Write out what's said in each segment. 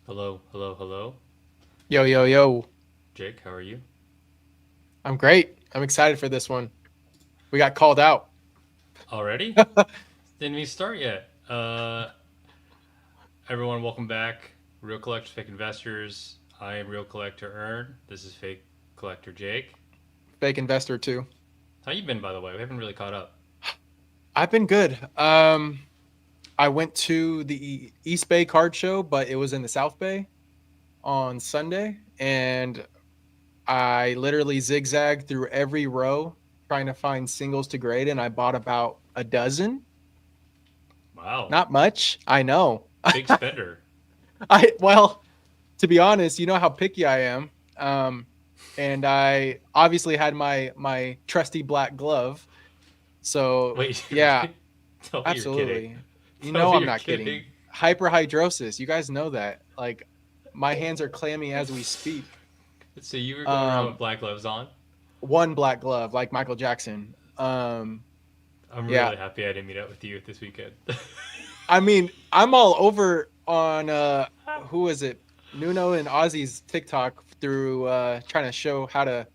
Hello, hello, hello. Yo, yo, yo. Jake, how are you? I'm great. I'm excited for this one. We got called out. Already? Didn't even start yet. Everyone, welcome back. Real Collectors, Fake Investors. I am Real Collector Ern. This is Fake Collector Jake. Fake investor too. How you been, by the way? We haven't really caught up. I've been good. I went to the East Bay card show, but it was in the South Bay on Sunday, and I literally zigzagged through every row trying to find singles to grade, and I bought about a dozen. Wow, Not much, I know. big spender. Well, to be honest, you know how picky I am. And I obviously had my trusty black glove. So Wait, yeah, tell me you're kidding. absolutely. You Tell know me I'm you're not kidding. kidding. Hyperhidrosis. You guys know that. Like my hands are clammy as we speak. So you were going around with Um, black gloves on? one black glove, like Michael Jackson. I'm Yeah. really happy I didn't meet up with you this weekend. I mean, I'm all over on who is it? Nuno and Ozzy's TikTok through trying to show how to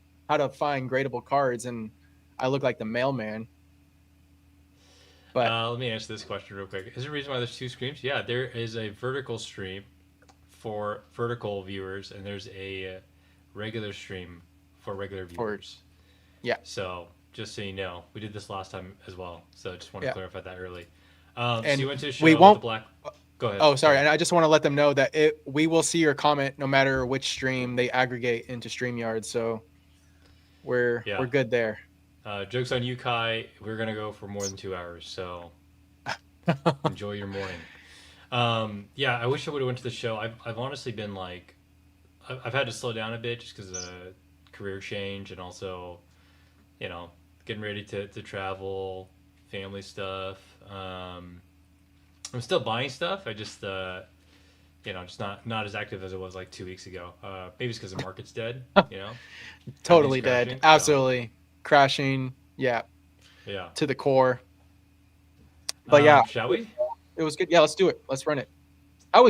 find gradable cards, and I look like the mailman. But Let me answer this question real quick. Is there a reason why there's two streams? Yeah, there is a vertical stream for vertical viewers, and there's a regular stream for regular for viewers. yeah, So just so you know, we did this last time as well. So just want to yeah, clarify that early. So and you went to a we show with the won't. black. Go ahead. Oh, Go sorry, ahead. and I just want to let them know that we will see your comment no matter which stream they aggregate into Streamyard. So we're Yeah. good there. Jokes on you, Kai. We're gonna go for more than 2 hours. So enjoy your morning. Yeah, I wish I would have went to the show. I've honestly been like, I've had to slow down a bit just because of career change and also getting ready to travel, family stuff. I'm still buying stuff. I just just not as active as it was like 2 weeks ago. Maybe it's because the market's dead. Everything's Totally dead. crashing. So Absolutely crashing. Yeah, yeah. to the core. But yeah, Shall we? it was good. Yeah, let's do it. Let's run it. How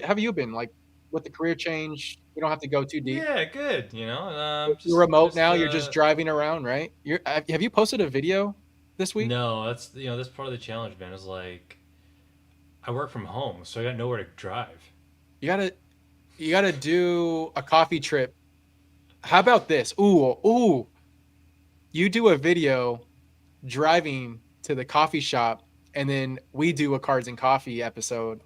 have you been? Like with the career change, you don't have to go too deep. Yeah, good. You're Just remote just now. You're just driving around, right? Have you posted a video this week? no. That's part of the challenge, man. Is like I work from home, so I got nowhere to drive. You gotta you gotta do a coffee trip. How about this? Ooh, you do a video driving to the coffee shop, and then we do a cards and coffee episode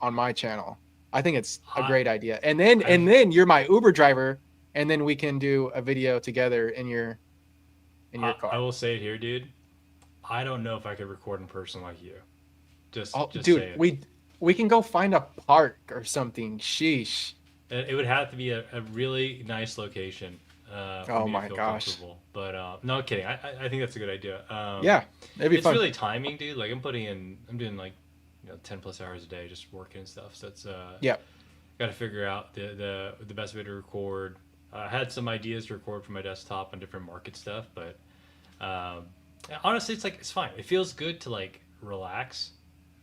on my channel. I think it's a I great idea. And then you're my Uber driver, and then we can do a video together in your I car. will say it here, dude. I don't know if I could record in person like you. Oh, Just dude, saying. we can go find a park or something. Sheesh. It would have to be a really nice location for Oh me to my feel gosh. comfortable. But no kidding. I think that's a good idea. Yeah, it'd be It's fun. really timing, dude. Like I'm doing like 10 plus hours a day just working and stuff. So it's Yeah. got to figure out the best way to record. I had some ideas to record from my desktop on different market stuff, but um, honestly, it's fine. It feels good to like relax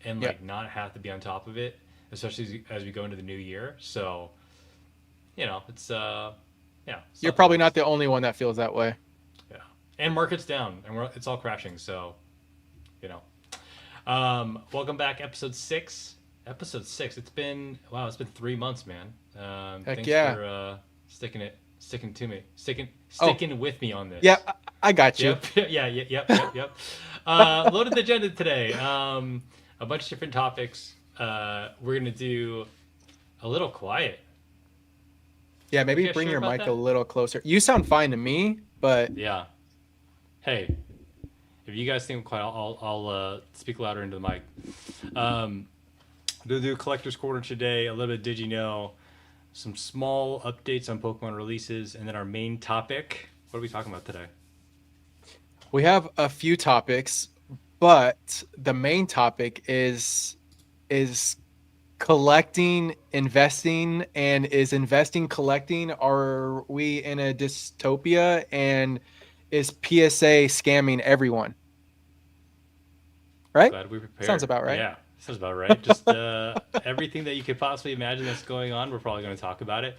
and Yeah. like not have to be on top of it, especially as we go into the new year. So it's yeah, You're stuff probably not works. the only one that feels that way. Yeah, and market's down, and it's all crashing. So you know, welcome back, episode 6. Episode 6. It's been wow. It's been 3 months, man. Heck Thanks yeah. for sticking to me, Oh, sticking with me on yeah, this. I got you. Yep. Yeah. Yep. Loaded agenda today. A bunch of different topics. We're gonna do a little quiet. Yeah, You maybe guys bring sure your about mic a that? little closer. You sound fine to me, but Yeah. Hey, if you guys think I'm quiet, I'll speak louder into the mic. Um, we'll do collector's corner today. A little bit did you know? Some small updates on Pokemon releases, and then our main topic. What are we talking about today? we have a few topics, but the main topic is collecting, investing, and is investing collecting? Are we in a dystopia, and is PSA scamming everyone? Right? Glad we Sounds prepared. about right. Yeah. Sounds about right. Just everything that you could possibly imagine that's going on. We're probably going to talk about it.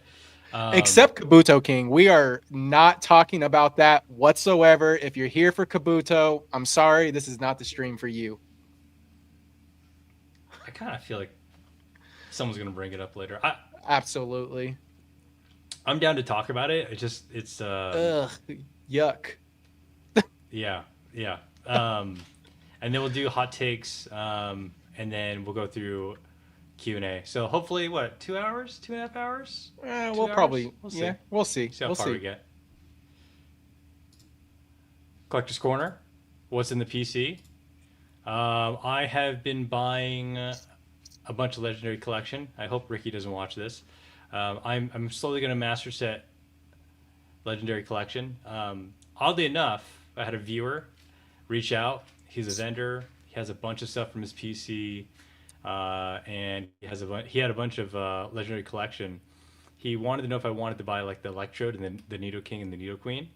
Um, Except Kabuto King. We are not talking about that whatsoever. If you're here for Kabuto, I'm sorry. This is not the stream for you. I kind of feel like someone's going to bring it up later. Absolutely. I'm down to talk about it. It's Ugh. Yuck. yeah, yeah. Um, and then we'll do hot takes, and then we'll go through Q&A. So hopefully, what, 2 hours, 2.5 hours, We'll 2 hours? probably, We'll see. yeah, we'll see. See how We'll far we see. get. Collector's Corner. What's in the PC? I have been buying a bunch of Legendary Collection. I hope Ricky doesn't watch this. I'm slowly going to master set Legendary Collection. Oddly enough, I had a viewer reach out. He's a vendor. He has a bunch of stuff from his PC, and he had a bunch of Legendary Collection. He wanted to know if I wanted to buy like the Electrode and the Nido King and the Nido Queen,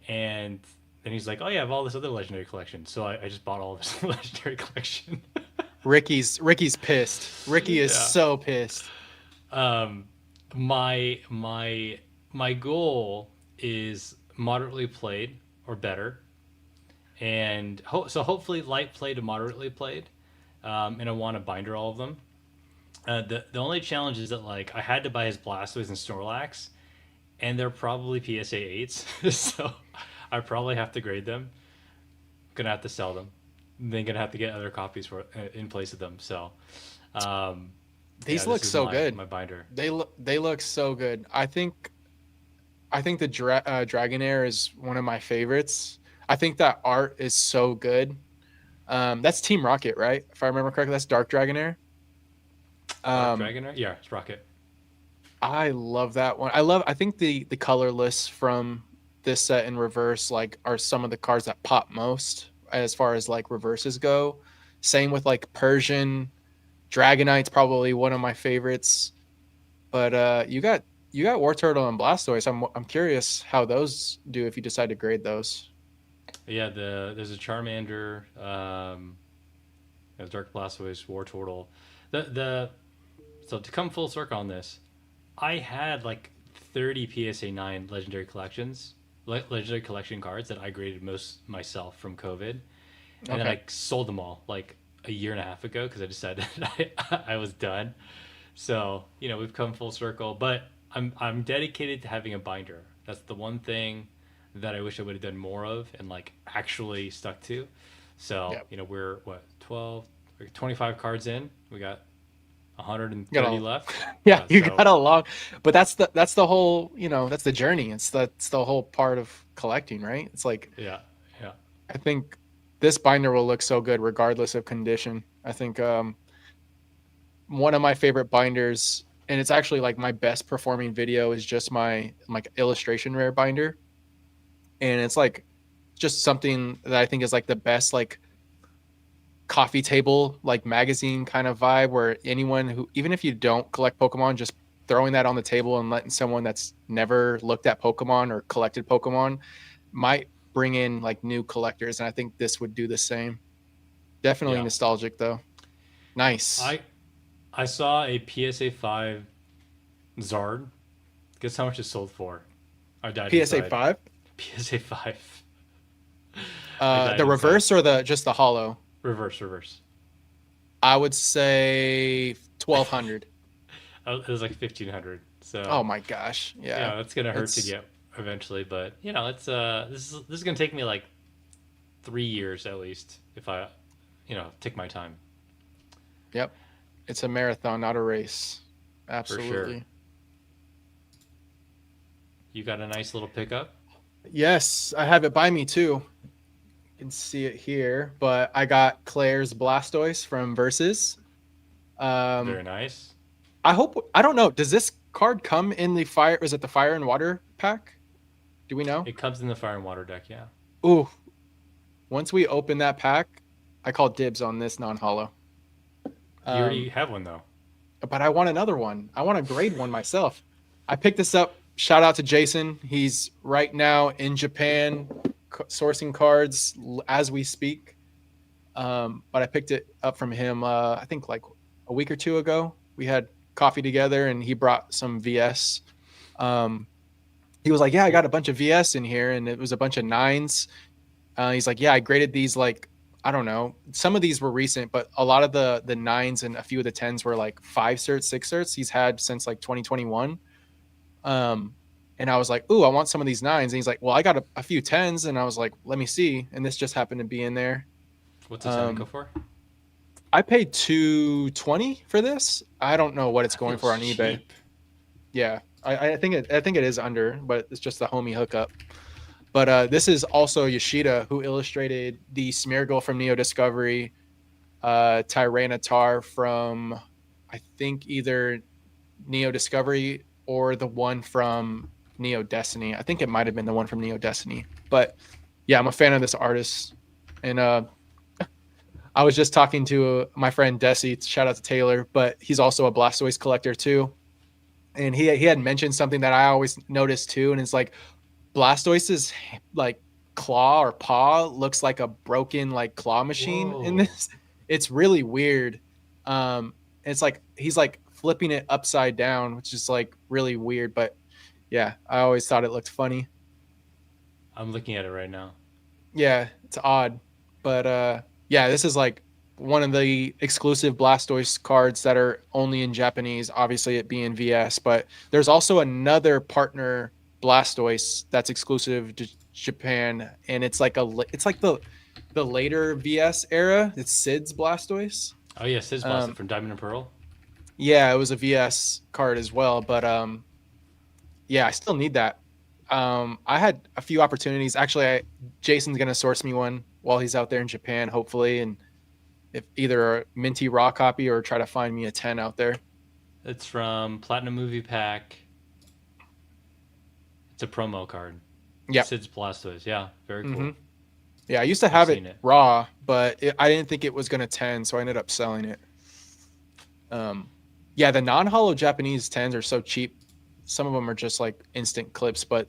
and then he's like, "Oh yeah, I have all this other Legendary Collection." So I just bought all of his Legendary Collection. Ricky's pissed. Ricky is Yeah. so pissed. Um, my goal is moderately played or better, and so hopefully light played to moderately played. And I want to binder all of them. The only challenge is that like I had to buy his Blastoise and Snorlax, and they're probably PSA 8s, so I probably have to grade them. Gonna have to sell them. Then gonna have to get other copies for in place of them. So, um, yeah, These this look is so good. my binder. They look so good. I think the Dragonair is one of my favorites. I think that art is so good. That's Team Rocket, right? If I remember correctly, that's Dark Dragonair. Dark Um, Dragonair, yeah, it's Rocket. I love that one. I think the color lists from this set in reverse like are some of the cards that pop most as far as like reverses go. Same with like Persian Dragonite's probably one of my favorites. But you got War Turtle and Blastoise. I'm curious how those do if you decide to grade those. Yeah, there's a Charmander, there's Dark Blastoise, War Turtle. The so to come full circle on this, I had like 30 PSA 9 Legendary Collections, Legendary Collection cards that I graded most myself from COVID, and then Okay. I sold them all like a year and a half ago because I decided I was done. So we've come full circle, but I'm dedicated to having a binder. That's the one thing that I wish I would have done more of and like actually stuck to. So Yep. we're what 12, or 25 cards in. We got You got 130 a left. yeah, Yeah. you So got a long, but that's the whole, that's the journey. That's the whole part of collecting, right? It's like yeah, yeah, I think this binder will look so good regardless of condition. I think one of my favorite binders, and it's actually like my best performing video, is just my like illustration rare binder, and it's like just something that I think is like the best like coffee table like magazine kind of vibe where anyone who, even if you don't collect Pokemon, just throwing that on the table and letting someone that's never looked at Pokemon or collected Pokemon might bring in like new collectors, and I think this would do the same. Definitely yeah. nostalgic though. Nice. I I saw a PSA 5 Zard. Guess how much it sold for? I died PSA inside. 5. PSA 5. I died The inside. reverse or the just the hollow? Reverse, reverse. I would say 1200. It was like 1,500. So Oh my gosh. Yeah. it's gonna hurt to It's get eventually, but it's this is gonna take me like 3 years at least if I take my time yep. It's a marathon, not a race. for sure. Absolutely. You got a nice little pickup. Yes, I have it by me too. You can see it here, but I got Claire's Blastoise from Versus. Very Um, nice. I don't know. Does this card come in the fire? Is it the Fire and Water pack? Do we know? It comes in the Fire and Water deck. Yeah. Ooh, once we open that pack, I call dibs on this non-hollow. You already Um, have one though. but I want another one. I want to grade one myself. I picked this up. Shout out to Jason. He's right now in Japan sourcing cards as we speak. but I picked it up from him. I think like a week or two ago. We had coffee together, and he brought some VS. Um, he was like, "Yeah, I got a bunch of VS in here," and it was a bunch of nines. He's like, "Yeah, I graded these like I don't know. Some of these were recent, but a lot of the nines and a few of the tens were like 5 certs, 6 certs he's had since like 2021." Um, and I was like, "Ooh, I want some of these nines." And he's like, "Well, I got a few tens," and I was like, "Let me see." And this just happened to be in there. What's a 10 go Um, for? I paid 220 for this. I don't know what it's That going feels for on eBay. cheap. Yeah, I think it is under, but it's just a homie hookup. But this is also Yoshida who illustrated the Smeargle from Neo Discovery, Tyranitar from I think either Neo Discovery or the one from Neo Destiny. I think it might have been the one from Neo Destiny. But yeah, I'm a fan of this artist, and I was just talking to my friend Desi. Shout out to Taylor, but he's also a Blastoise collector too. And he had mentioned something that I always noticed too, and it's like Blastoise's like claw or paw looks like a broken like claw machine in Whoa. this. It's really weird. It's like he's like flipping it upside down, which is like really weird. But yeah, I always thought it looked funny. I'm looking at it right now. Yeah, it's odd. But yeah, this is like one of the exclusive Blastoise cards that are only in Japanese, obviously it being VS, but there's also another partner Blastoise that's exclusive to Japan, and it's like the later VS era. It's Sid's Blastoise. Oh yeah, Sid's Blasted Um from Diamond and Pearl. yeah, it was a VS card as well, but yeah, I still need that. I had a few opportunities. Actually, Jason's gonna source me one while he's out there in Japan, hopefully, and if either a minty raw copy or try to find me a 10 out there. It's from Platinum Movie Pack. It's a promo card. Yep. Sid's Blastoise. Yeah, very Hmm. cool. Yeah, I used to I've have seen it it. raw, but I didn't think it was gonna 10, so I ended up selling it. Um, yeah, the non-hollow Japanese 10s are so cheap. Some of them are just like instant clips, but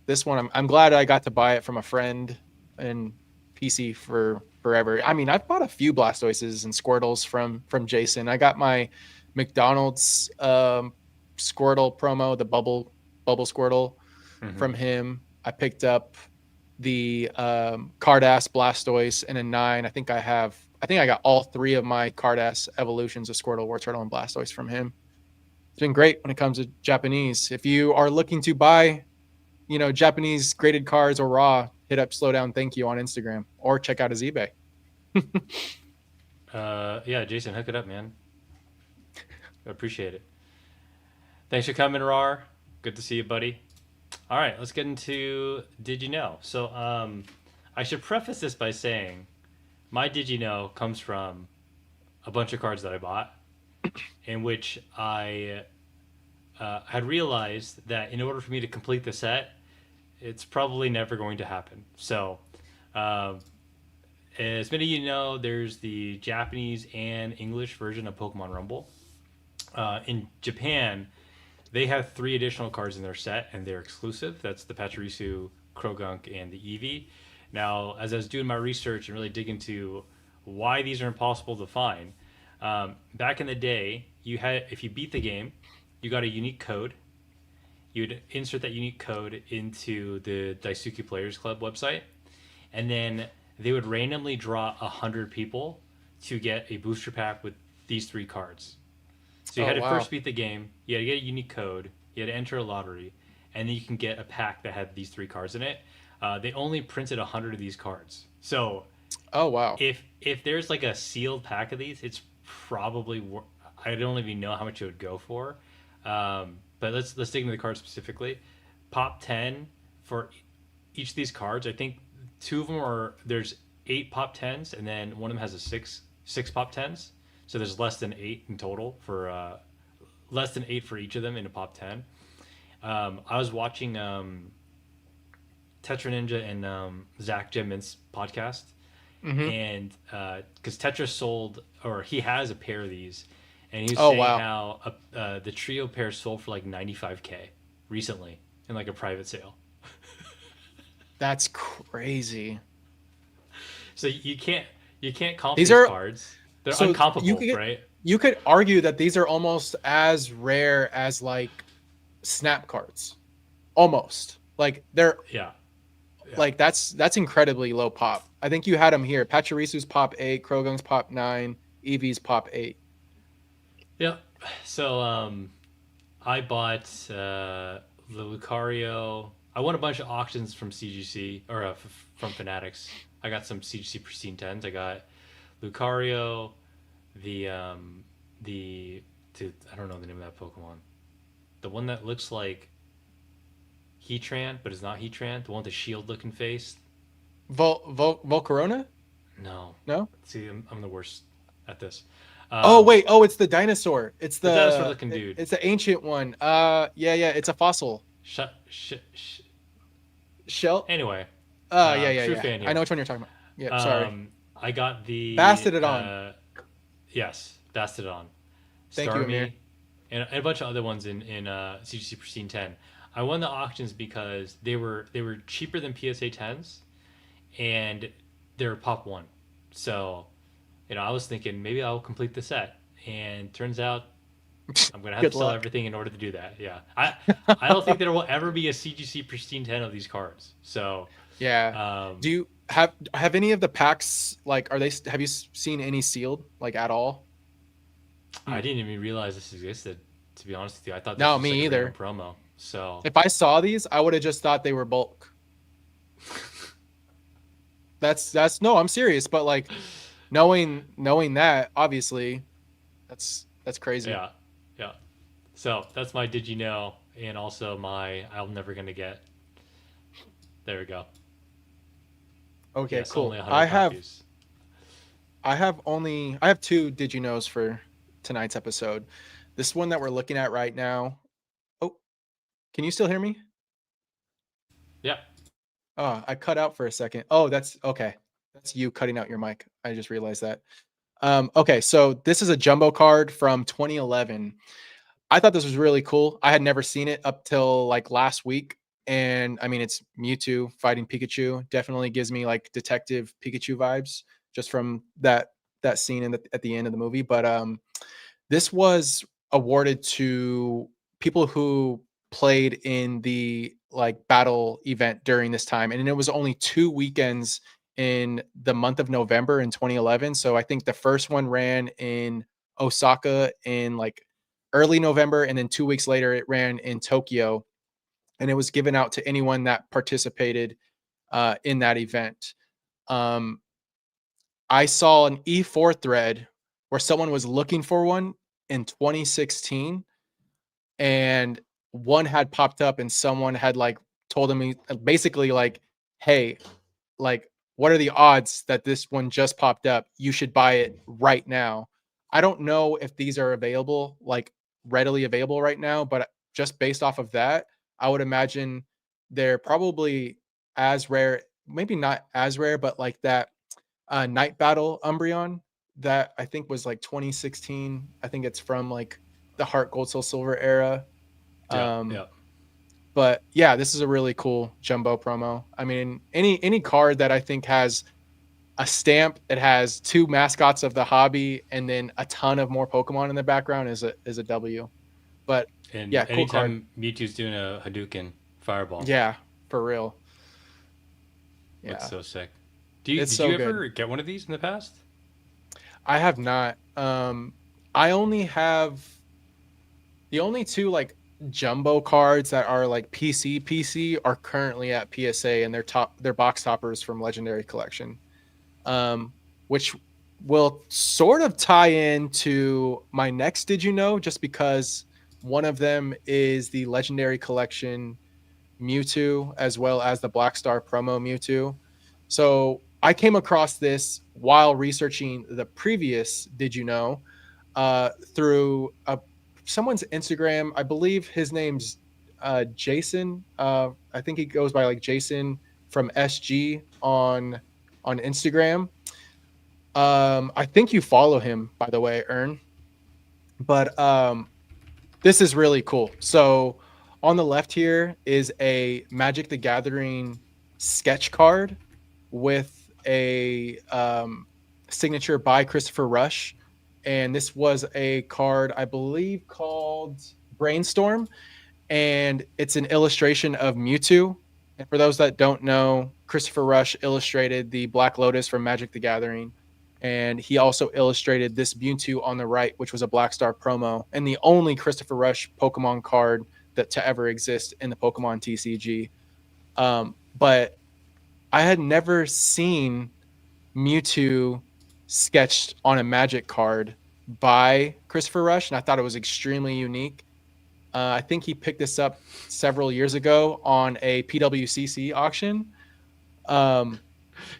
this one, I'm glad I got to buy it from a friend and PC for forever. I mean, I've bought a few Blastoises and Squirtles from Jason. I got my McDonald's Squirtle promo, the bubble Squirtle Hmm. from him. I picked up the Cardass Blastoise and a 9. I think I got all three of my Cardass evolutions of Squirtle, Wartortle, and Blastoise from him. It's been great when it comes to Japanese. If you are looking to buy, Japanese graded cards or raw, hit up Slow Down Thank You on Instagram or check out his eBay. Yeah, Jason, hook it up, man. I appreciate it. Thanks for coming, Rar. Good to see you, buddy. All right, let's get into Did You Know? So, I should preface this by saying my Did You Know comes from a bunch of cards that I bought, in which I had realized that in order for me to complete the set, it's probably never going to happen. So, um, as many of you know, there's the Japanese and English version of Pokemon Rumble. In Japan, they have three additional cards in their set, and they're exclusive. That's the Pachirisu, Krogunk, and the Eevee. Now, as I was doing my research and really digging into why these are impossible to find, back in the day, you had if you beat the game, you got a unique code. You'd insert that unique code into the Daisuke Players Club website, and then they would randomly draw 100 people to get a booster pack with these three cards. So you Oh had to wow. first beat the game. You had to get a unique code. You had to enter a lottery, and then you can get a pack that had these three cards in it. They only printed 100 of these cards. So Oh wow. if there's like a sealed pack of these, it's probably I don't even know how much it would go for. But let's dig into the cards specifically. Pop 10 for each of these cards. I think two of them are there's 8 pop 10s, and then one of them has a six pop 10s. So there's less than 8 in total for less than 8 for each of them in a pop 10. I was watching Tetra Ninja and Zach Gemmin's podcast, Hmm. and because Tetra sold or he has a pair of these, and he was Oh saying wow. how the trio pair sold for like 95K recently in like a private sale. That's crazy. So you can't You can't comp These these are cards. They're so uncompable, right? you could argue that these are almost as rare as like snap cards. Almost. Like they're Yeah, yeah, like that's incredibly low pop. I think you had them here. Pachirisu's pop 8, Krogung's pop 9, Eevee's pop 8. yeah. So I bought the Lucario. I won a bunch of auctions from CGC or from Fanatics. I got some CGC Pristine Tens. I got Lucario, the the I don't know the name of that Pokemon. The one that looks like Heatran, but is not Heatran. The one with the shield looking face. Volcarona? No. No? See, I'm the worst at this. Oh Um, wait, oh it's the dinosaur. It's the dinosaur looking dude. it's the ancient one. Yeah, it's a fossil. Sh- Shell. Anyway, true Yeah. fan I here. know which one you're talking about. Yeah, sorry. I got the Bastardon. yes, Bastodon, Thank you, Amir. Starmie, and a bunch of other ones in CGC Pristine 10. I won the auctions because they were cheaper than PSA 10s and they're pop one. So, I was thinking maybe I'll complete the set, and turns out I'm gonna have Good to sell luck. everything in order to do that. Yeah, I don't think there will ever be a CGC Pristine 10 of these cards. So, Yeah. um, Do you have any of the packs like are they have you seen any sealed like at all? I Hmm. didn't even realize this existed. To be honest with you, I thought this No, was just like me a random either. promo. So, If I saw these, I would have just thought they were bulk. That's no, I'm serious, but like knowing that, obviously, that's crazy. yeah, yeah. So that's my did you know, and also my I'm never gonna get. There we go. Okay, Yes, only cool. 100 copies. I have two did you knows for tonight's episode. This one that we're looking at right now. Oh, can you still hear me? Yeah. Oh, I cut out for a second. Oh, that's okay. That's you cutting out your mic. I just realized that. Okay, so this is a jumbo card from 2011. I thought this was really cool. I had never seen it up till like last week. And I mean, it's Mewtwo fighting Pikachu. Definitely gives me like Detective Pikachu vibes just from that scene at the end of the movie. But this was awarded to people who played in the like battle event during this time, and it was only 2 weekends in the month of November in 2011. So I think the first one ran in Osaka in like early November, and then 2 weeks later it ran in Tokyo, and it was given out to anyone that participated in that event. Um, I saw an E4 thread where someone was looking for one in 2016, and one had popped up, and someone had like told me basically like, "Hey, like, what are the odds that this one just popped up? You should buy it right now." I don't know if these are available, like readily available right now, but just based off of that, I would imagine they're probably as rare, maybe not as rare, but like that Night Battle Umbreon that I think was like 2016. I think it's from like the Heart Gold Soul Silver era. Yeah. Um, Yeah. but yeah, this is a really cool jumbo promo. I mean, any card that I think has a stamp, it has two mascots of the hobby, and then a ton of more Pokemon in the background is a W. But And yeah, cool card. anytime Mewtwo's doing a Hadouken fireball, Yeah, for real. looks Yeah, so sick. it's Did so you good. ever get one of these in the past? I have not. I only have the only two like jumbo cards that are like PC are currently at PSA, and they're box toppers from Legendary Collection. Um, which will sort of tie into my next did you know, just because one of them is the Legendary Collection Mewtwo as well as the Black Star promo Mewtwo. So I came across this while researching the previous did you know through someone's Instagram. I believe his name's Jason. I think he goes by like Jason from SG on Instagram. I think you follow him, by the way, Ern. But this is really cool. So on the left here is a Magic the Gathering sketch card with a signature by Christopher Rush. And this was a card, I believe, called Brainstorm. And it's an illustration of Mewtwo. And for those that don't know, Christopher Rush illustrated the Black Lotus from Magic the Gathering. And he also illustrated this Mewtwo on the right, which was a Black Star promo, and the only Christopher Rush Pokemon card that to ever exist in the Pokemon TCG. But I had never seen Mewtwo sketched on a Magic card by Christopher Rush, and I thought it was extremely unique. I think he picked this up several years ago on a PWCC auction. Um,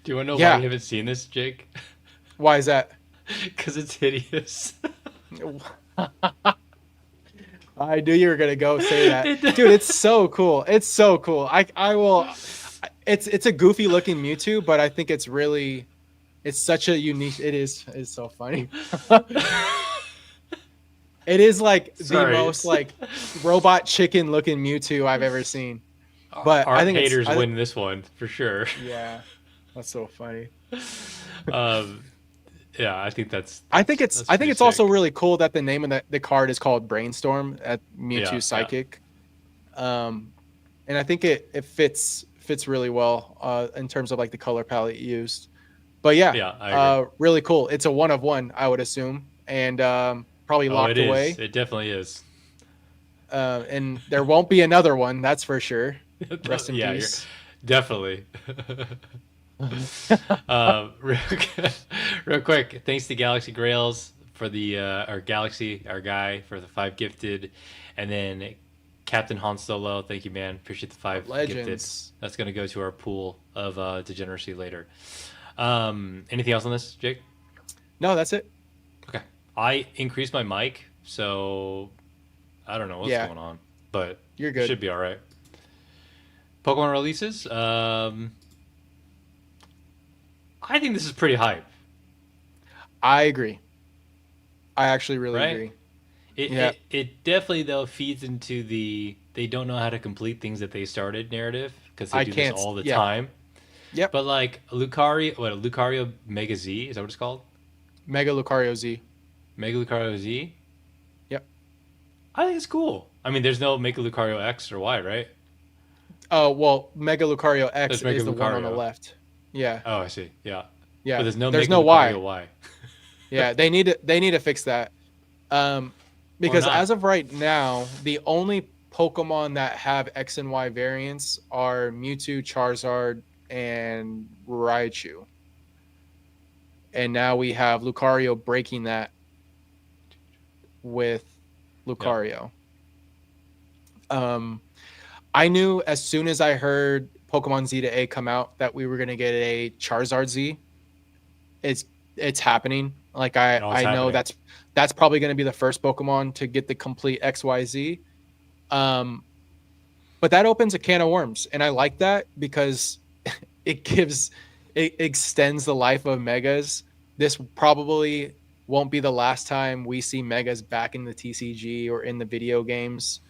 Do you want to know why yeah, you haven't seen this, Jake? why is that? Because it's hideous. I knew you were gonna go say that, It- dude. It's so cool. It's so cool. I will. It's a goofy looking Mewtwo, but I think it's such a unique. It is. It's so funny. It is like the Sorry. most like robot chicken looking Mewtwo I've ever seen. But Our I think haters win this one for sure. yeah, that's so funny. Um, yeah, I think that's I think it's that's I think pretty it's also sick. really cool that the name of the card is called Brainstorm at Mewtwo Yeah, yeah, Psychic. And I think it fits really well in terms of like the color palette used. But yeah, yeah. I agree. really cool. It's a one of one, I would assume, and probably Oh, it locked is. away. It definitely is. And there won't be another one, that's for sure. Rest in Yeah, you're peace. definitely. Real, real quick, thanks to Galaxy Grails for the our Galaxy, our guy for the 5 gifted, and then Captain Han Solo. Thank you, man. Appreciate the 5 gifted. Legends. That's gonna go to our pool of degeneracy later. Anything else on this, Jake? No, that's it. Okay, I increased my mic, so I don't know what's Yeah, going on, but you're it good. should be all right. Pokemon releases. I think this is pretty hype, I agree. I actually really right? agree. It, Yeah, it it definitely though feeds into the they don't know how to complete things that they started narrative because they I do this can't. all the Yeah. time. Yep. But like Lucario Mega Z is that what it's called? Mega Lucario Z. Mega Lucario Z. Yep. I think it's cool. I mean, there's no Mega Lucario X or Y, right? Oh well, Mega Lucario X There's Mega is the one on the Lucario. left. Yeah. Oh, I see. Yeah, but Yeah. there's no There's Mega no Y. Lucario Y. Yeah. They need to fix that. Um, Or because not. as of right now, the only Pokemon that have X and Y variants are Mewtwo, Charizard, and Raichu. And now we have Lucario breaking that with Yep. Lucario. Um, I knew as soon as I heard Pokemon Z to A come out that we were gonna get a Charizard Z. It's it's happening. Like No, it's I know happening. that's probably gonna be the first Pokemon to get the complete XYZ. Um, but that opens a can of worms, and I like that because it extends the life of Megas. This probably won't be the last time we see Megas back in the TCG or in the video games.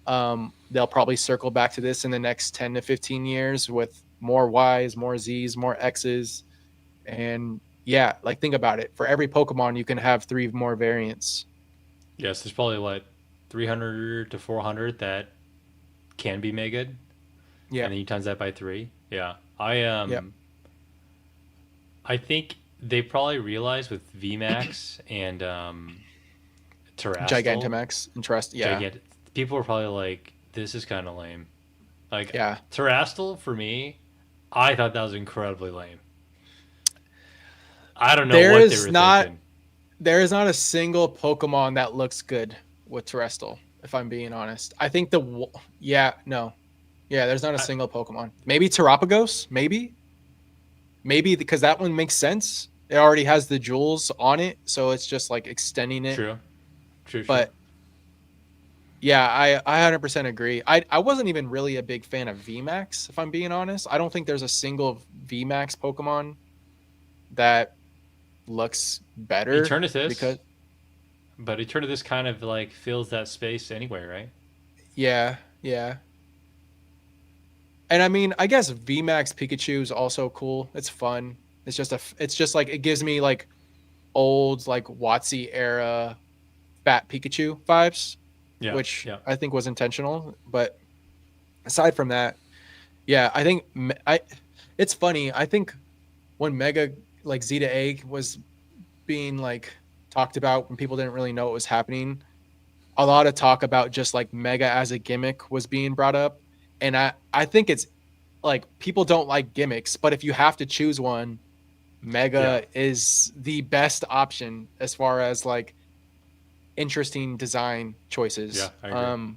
They'll probably circle back to this in the next 10 to 15 years with more Ys, more Zs, more Xs. And yeah, like think about it. For every Pokemon, you can have three more variants. Yes, there's probably what 300 to 400 that can be mega, and Yeah. then you times that by three. Yeah, Yeah. I think they probably realized with VMAX and Terastal, Gigantamax and Trust. Yeah. gigantic. People were probably like, "This is kind of lame." Like Yeah. Terastal for me, I thought that was incredibly lame. I don't know There what they is were not thinking. there is not a single Pokemon that looks good with Terrestrial, if I'm being honest. I think yeah, no. Yeah, there's not a I, single Pokemon. Maybe Terapagos, maybe. Maybe because that one makes sense. It already has the jewels on it, so it's just like extending it. true, true, true. But yeah, I 100% agree. I wasn't even really a big fan of VMAX, if I'm being honest. I don't think there's a single VMAX Pokemon that looks better Eternatus, because but Eternatus kind of like fills that space anyway, right? yeah, yeah. And I mean, I guess VMAX Pikachu is also cool. It's fun. It's just like it gives me like old like WotC era fat Pikachu vibes, Yeah, which yeah. I think was intentional. But aside from that, yeah, I think I. It's funny. I think when Mega like Z to A was being like talked about when people didn't really know what was happening, a lot of talk about just like Mega as a gimmick was being brought up, and I think it's like people don't like gimmicks, but if you have to choose one, Yeah, Mega is the best option as far as like interesting design yeah, choices. I agree.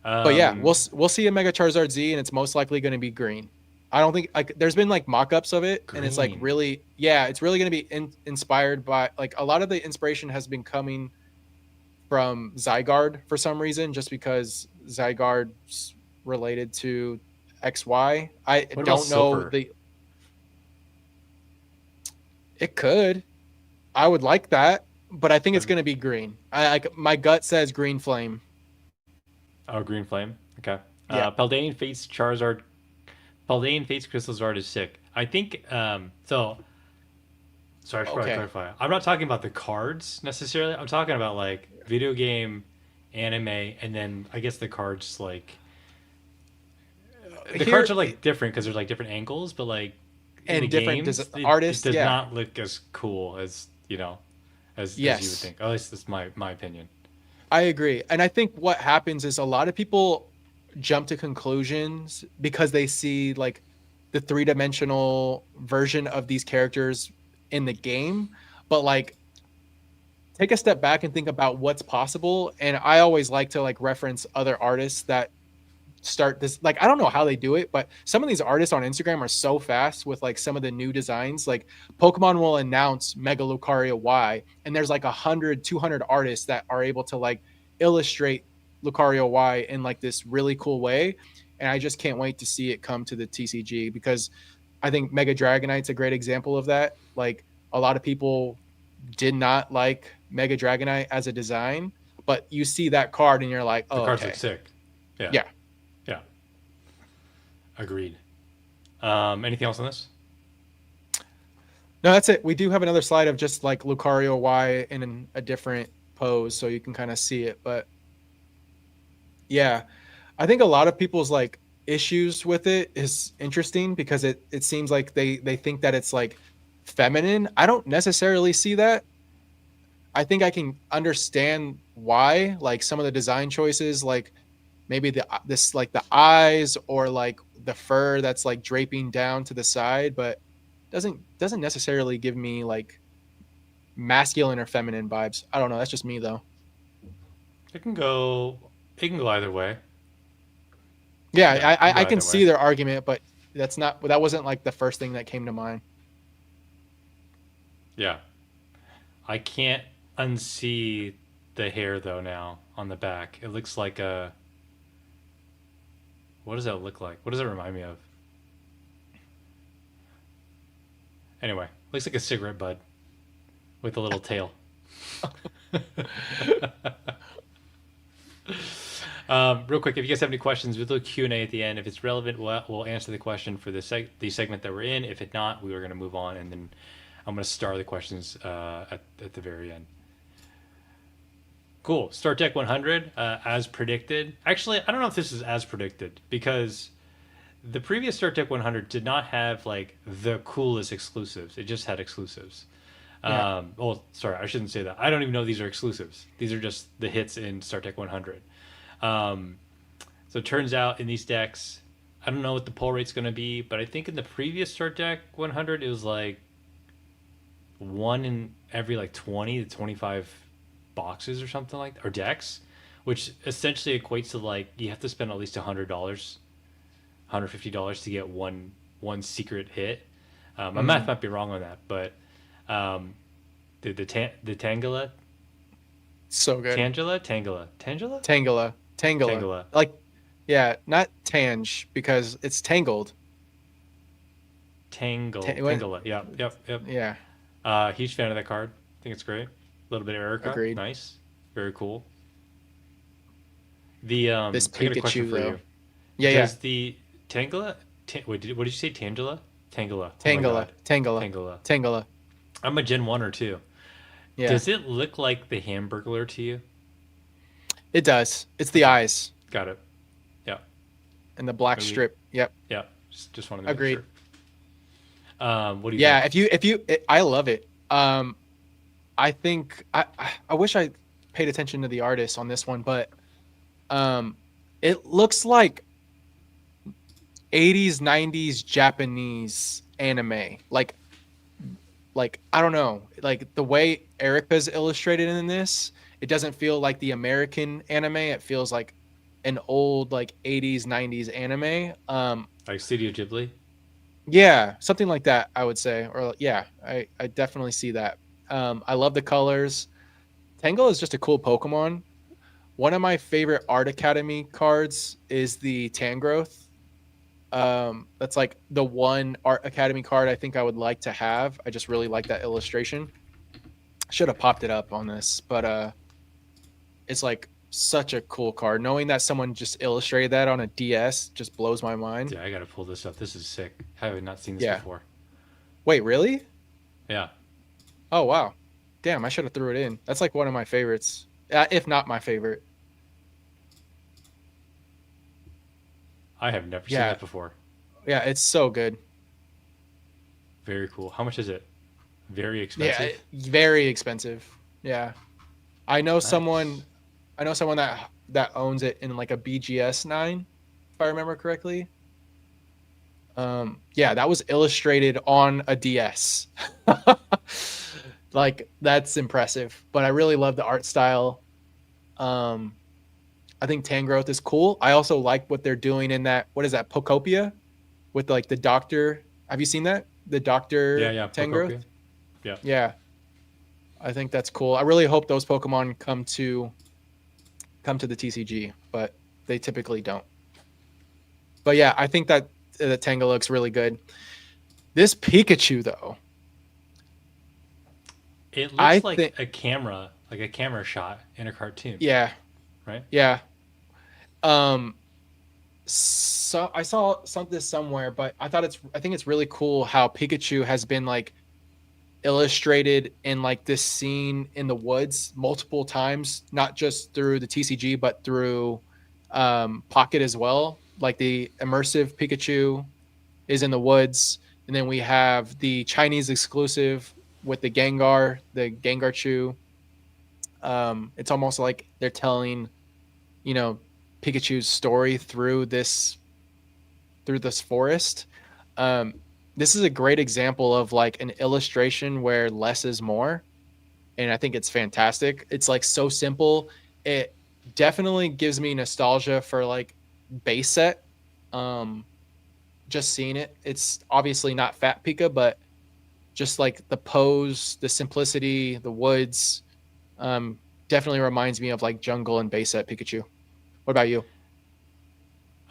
But yeah, Um, we'll see a Mega Charizard Z, and it's most likely going to be green. I don't think like there's been like mock-ups of it, and it's like Green. really yeah, it's really going to be inspired by like a lot of the inspiration has been coming from Zygarde for some reason, just because Zygarde's related to XY. I What about don't know silver? the. It could. I would like that, but I think it's That'd- going to be green. I like my gut says green flame. Oh, green flame. Okay. Yeah. Paldean Fates Charizard. Paldean Fates Crystal Zard is sick. I think. So sorry, I should probably Okay. clarify. I'm not talking about the cards necessarily. I'm talking about like video game, anime, and then I guess the cards like the cards Here are like different because there's like different angles, but like in the and different games, it artists. does Yeah. not look as cool as as you would Yes. think. At least that's my opinion. I agree. And I think what happens is a lot of people jump to conclusions because they see like the three-dimensional version of these characters in the game, but like take a step back and think about what's possible. And I always like to like reference other artists that start this like I don't know how they do it, but some of these artists on Instagram are so fast with like some of the new designs. Like Pokemon will announce Mega Lucario Y, and there's like 100, 200 artists that are able to like illustrate Lucario Y in like this really cool way. And I just can't wait to see it come to the TCG because I think Mega Dragonite's a great example of that. Like a lot of people did not like Mega Dragonite as a design, but you see that card and you're like, The oh, cards look okay. sick. Yeah, Yeah. yeah, agreed. Anything else on this? No, that's it. We do have another slide of just like Lucario Y in a different pose, so you can kind of see it. But yeah, I think a lot of people's like issues with it is interesting because it seems like they think that it's like feminine. I don't necessarily see that. I think I can understand why, like some of the design choices, like maybe the this like the eyes or like the fur that's like draping down to the side, but doesn't necessarily give me like masculine or feminine vibes. I don't know. That's just me though. It can go. It can go either way. Yeah, Yeah, it can go I can either way. see their argument, but that wasn't like the first thing that came to mind. Yeah, I can't unsee the hair though now on the back. It looks like a. What does that look like? What does it remind me of? Anyway, looks like a cigarette butt with a little tail. Real quick, if you guys have any questions, we'll do a Q&A at the end. If it's relevant, we'll answer the question for the segment that we're in. If it not, we are going to move on, and then I'm going to star the questions at the very end. Cool. Start Deck 100, as predicted. Actually, I don't know if this is as predicted, because the previous Start Deck 100 did not have, like, the coolest exclusives. It just had exclusives. Yeah. Oh, sorry, I shouldn't say that. I don't even know these are exclusives. These are just the hits in Start Deck 100. Um, so it turns out in these decks, I don't know what the pull rate's going to be, but I think in the previous Start Deck 100, it was like one in every like 20 to 25 boxes or something like that, or decks, which essentially equates to like you have to spend at least $100, $150 to get one secret hit. My math Mm, might be wrong on that, but um, the Tangela, so good. Tangela, Tangela. Tangela, Like, yeah, not Tange because it's tangled. Tangela. Yep, yep, yep. Yeah, Huge fan of that card. I think it's great. A little bit of Erica, agreed. nice, very cool. The This I got a question Pikachu for though. you. Yeah, yeah. Does the Tangela? What did you say? Tangela? Tangela. Oh my Tangela, god. Tangela, Tangela. Tangela. I'm a Gen 1 or 2. Yeah, Does it look like the Hamburglar to you? it does. It's the Okay. eyes Got it. Yeah. and the black Maybe. strip. Yep, Yeah. Just wanted to make agreed. sure. What do you Yeah, think? I love it. I think I wish I paid attention to the artist on this one, but um, it looks like 80s 90s Japanese anime. Like I don't know, like the way Erica's illustrated in this, it doesn't feel like the American anime. It feels like an old like 80s 90s anime. Like Studio Ghibli? Yeah, something like that, I would say. Or yeah, I definitely see that. I love the colors. Tangle is just a cool Pokemon. One of my favorite Art Academy cards is the Tangrowth. That's like the one Art Academy card I think I would like to have. I just really like that illustration. Should have popped it up on this, but it's like such a cool card. Knowing that someone just illustrated that on a DS just blows my mind. Yeah, I gotta pull this up. This is sick. I have not seen this Yeah. before. Wait, really? Yeah. Oh wow. Damn, I should have threw it in. That's like one of my favorites, if not my favorite. I have never seen Yeah, that before. yeah, it's so good. Very cool. How much is it? Very Yeah, expensive? very expensive. Yeah, I know Nice. someone. I know someone that owns it in like a BGS 9, if I remember correctly. Yeah, that was illustrated on a DS. Like that's impressive. But I really love the art style. Um, I think Tangrowth is cool. I also like what they're doing in that. What is that? Pocopia with like the doctor. Have you seen that? The Yeah, Doctor yeah. Tangrowth. Procopia? Yeah. Yeah, I think that's cool. I really hope those Pokemon come to the TCG, but they typically don't. But yeah, I think that the Tango looks really good. This Pikachu though, It I looks think like a camera shot in a cartoon, yeah, right? yeah. Um so I saw something somewhere, but I think it's really cool how Pikachu has been like illustrated in like this scene in the woods multiple times, not just through the TCG, but through Pocket as well. Like the immersive Pikachu is in the woods, and then we have the Chinese exclusive with the Gengar Chew. It's almost like they're telling, you know, Pikachu's story through this forest. Um, this is a great example of like an illustration where less is more, and I think it's fantastic. It's like so simple. It definitely gives me nostalgia for like base set. Um, just seeing it, it's obviously not Fat Pika, but just like the pose, the simplicity, the woods, um, definitely reminds me of like jungle and base set Pikachu. What about you?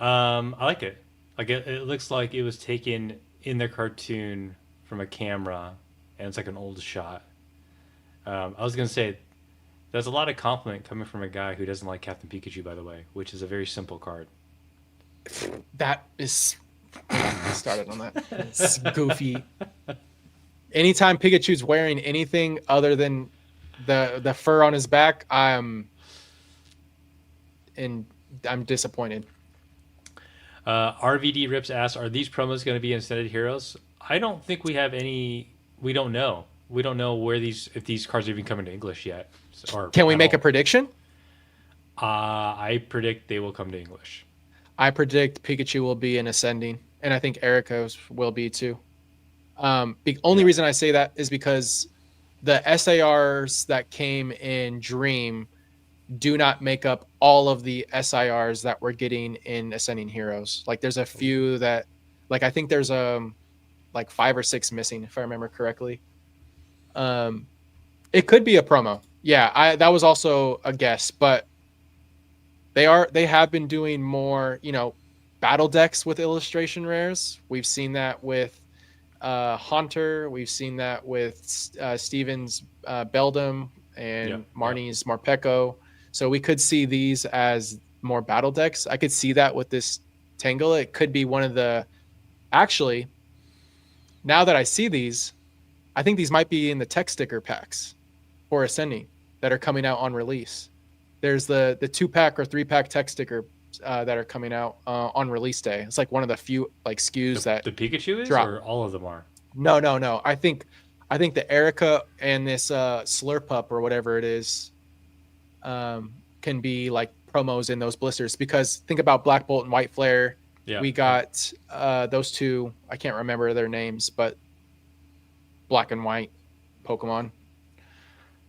I like it. Like it looks like it was taken in the cartoon from a camera, and it's like an old shot. I was gonna say there's a lot of compliment coming from a guy who doesn't like Captain Pikachu, by the way, which is a very simple card. That is, don't get me started on that. It's goofy. Anytime Pikachu's wearing anything other than the fur on his back, and I'm disappointed. RVD Rips asks, "Are these promos going to be in Extended Heroes?" I don't think we have any. We don't know. We don't know where these if these cards are even coming to English yet or Can we at make a all. prediction? I predict they will come to English. I predict Pikachu will be in ascending, and I think Erica's will be too. The only Yeah. reason I say that is because the SARs that came in Dream do not make up all of the SIRs that we're getting in Ascending Heroes. Like there's a few that, like I think there's like 5 or 6 missing if I remember correctly. Um, it could be a promo. Yeah, I that was also a guess, but they have been doing more, battle decks with illustration rares. We've seen that with Haunter. We've seen that with Steven's Beldum Yeah. and Yeah. Marnie's Marpeco. So we could see these as more battle decks. I could see that with this Tangle. It could be one of the actually now that I see these, I think these might be in the tech sticker packs for Ascending that are coming out on release. There's the 2-pack or 3-pack tech sticker that are coming out on release day. It's like one of the few like SKUs that The Pikachu is, drop. or all of them are? No, no, no. I think the Erica and this Slurpup or whatever it is can be like promos in those blisters, because think about Black Bolt and White Flare. Yeah. We got those two. I can't remember their names, but black and white Pokemon.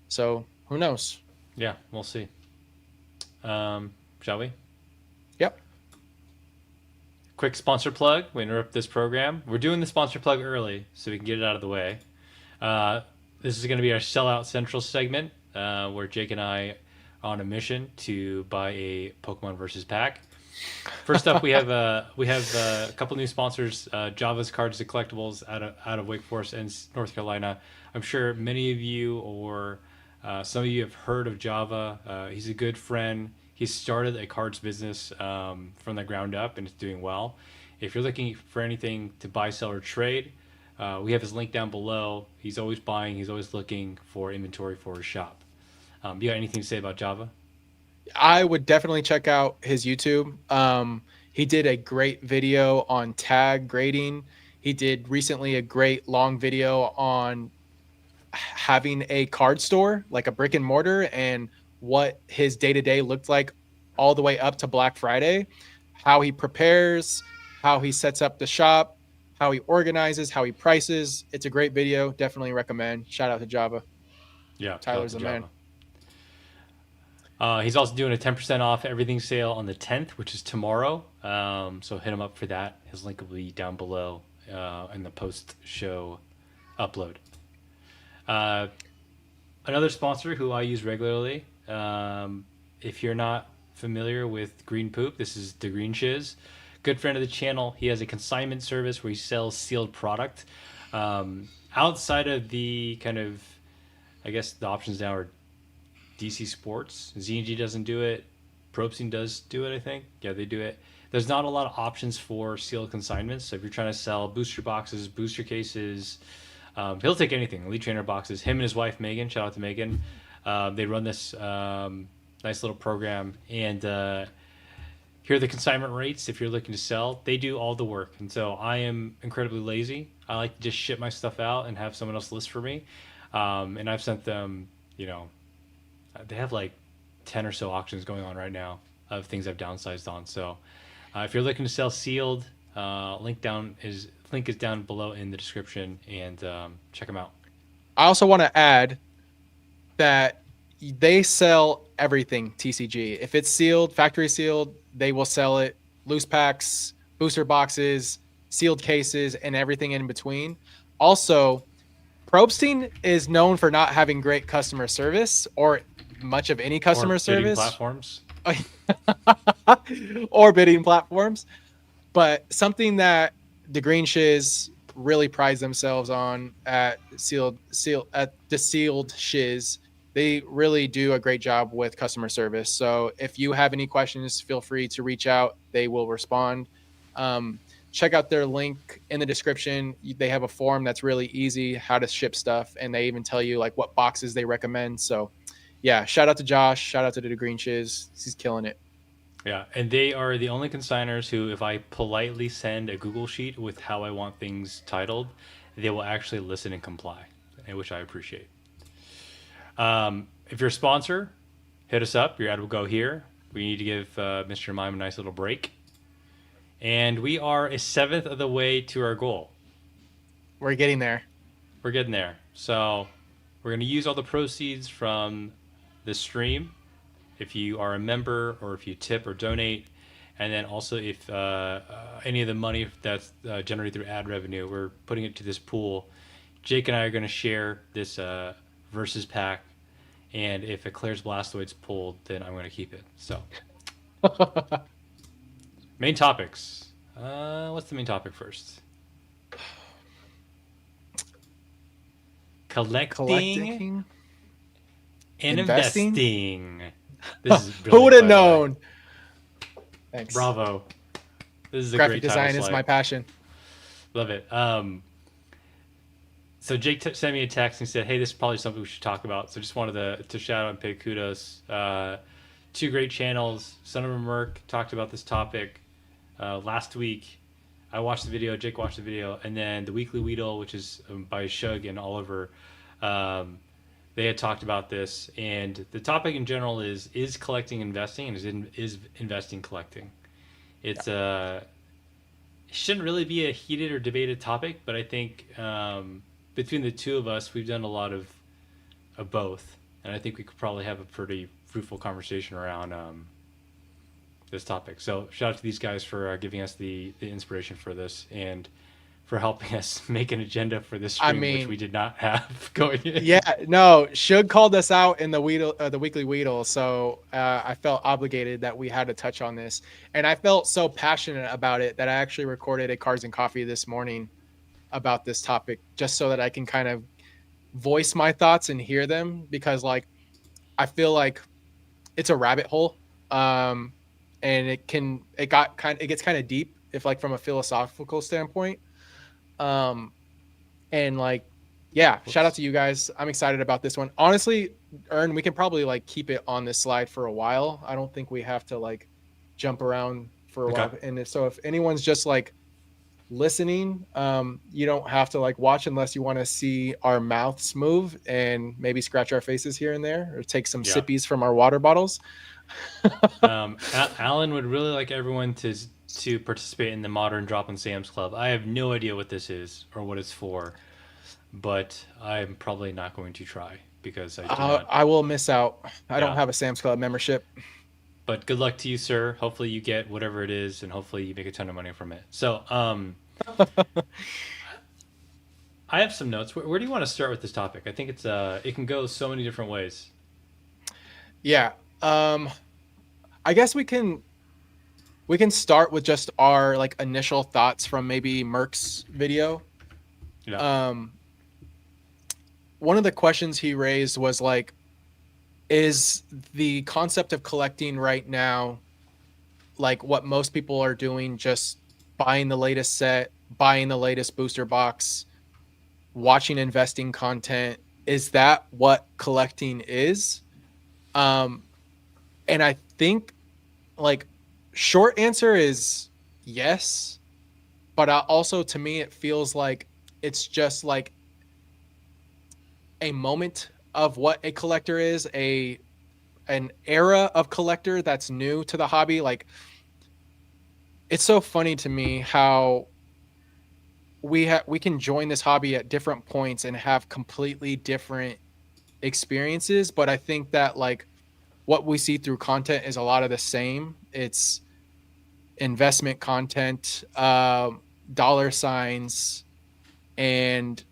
So who knows? Yeah, we'll see. Shall we? Yep. Quick sponsor plug. We interrupt this program. We're doing the sponsor plug early so we can get it out of the way. This is going to be our Sellout Central segment, where Jake and I are on a mission to buy a Pokemon versus pack. First up, we have a couple new sponsors. Java's Cards and Collectibles out of Wake Forest and North Carolina. I'm sure many of you or some of you have heard of Java. He's a good friend. He started a cards business from the ground up, and it's doing well. If you're looking for anything to buy, sell, or trade, we have his link down below. He's always buying. He's always looking for inventory for his shop. You got anything to say about Java? I would definitely check out his YouTube. He did a great video on tag grading. He did recently a great long video on having a card store, like a brick and mortar, and what his day-to-day looked like all the way up to Black Friday, how he prepares, how he sets up the shop, how he organizes, how he prices. It's a great video. Definitely recommend. Shout out to Java. Yeah, Tyler's the man. He's also doing a 10% off everything sale on the 10th, which is tomorrow. So hit him up for that. His link will be down below in the post-show upload. Another sponsor who I use regularly. If you're not familiar with Green Poop, this is the Green Shiz. Good friend of the channel. He has a consignment service where he sells sealed product. Outside of the kind of, I guess the options now are DC Sports. Z&G doesn't do it. Probstein does do it, I think. Yeah, they do it. There's not a lot of options for sealed consignments. So if you're trying to sell booster boxes, booster cases, he'll take anything. Elite Trainer boxes. Him and his wife, Megan, shout out to Megan. They run this nice little program. And here are the consignment rates if you're looking to sell. They do all the work. And so I am incredibly lazy. I like to just ship my stuff out and have someone else list for me. And I've sent them, they have like 10 or so auctions going on right now of things I've downsized on. So if you're looking to sell sealed, link is down below in the description, and check them out. I also want to add that they sell everything TCG. If it's sealed, factory sealed, they will sell it. Loose packs, booster boxes, sealed cases, and everything in between. Also, Probstein is known for not having great customer service or much of any customer service. Platforms. Or bidding platforms. But something that the Green Shiz really prides themselves on at the Sealed Shiz, they really do a great job with customer service. So if you have any questions, feel free to reach out. They will respond. Check out their link in the description. They have a form that's really easy, how to ship stuff, and they even tell you like what boxes they recommend. So yeah, shout out to Josh, shout out to the Green Shiz. He's killing it. Yeah, and they are the only consigners who, if I politely send a Google sheet with how I want things titled, they will actually listen and comply, which I appreciate. If you're a sponsor, hit us up. Your ad will go here. We need to give Mr. Mime a nice little break. And we are a seventh of the way to our goal. We're getting there. We're getting there. So we're going to use all the proceeds from this stream, if you are a member or if you tip or donate. And then also if any of the money that's generated through ad revenue, we're putting it to this pool. Jake and I are going to share this versus pack. And if Eclair's Blastoids pulled, then I'm going to keep it. So main topics. What's the main topic first? Collecting and investing. This is who would have known? Thanks. Bravo. This is a graphic great design is my passion. Love it. So Jake sent me a text and said, "Hey, this is probably something we should talk about." So just wanted to shout out and pay kudos. Two great channels. Son of a Merc talked about this topic last week. I watched the video. Jake watched the video, and then the Weekly Weedle, which is by Shug and Oliver, um, they had talked about this. And the topic in general is collecting investing, and is investing collecting. Yeah. It's it shouldn't really be a heated or debated topic, but I think between the two of us, we've done a lot of both, and I think we could probably have a pretty fruitful conversation around this topic. So shout out to these guys for giving us the inspiration for this and for helping us make an agenda for this I stream, which we mean, did not have going in. yeah, no, Shug called us out in the the weekly Weedle, so I felt obligated that we had to touch on this, and I felt so passionate about it that I actually recorded a Cards and Coffee this morning about this topic, just so that I can kind of voice my thoughts and hear them, because like I feel like it's a rabbit hole, um, and it gets kind of deep if like from a philosophical standpoint, um, and like yeah, shout out Whoops. to you guys. I'm excited about this one. Honestly, Ern, we can probably like keep it on this slide for a while. I don't think we have to like jump around for a Okay. while. And if anyone's just like listening, you don't have to like watch unless you want to see our mouths move and maybe scratch our faces here and there or take some Yeah. sippies from our water bottles. Alan would really like everyone to participate in the Modern Drop in Sam's Club. I have no idea what this is or what it's for, but I'm probably not going to try because I do not. I will miss out. I don't Yeah. have a Sam's Club membership. But good luck to you, sir. Hopefully you get whatever it is, and hopefully you make a ton of money from it. So, I have some notes. Where do you want to start with this topic? I think it can go so many different ways. Yeah. Um, I guess we can start with just our like initial thoughts from maybe Merck's video. Yeah. Um, one of the questions he raised was like, is the concept of collecting right now like what most people are doing, just buying the latest set, buying the latest booster box, watching investing content? Is that what collecting is? Um, and I think like short answer is yes, but also to me it feels like it's just like a moment of what a collector is, an era of collector that's new to the hobby. Like it's so funny to me how we can join this hobby at different points and have completely different experiences, but I think that like what we see through content is a lot of the same. It's investment content, dollar signs, and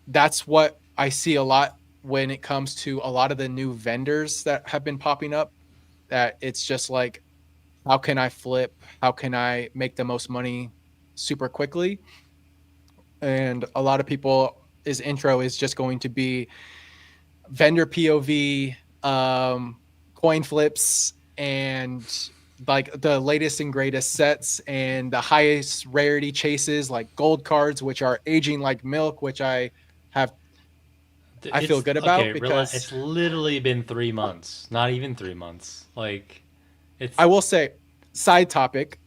that's what I see a lot when it comes to a lot of the new vendors that have been popping up. That it's just like, how can I flip? How can I make the most money super quickly? And a lot of people, his intro is just going to be vendor POV, coin flips, and like the latest and greatest sets and the highest rarity chases, like gold cards, which are aging like milk, which have I feel It's good okay. about because It's literally been 3 months. Not even 3 months. Like it's I will say, side topic,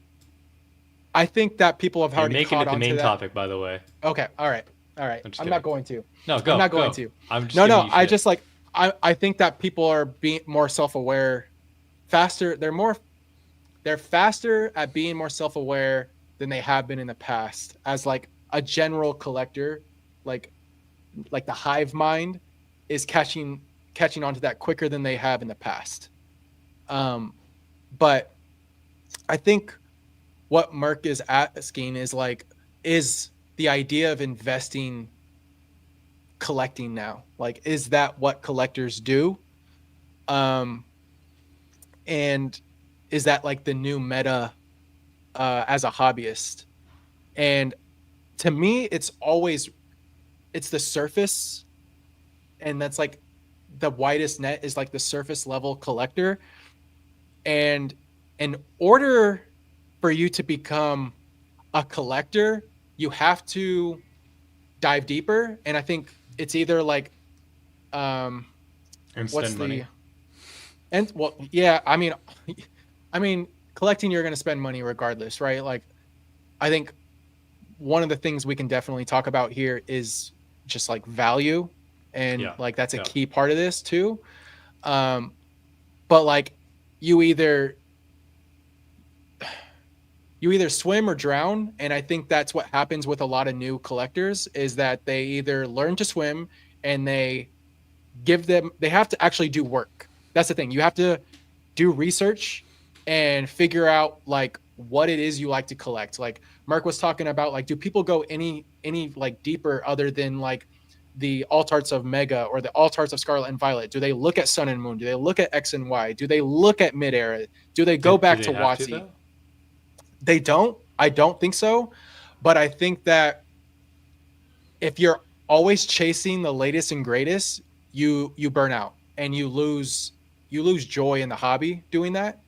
I think that people have you're already making caught it the on to main that. topic, by the way. Okay, all right, all right. I'm just I'm not kidding. going to. No, I'm go not going go. to. I'm just No, giving no. you I shit. just like I think that people are being more self-aware, faster. They're faster at being more self-aware than they have been in the past. As like a general collector, like like the hive mind is catching on to that quicker than they have in the past. Um, but I think what Merck is asking is like, is the idea of investing collecting now? Like, is that what collectors do? Um, and is that like the new meta as a hobbyist? And to me, it's the surface, and that's like the widest net is like the surface level collector. And in order for you to become a collector, you have to dive deeper, and I think it's either like um And what's spend the money. and well yeah, I mean collecting you're going to spend money regardless, right? Like I think one of the things we can definitely talk about here is just like value, and Yeah. like that's a Yeah. key part of this too. um but like you either you either swim or drown, and I think that's what happens with a lot of new collectors is that they either learn to swim and they have to actually do work. That's the thing. You have to do research and figure out like what it is you like to collect. Like Mark was talking about, like, do people go any like deeper other than like the alt arts of Mega or the alt arts of Scarlet and Violet? Do they look at Sun and Moon? Do they look at X and Y? Do they look at Mid Era? Do they go Do back they to have to WotC? though? They don't. I don't think so. But I think that if you're always chasing the latest and greatest, you burn out and you lose joy in the hobby doing that.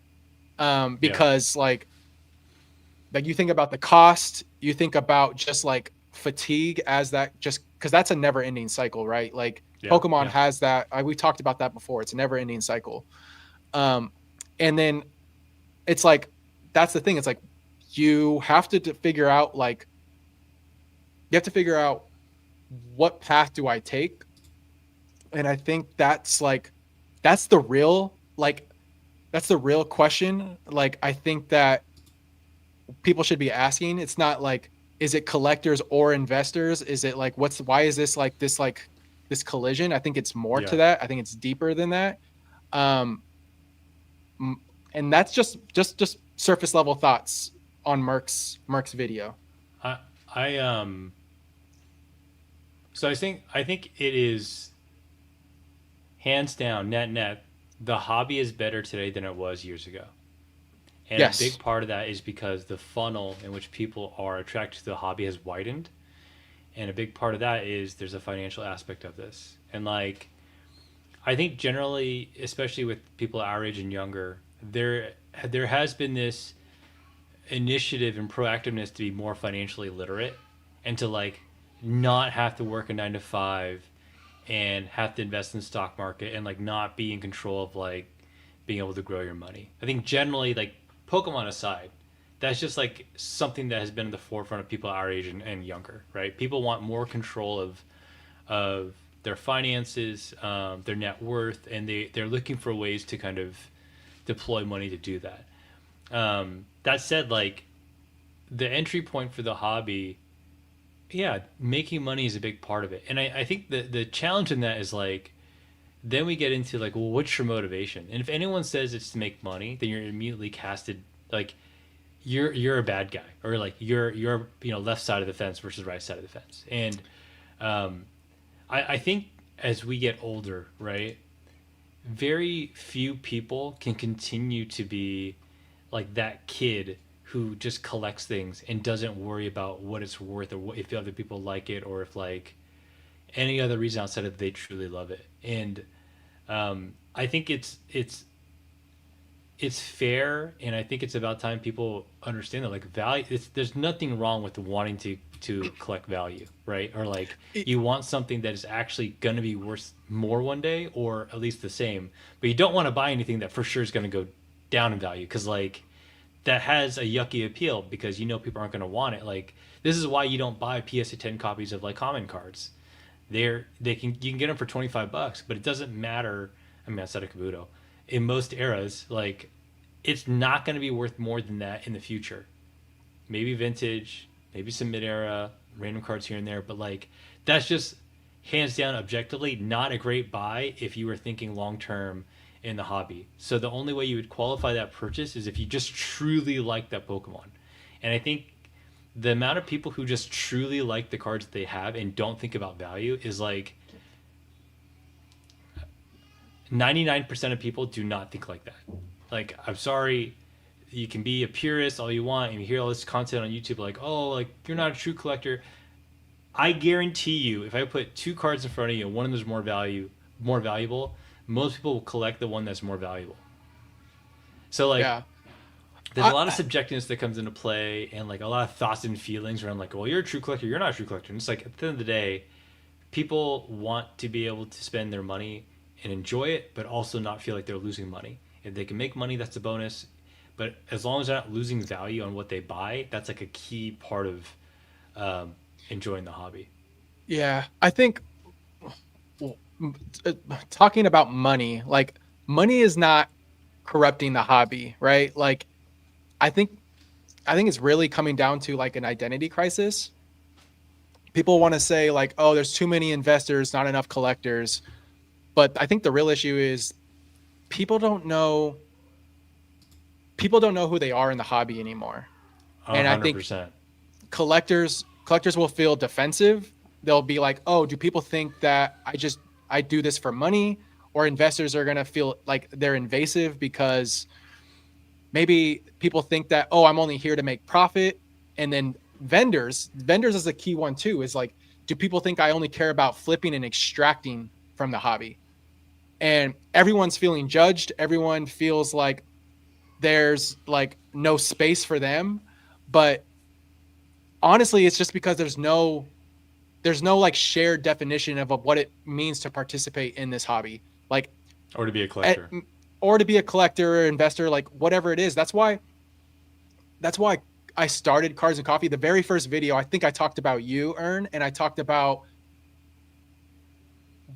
Yeah. Because like you think about the cost, you think about just like fatigue as that, just because that's a never ending cycle, right? Like Yeah. Pokemon Yeah. has that. We talked about that before. It's a never ending cycle. Um, and then it's like that's the thing. It's like you have to figure out like you have to figure out what path do I take, and I think that's like that's the real like that's the real question. Like I think that people should be asking. It's not like is it collectors or investors? Is it like why is this this collision? I think it's more to Yeah. that. I think it's deeper than that. Um, and that's just surface level thoughts on Merck's video. I I so I think it is hands down net net the hobby is better today than it was years ago. And a big Yes. part of that is because the funnel in which people are attracted to the hobby has widened. And a big part of that is there's a financial aspect of this. And like I think generally, especially with people our age and younger, there has been this initiative and proactiveness to be more financially literate and to like not have to work a 9 to 5 and have to invest in the stock market and like not be in control of like being able to grow your money. I think generally like Pokemon aside, that's just like something that has been in the forefront of people our age and younger, right? People want more control of their finances, their net worth, and they're looking for ways to kind of deploy money to do that. That said, like the entry point for the hobby, yeah, making money is a big part of it, and I think the challenge in that is like then we get into like, well, what's your motivation? And if anyone says it's to make money, then you're immediately casted like you're a bad guy, or like you're left side of the fence versus right side of the fence. And um, I think as we get older, right, very few people can continue to be like that kid who just collects things and doesn't worry about what it's worth or if other people like it or if like any other reason outside of they truly love it. And I think it's fair, and I think it's about time people understand that like value. There's nothing wrong with wanting to collect value, right? Or like you want something that is actually going to be worth more one day, or at least the same. But you don't want to buy anything that for sure is going to go down in value because like that has a yucky appeal because people aren't going to want it. Like this is why you don't buy PSA 10 copies of like common cards. You can get them for $25, but it doesn't matter. I mean, outside of Kabuto, in most eras, like it's not going to be worth more than that in the future. Maybe vintage, maybe some mid era, random cards here and there, but like that's just hands down objectively not a great buy if you were thinking long term in the hobby. So the only way you would qualify that purchase is if you just truly like that Pokemon. And I think the amount of people who just truly like the cards that they have and don't think about value is like 99% of people do not think like that. Like, I'm sorry, you can be a purist all you want and you hear all this content on YouTube like, oh, like you're not a true collector. I guarantee you, if I put two cards in front of you and one of them is more valuable, most people will collect the one that's more valuable. So like Yeah. there's a lot of subjectiveness that comes into play, and like a lot of thoughts and feelings around like, well, you're a true collector, you're not a true collector. And it's like at the end of the day, people want to be able to spend their money and enjoy it, but also not feel like they're losing money. If they can make money, that's a bonus. But as long as they're not losing value on what they buy, that's like a key part of enjoying the hobby. Yeah, I think well, talking about money, like money is not corrupting the hobby, right? Like I think I think it's really coming down to like an identity crisis. People want to say like, "Oh, there's too many investors, not enough collectors." But I think the real issue is people don't know people don't know who they are in the hobby anymore. A And I hundred think percent. collectors will feel defensive. They'll be like, "Oh, do people think that I do this for money?" Or investors are going to feel like they're invasive because maybe people think that, "Oh, I'm only here to make profit." And then vendors is a key one too, is like, do people think I only care about flipping and extracting from the hobby? And everyone's feeling judged. Everyone feels like there's like no space for them. But honestly, it's just because there's no like shared definition of what it means to participate in this hobby. Like Or to be a at, collector. or to be a collector or investor, like whatever it is. That's why I started Cards and Coffee. The very first video, I think I talked about you, Ern, and I talked about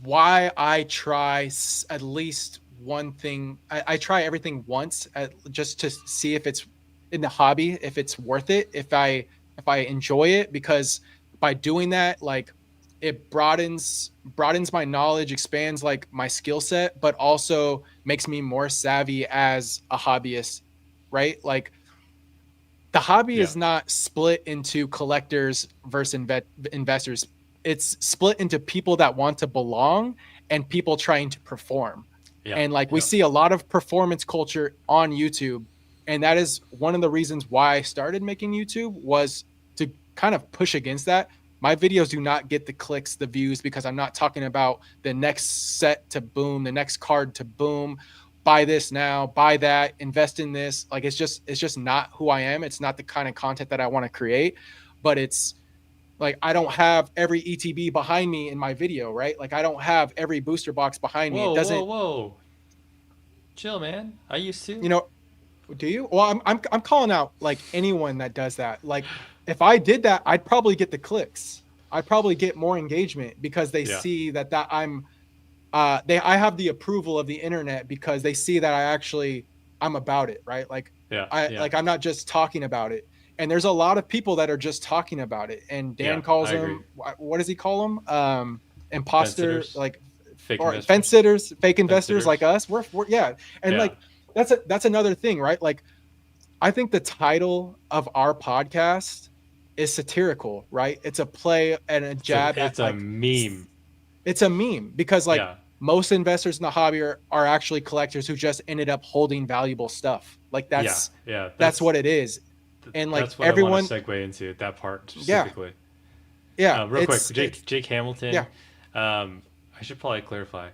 why I try at least one thing. I try everything once just to see if it's in the hobby, if it's worth it, if I enjoy it, because by doing that, like it broadens my knowledge, expands like my skill set, but also makes me more savvy as a hobbyist, right? Like the hobby Yeah. is not split into collectors versus investors. It's split into people that want to belong and people trying to perform. Yeah. And like we Yeah. see a lot of performance culture on YouTube. And that is one of the reasons why I started making YouTube, was to kind of push against that. My videos do not get the clicks, the views, because I'm not talking about the next set to boom, the next card to boom, buy this now, buy that, invest in this. Like it's just not who I am. It's not the kind of content that I want to create. But it's like I don't have every ETB behind me in my video, right? Like I don't have every booster box behind me. It Whoa, whoa, doesn't, whoa. Chill, man. I used to. you know, do you? Well, I'm calling out like anyone that does that. Like if I did that, I'd probably get the clicks. I'd probably get more engagement because they Yeah. see that I have the approval of the internet, because they see that I'm about it, right? Like Yeah. I Yeah. like I'm not just talking about it. And there's a lot of people that are just talking about it. And Yeah. Dan calls I agree. them, what does he call them? Fence Imposter, sitters, like, fake or fence investors, sitters, fake fence investors like sitters. us. We're yeah. And Yeah. like that's another thing, right? Like I think the title of our podcast is satirical, right? It's a play and a jab at It's a like meme. it's a meme, because like Yeah. most investors in the hobby are actually collectors who just ended up holding valuable stuff. Like Yeah. Yeah. that's what it is. And like That's what I want to everyone, segue into, that part yeah, specifically. yeah, Real quick, Jake yeah, Hamilton. I should probably clarify.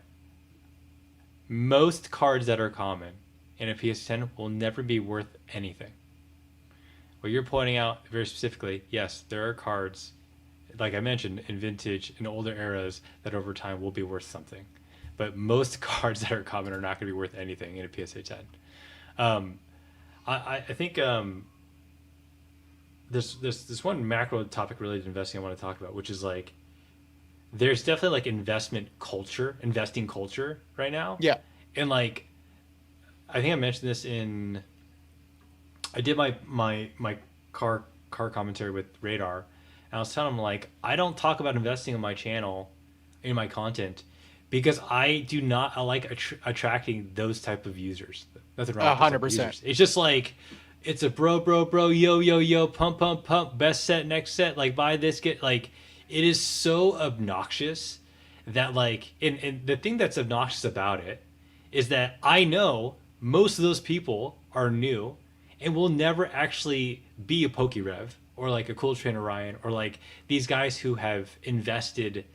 Most cards that are common in a PS10 will never be worth anything. What you're pointing out very specifically, yes, there are cards, like I mentioned, in vintage and older eras that over time will be worth something. But most cards that are common are not going to be worth anything in a PSA 10. Um, I think there's this one macro topic related to investing I want to talk about, which is like there's definitely like investing culture right now, yeah. and like I think I mentioned this in I did my car commentary with Radar, and I was telling him like I don't talk about investing on my channel in my content because I do not I like attracting those type of users. Nothing wrong A with those hundred type of percent. users. It's just like it's a bro, yo, yo, yo, pump, pump, pump, best set, next set, like buy this, get like it is so obnoxious that like and the thing that's obnoxious about it is that I know most of those people are new and will never actually be a Pokerev or like a Cool Train Orion or like these guys who have invested,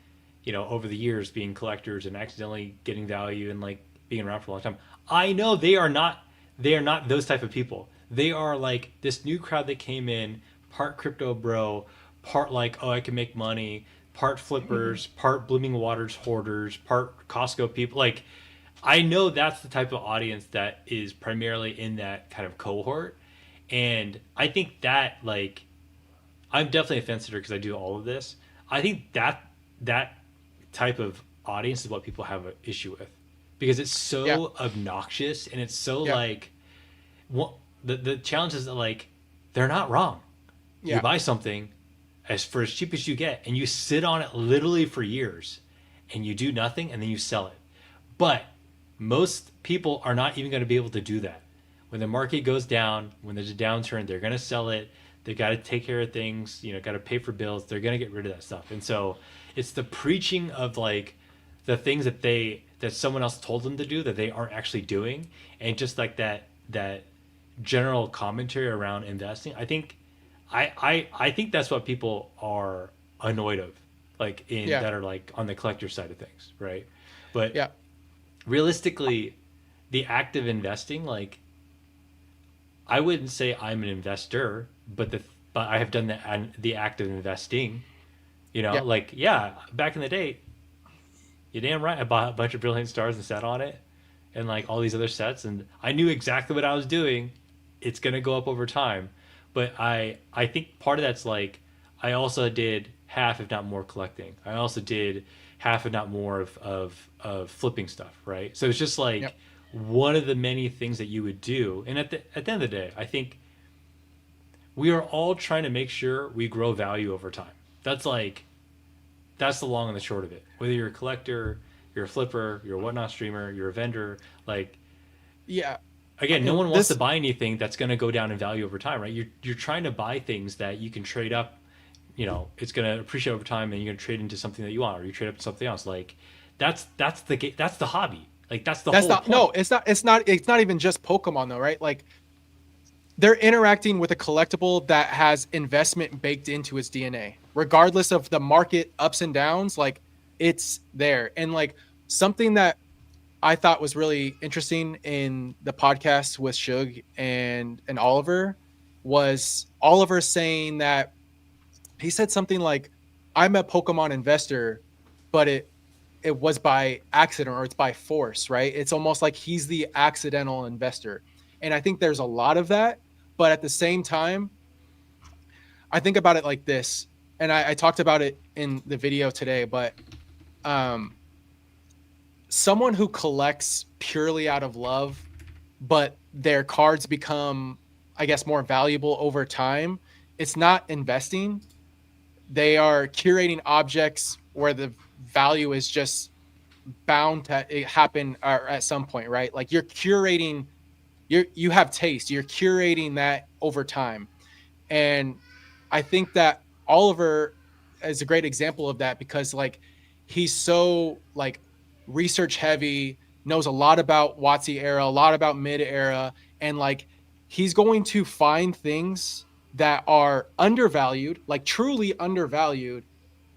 over the years being collectors and accidentally getting value and like being around for a long time. I know they are not those type of people. They are like this new crowd that came in, part crypto bro, part like, oh, I can make money, part flippers, part Blooming Waters hoarders, part Costco people. Like, I know that's the type of audience that is primarily in that kind of cohort. And I think that, like, I'm definitely a fence sitter because I do all of this. I think that type of audience is what people have an issue with because it's Yeah, so obnoxious and it's so yeah, like what the challenge is that like they're not wrong. You yeah, buy something as cheap as you get and you sit on it literally for years and you do nothing and then you sell it. But most people are not even going to be able to do that. When the market goes down, when there's a downturn, they're going to sell it. They got to take care of things, got to pay for bills. They're going to get rid of that stuff. And so it's the preaching of like the things that someone else told them to do that they aren't actually doing, and just like that general commentary around investing. I think that's what people are annoyed of, like in yeah, that are like on the collector side of things, right? But yeah, realistically, the act of investing, like I wouldn't say I'm an investor, but I have done the act of investing. yeah, Like yeah, back in the day, you're damn right. I bought a bunch of Brilliant Stars and sat on it, and like all these other sets, and I knew exactly what I was doing. It's gonna go up over time, but I think part of that's like I also did half, if not more, collecting. I also did half, if not more, of flipping stuff, right? So it's just yeah, like one of the many things that you would do. And at the end of the day, I think we are all trying to make sure we grow value over time. That's like that's the long and the short of it. Whether you're a collector, you're a flipper, you're a whatnot streamer, you're a vendor, like yeah. again, no And one wants to this, buy anything that's going to go down in value over time, right? You're trying to buy things that you can trade up. It's going to appreciate over time, and you're going to trade into something that you want, or you trade up to something else. Like that's the hobby. Like that's the that's whole not, no, point. it's not even just Pokemon though, right? Like they're interacting with a collectible that has investment baked into its DNA, regardless of the market ups and downs. Like it's there, and like something that I thought was really interesting in the podcast with Shug and Oliver was Oliver saying that he said something like, "I'm a Pokemon investor, but it was by accident or it's by force, right? It's almost like he's the accidental investor." And I think there's a lot of that, but at the same time, I think about it like this, and I talked about it in the video today, but um, someone who collects purely out of love, but their cards become, I guess, more valuable over time, it's not investing. They are curating objects where the value is just bound to happen at some point, right? Like you're curating, you have taste, you're curating that over time. And I think that Oliver is a great example of that because like he's so like research heavy, knows a lot about WotC era, a lot about mid era, and like he's going to find things that are undervalued, like truly undervalued,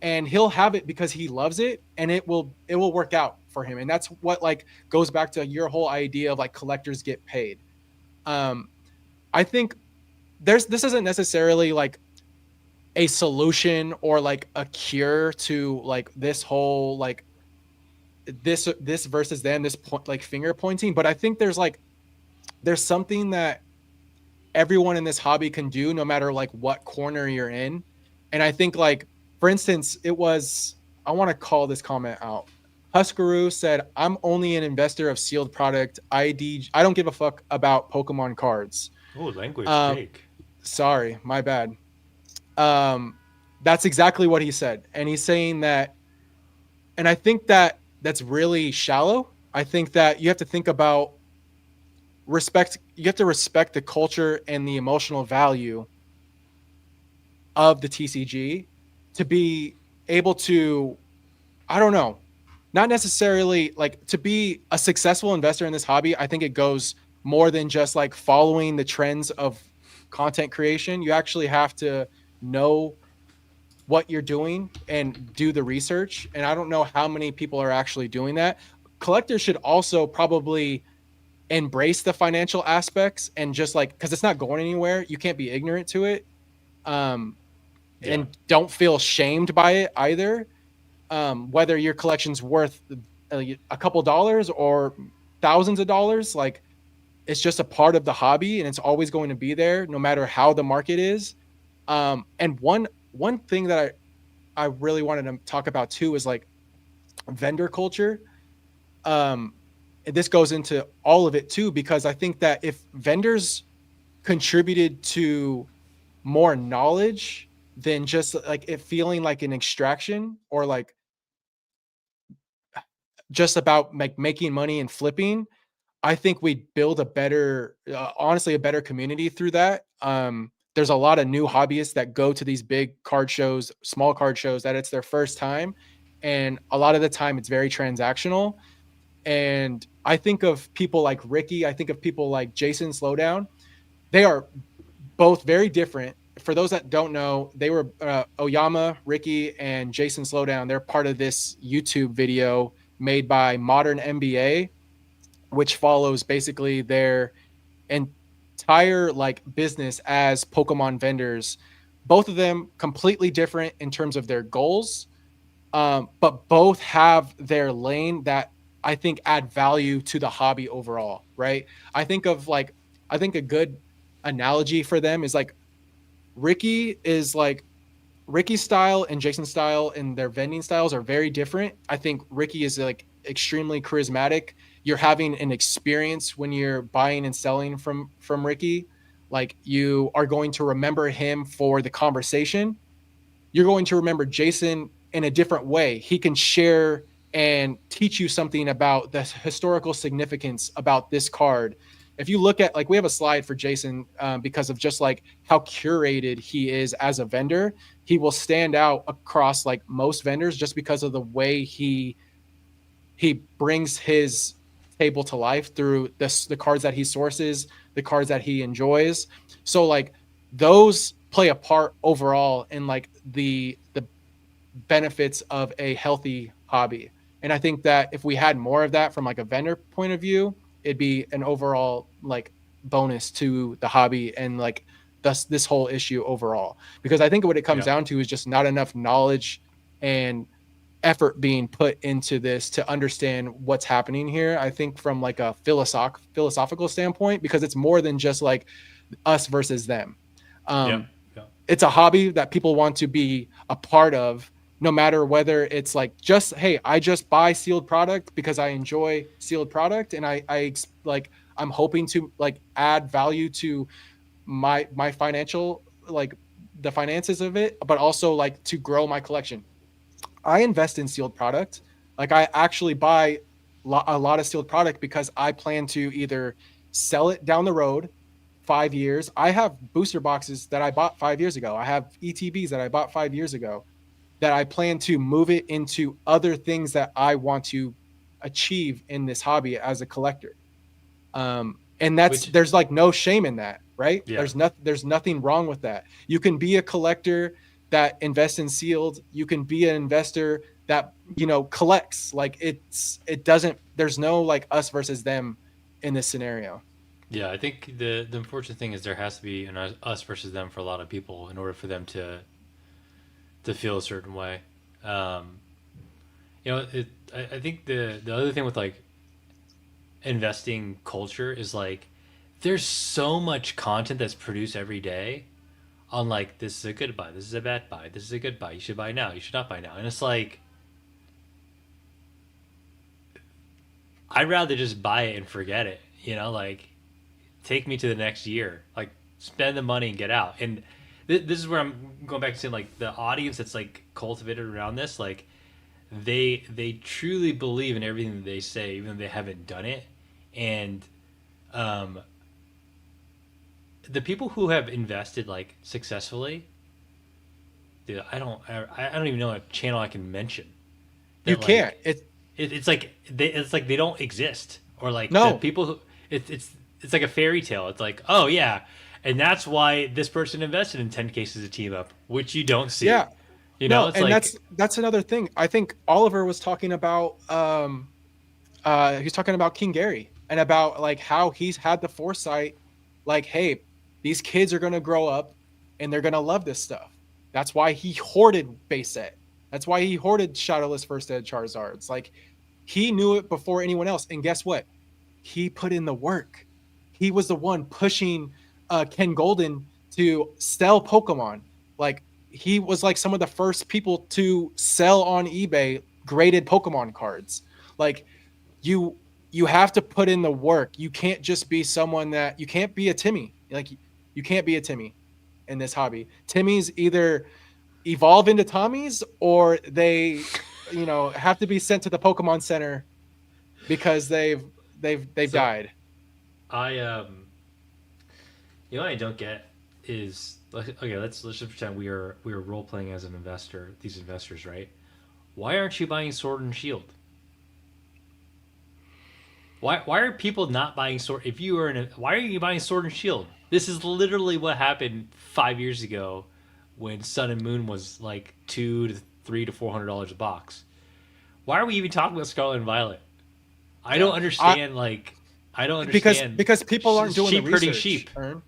and he'll have it because he loves it and it will work out for him. And that's what like goes back to your whole idea of like collectors get paid. Um I think this isn't necessarily like a solution or like a cure to like this whole like this versus then this point like finger pointing, but I think there's something that everyone in this hobby can do no matter like what corner you're in. And I think like for instance, it was, I want to call this comment out. Huskaroo said, "I'm only an investor of sealed product ID. I don't give a fuck about Pokemon cards." Oh, language, Um, Jake. sorry, my bad. Um, that's exactly what he said, and he's saying that, and I think that that's really shallow. I think that you have to think about respect. You have to respect the culture and the emotional value of the TCG to be able to, I don't know, not necessarily like to be a successful investor in this hobby. I think it goes more than just like following the trends of content creation. You actually have to know what you're doing and do the research. And I don't know how many people are actually doing that. Collectors should also probably embrace the financial aspects and just like, because it's not going anywhere, you can't be ignorant to it. Um, Yeah. and don't feel shamed by it either. Whether your collection's worth a couple dollars or thousands of dollars, like it's just a part of the hobby and it's always going to be there no matter how the market is. And one thing that I really wanted to talk about too is like vendor culture. Um, this goes into all of it too, because I think that if vendors contributed to more knowledge than just like it feeling like an extraction or like just about like making money and flipping, I think we'd build a better, honestly, a better community through that. There's a lot of new hobbyists that go to these big card shows, small card shows, that it's their first time, and a lot of the time it's very transactional. And I think of people like Ricky. I think of people like Jason Slowdown. They are both very different. For those that don't know, they were Oyama, Ricky, and Jason Slowdown. They're part of this YouTube video made by Modern MBA, which follows basically their entire like business as Pokemon vendors. Both of them completely different in terms of their goals, but both have their lane that I think add value to the hobby overall. Right? I think of like I think a good analogy for them is like Ricky is like Ricky's style and Jason's style and their vending styles are very different. I think Ricky is like extremely charismatic. You're having an experience when you're buying and selling from Ricky. Like you are going to remember him for the conversation. You're going to remember Jason in a different way. He can share and teach you something about the historical significance about this card. If you look at like we have a slide for Jason because of just like how curated he is as a vendor, he will stand out across like most vendors just because of the way he brings his table to life through the cards that he sources, the cards that he enjoys. So like those play a part overall in like the benefits of a healthy hobby. And I think that if we had more of that from like a vendor point of view, it'd be an overall like bonus to the hobby and like thus this whole issue overall. Because I think what it comes Yeah. down to is just not enough knowledge and effort being put into this to understand what's happening here. I think from like a philosophical standpoint, because it's more than just like us versus them. Yep. Um, Yep. it's a hobby that people want to be a part of, no matter whether it's like just hey, I just buy sealed product because I enjoy sealed product and I like I'm hoping to like add value to my financial like the finances of it, but also like to grow my collection. I invest in sealed product. Like I actually buy a lot of sealed product because I plan to either sell it down the road 5 years. I have booster boxes that I bought 5 years ago. I have ETBs that I bought 5 years ago that I plan to move it into other things that I want to achieve in this hobby as a collector. And that's Which, there's like no shame in that, right? yeah. There's nothing wrong with that. You can be a collector that invests in sealed. You can be an investor that collects. Like it doesn't. There's no like us versus them in this scenario. Yeah, I think the unfortunate thing is there has to be an us versus them for a lot of people in order for them to feel a certain way. Um, I think the other thing with like investing culture is like there's so much content that's produced every day on like this is a good buy, this is a bad buy, this is a good buy, you should buy now, you should not buy now, and it's like I'd rather just buy it and forget it, like take me to the next year, like spend the money and get out. And this is where I'm going back to saying like the audience that's like cultivated around this, like they truly believe in everything that they say, even though they haven't done it. And um, the people who have invested like successfully, dude, I don't even know a channel I can mention You that can't. like it's like they don't exist, or like the No. people who it's like a fairy tale. It's like, oh yeah, and that's why this person invested in 10 cases of team up, which you don't see. Yeah. No. It's And like that's another thing. I think Oliver was talking about. He's talking about King Gary. and about like how he's had the foresight, like, hey, these kids are gonna grow up and they're gonna love this stuff. That's why he hoarded base set. That's why he hoarded Shadowless First Ed Charizards. Like he knew it before anyone else. And guess what? He put in the work. He was the one pushing Ken Golden to sell Pokemon. Like he was like some of the first people to sell on eBay graded Pokemon cards. Like you you have to put in the work. You can't just be someone that you can't be a Timmy. Like you can't be a Timmy in this hobby. Timmy's either evolve into Tommies or they, have to be sent to the Pokemon Center because they've So died. I you know what I don't get is okay. Let's just pretend we are role playing as an investor. These investors, right? Why aren't you buying Sword and Shield? Why are people not buying Sword? If you are why are you buying Sword and Shield? This is literally what happened 5 years ago when Sun and Moon was like $200 to $300 to $400 a box. Why are we even talking about Scarlet and Violet? I don't Yeah, I understand. Like, I don't because understand. because people aren't doing the Sheep herding research. sheep. Ern.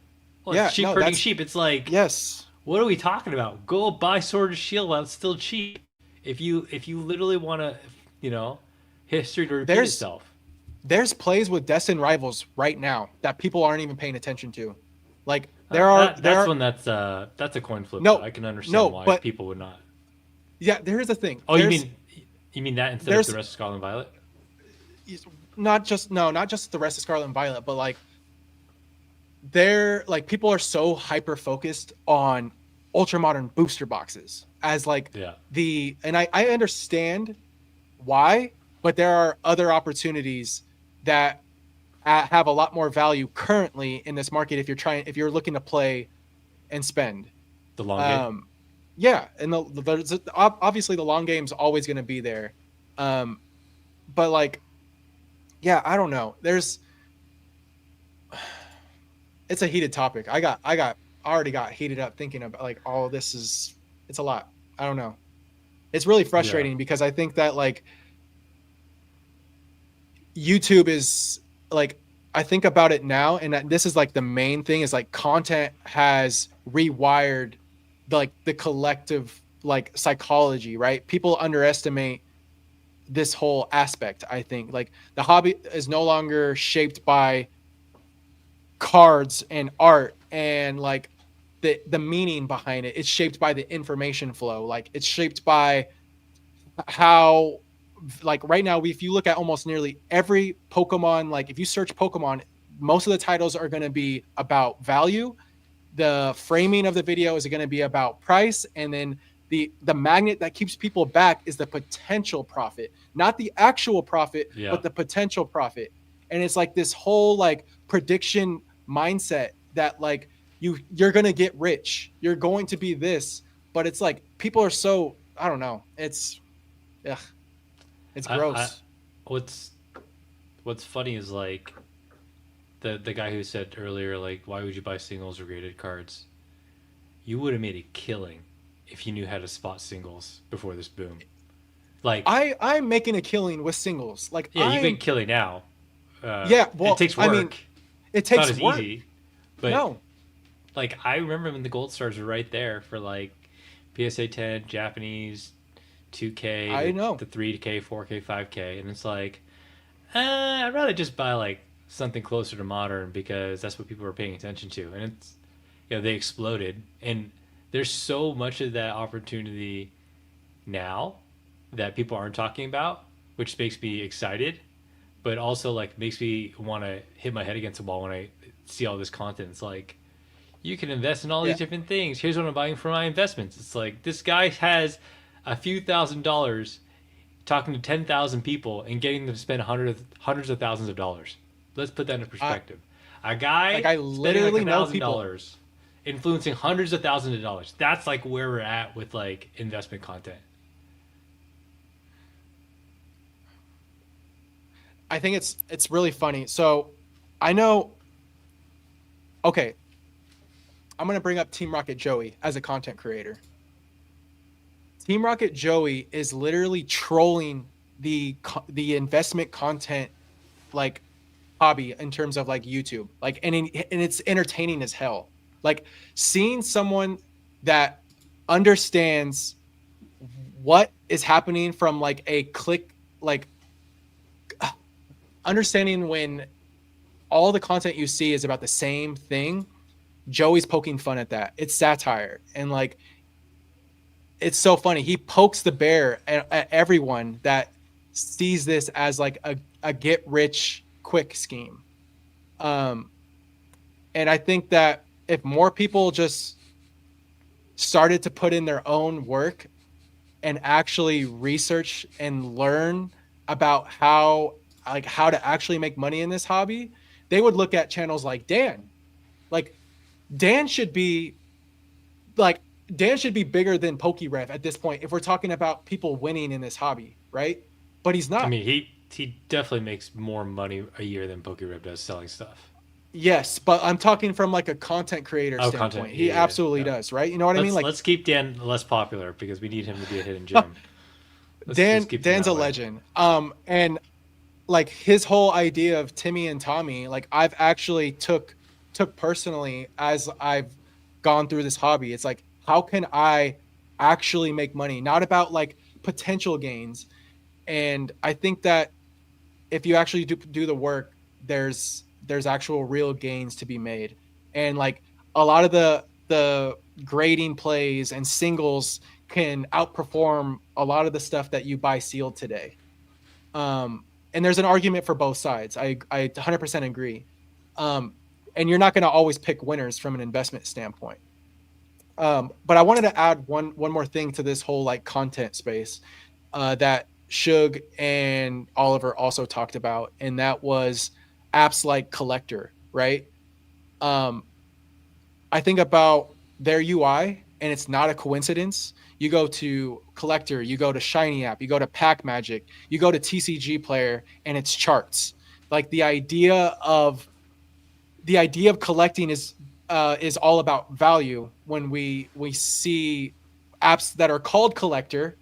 Well, it's Yeah, sheep no, herding that's sheep. It's like, yes. what are we talking about? Go buy Sword and Shield while it's still cheap. If you literally want to, you know, history to repeat There's itself. there's plays with Destin rivals right now that people aren't even paying attention to. Like there are That there that's are when that's a coin flip. Though no I can understand no, why but people would not. yeah, here's the thing. Oh, you mean that instead of the There's rest of Scarlet and Violet? not just the rest of Scarlet and Violet, but like they're like people are so hyper focused on ultra modern booster boxes as like Yeah, I understand why, but there are other opportunities that have a lot more value currently in this market if you're looking to play and spend. the long game. Um, yeah, and obviously the long game's always going to be there, um, but like yeah, I don't know. It's a heated topic. I already got heated up thinking about like all this is it's a lot. I don't know. It's really Yeah, frustrating because I think that like YouTube is like I think about it now, and this is like the main thing is like content has rewired the collective like psychology, right? People underestimate this whole aspect. I think like the hobby is no longer shaped by cards and art and like the meaning behind it. It's shaped by the information flow. Like it's shaped by how like right now if you look at almost nearly every Pokemon, like if you search Pokemon, most of the titles are going to be about value. The framing of the video is going to be about price, and then the magnet that keeps people back is the potential profit, not the actual profit, yeah. but the potential profit. And it's like this whole like prediction mindset that like you're going to get rich, you're going to be this, but it's like people are so I don't know. Ugh, it's I gross. what's what's funny is like the guy who said earlier, like, why would you buy singles or graded cards? You would have made a killing if you knew how to spot singles before this boom. Like, I'm making a killing with singles. Like yeah, you make killing now. yeah, It well, takes I mean, work. it It's not takes as work. easy, but No, like I remember when the gold stars were right there for like PSA 10, Japanese, 2K, I know. the 3K, 4K, 5K, and it's like, I'd rather just buy like something closer to modern because that's what people are paying attention to, and it's they exploded, and there's so much of that opportunity now that people aren't talking about, which makes me excited, but also like makes me want to hit my head against the wall when I see all this content. It's like you can invest in all these Yeah, different things. Here's what I'm buying for my investments. It's like this guy has a few $1,000s talking to 10,000 people and getting them to spend hundreds of thousands of dollars. Let's put that into I perspective. A guy I spending like a literally know thousand people. dollars, influencing hundreds of thousands of dollars. That's like where we're at with like investment content. I think it's really funny. So I know. Okay, I'm gonna bring up Team Rocket Joey as a content creator. Team Rocket Joey is literally trolling the investment content like hobby in terms of like YouTube. Like, and it's entertaining as hell. Like seeing someone that understands what is happening from like a click, like understanding when all the content you see is about the same thing. Joey's poking fun at that. It's satire. And like, it's so funny. He pokes the bear at everyone that sees this as like a get rich quick scheme. Um, and I think that if more people just started to put in their own work and actually research and learn about how to actually make money in this hobby, they would look at channels like Dan. Like Dan should be like Dan should be bigger than PokeRev at this point if we're talking about people winning in this hobby, right? But he's I not. mean, he definitely makes more money a year than Pokérip does selling stuff. Yes, but I'm talking from like a content creator Oh, content. standpoint. He Yeah, yeah, absolutely yeah. does, right? You know what I mean? Like Let's keep Dan less popular because we need him to be a hidden gem. Let's keep him Dan's that a way. legend. And like his whole idea of Timmy and Tommy, like I've actually took personally as I've gone through this hobby. It's like how can I actually make money? Not about like potential gains. And I think that if you actually do the work, there's actual real gains to be made. And like a lot of the grading plays and singles can outperform a lot of the stuff that you buy sealed today. And there's an argument for both sides. I 100% agree. Um, and you're not going to always pick winners from an investment standpoint. But I wanted to add one more thing to this whole like content space that Shug and Oliver also talked about, and that was apps like Collector, right? Um, I think about their UI, and it's not a coincidence. You go to Collector, you go to Shiny App, you go to Pack Magic, you go to TCG Player, and it's charts. Like the idea of collecting is all about value. When we see apps that are called Collector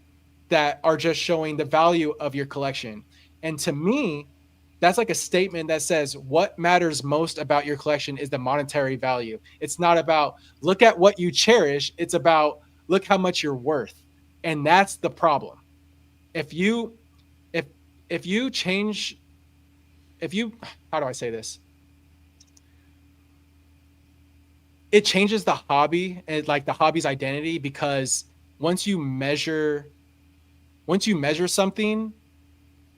that are just showing the value of your collection, and to me, that's like a statement that says what matters most about your collection is the monetary value. It's not about look at what you cherish. It's about look how much you're worth. And that's the problem. If you if if you change if you how do I say this? It changes the hobby and like the hobby's identity because once you measure once you measure something,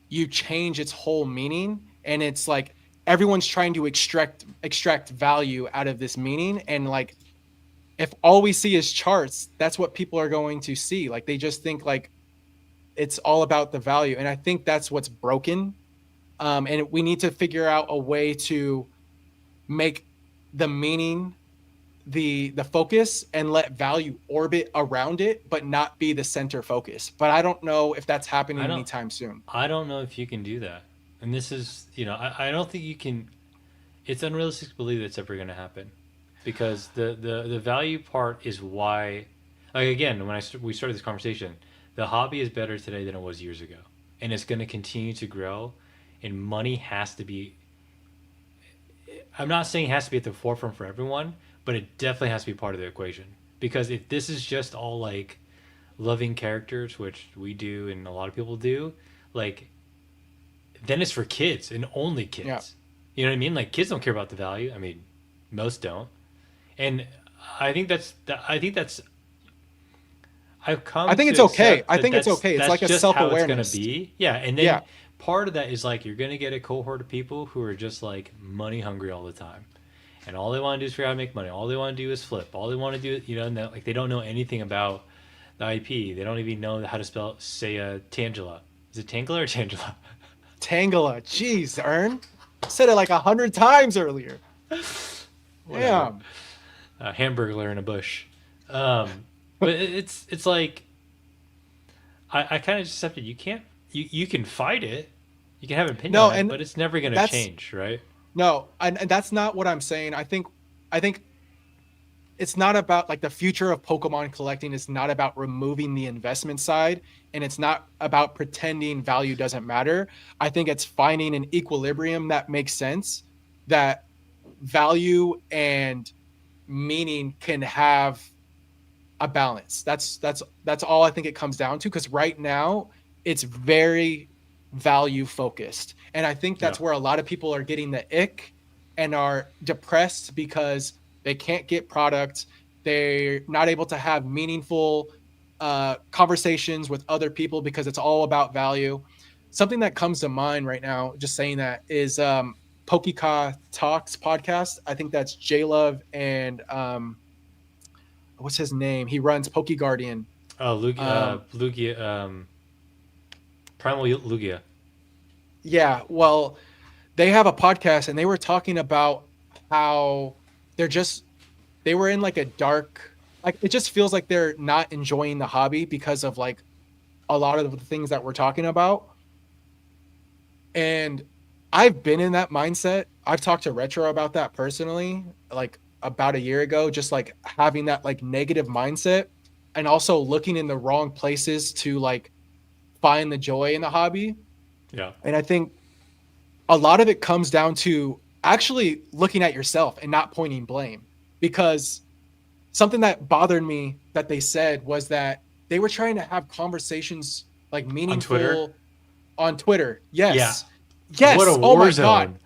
you change its whole meaning, and it's like everyone's trying to extract value out of this meaning. And like if all we see is charts, that's what people are going to see. Like they just think like it's all about the value, and I think that's what's broken. And we need to figure out a way to make the meaning the focus and let value orbit around it but not be the center focus. But I don't know if that's I happening don't anytime soon. I don't know if you can do that. And this is, I don't think you can. It's unrealistic to believe it's ever going to happen, because the value part is why. Like again, when we started this conversation, the hobby is better today than it was years ago, and it's going to continue to grow. And money has to be. I'm not saying it has to be at the forefront for everyone, but it definitely has to be part of the equation. Because if this is just all like loving characters, which we do and a lot of people do, like then it's for kids and only Yeah. kids. You know what I mean? Like kids don't care about the value. I mean, most don't. And I think that's I've I come think to it's okay. accept I that think it's okay. It's that's like a just how it's gonna self-awareness. be. Yeah, and Yeah. then part of that is like you're gonna get a cohort of people who are just like money hungry all the time, and all they want to do is figure out how to make money. All they want to do is flip. All they want to do, and like they don't know anything about the IP. They don't even know how to spell say Tangela. Is it Tangela or Tangela? Tangela. Jeez, Ern. Said it like 100 times earlier. Whatever. Damn. A hamburglar in a bush. But it's like I kind of just accepted you can't you can fight it, you can have an opinion No, on it, and but it's never gonna that's change, right? no, and that's not what I'm saying. I think it's not about like the future of Pokemon collecting is not about removing the investment side, and it's not about pretending value doesn't matter. I think it's finding an equilibrium that makes sense, that value and meaning can have a balance. That's all I think it comes down to, because right now it's very value focused. And I think Yeah. that's where a lot of people are getting the ick and are depressed because they can't get product. They're not able to have meaningful conversations with other people because it's all about value. Something that comes to mind right now, just saying that, is Pokeka Talks podcast. I think that's J Love and what's his name? He runs Poke Guardian. Um, Lugia, Primal Lugia. yeah, well, they have a podcast and they were talking about how they're just they were in like a dark, like it just feels like they're not enjoying the hobby because of like a lot of the things that we're talking about. And I've been in that mindset. I've talked to Retro about that personally, like about a year ago, just like having that like negative mindset and also looking in the wrong places to like find the joy in the hobby. Yeah. And I think a lot of it comes down to actually looking at yourself and not pointing blame. Because something that bothered me that they said was that they were trying to have conversations like On Twitter. meaningful on Twitter. Yeah. Yes. What a Yes. Oh war my God. zone.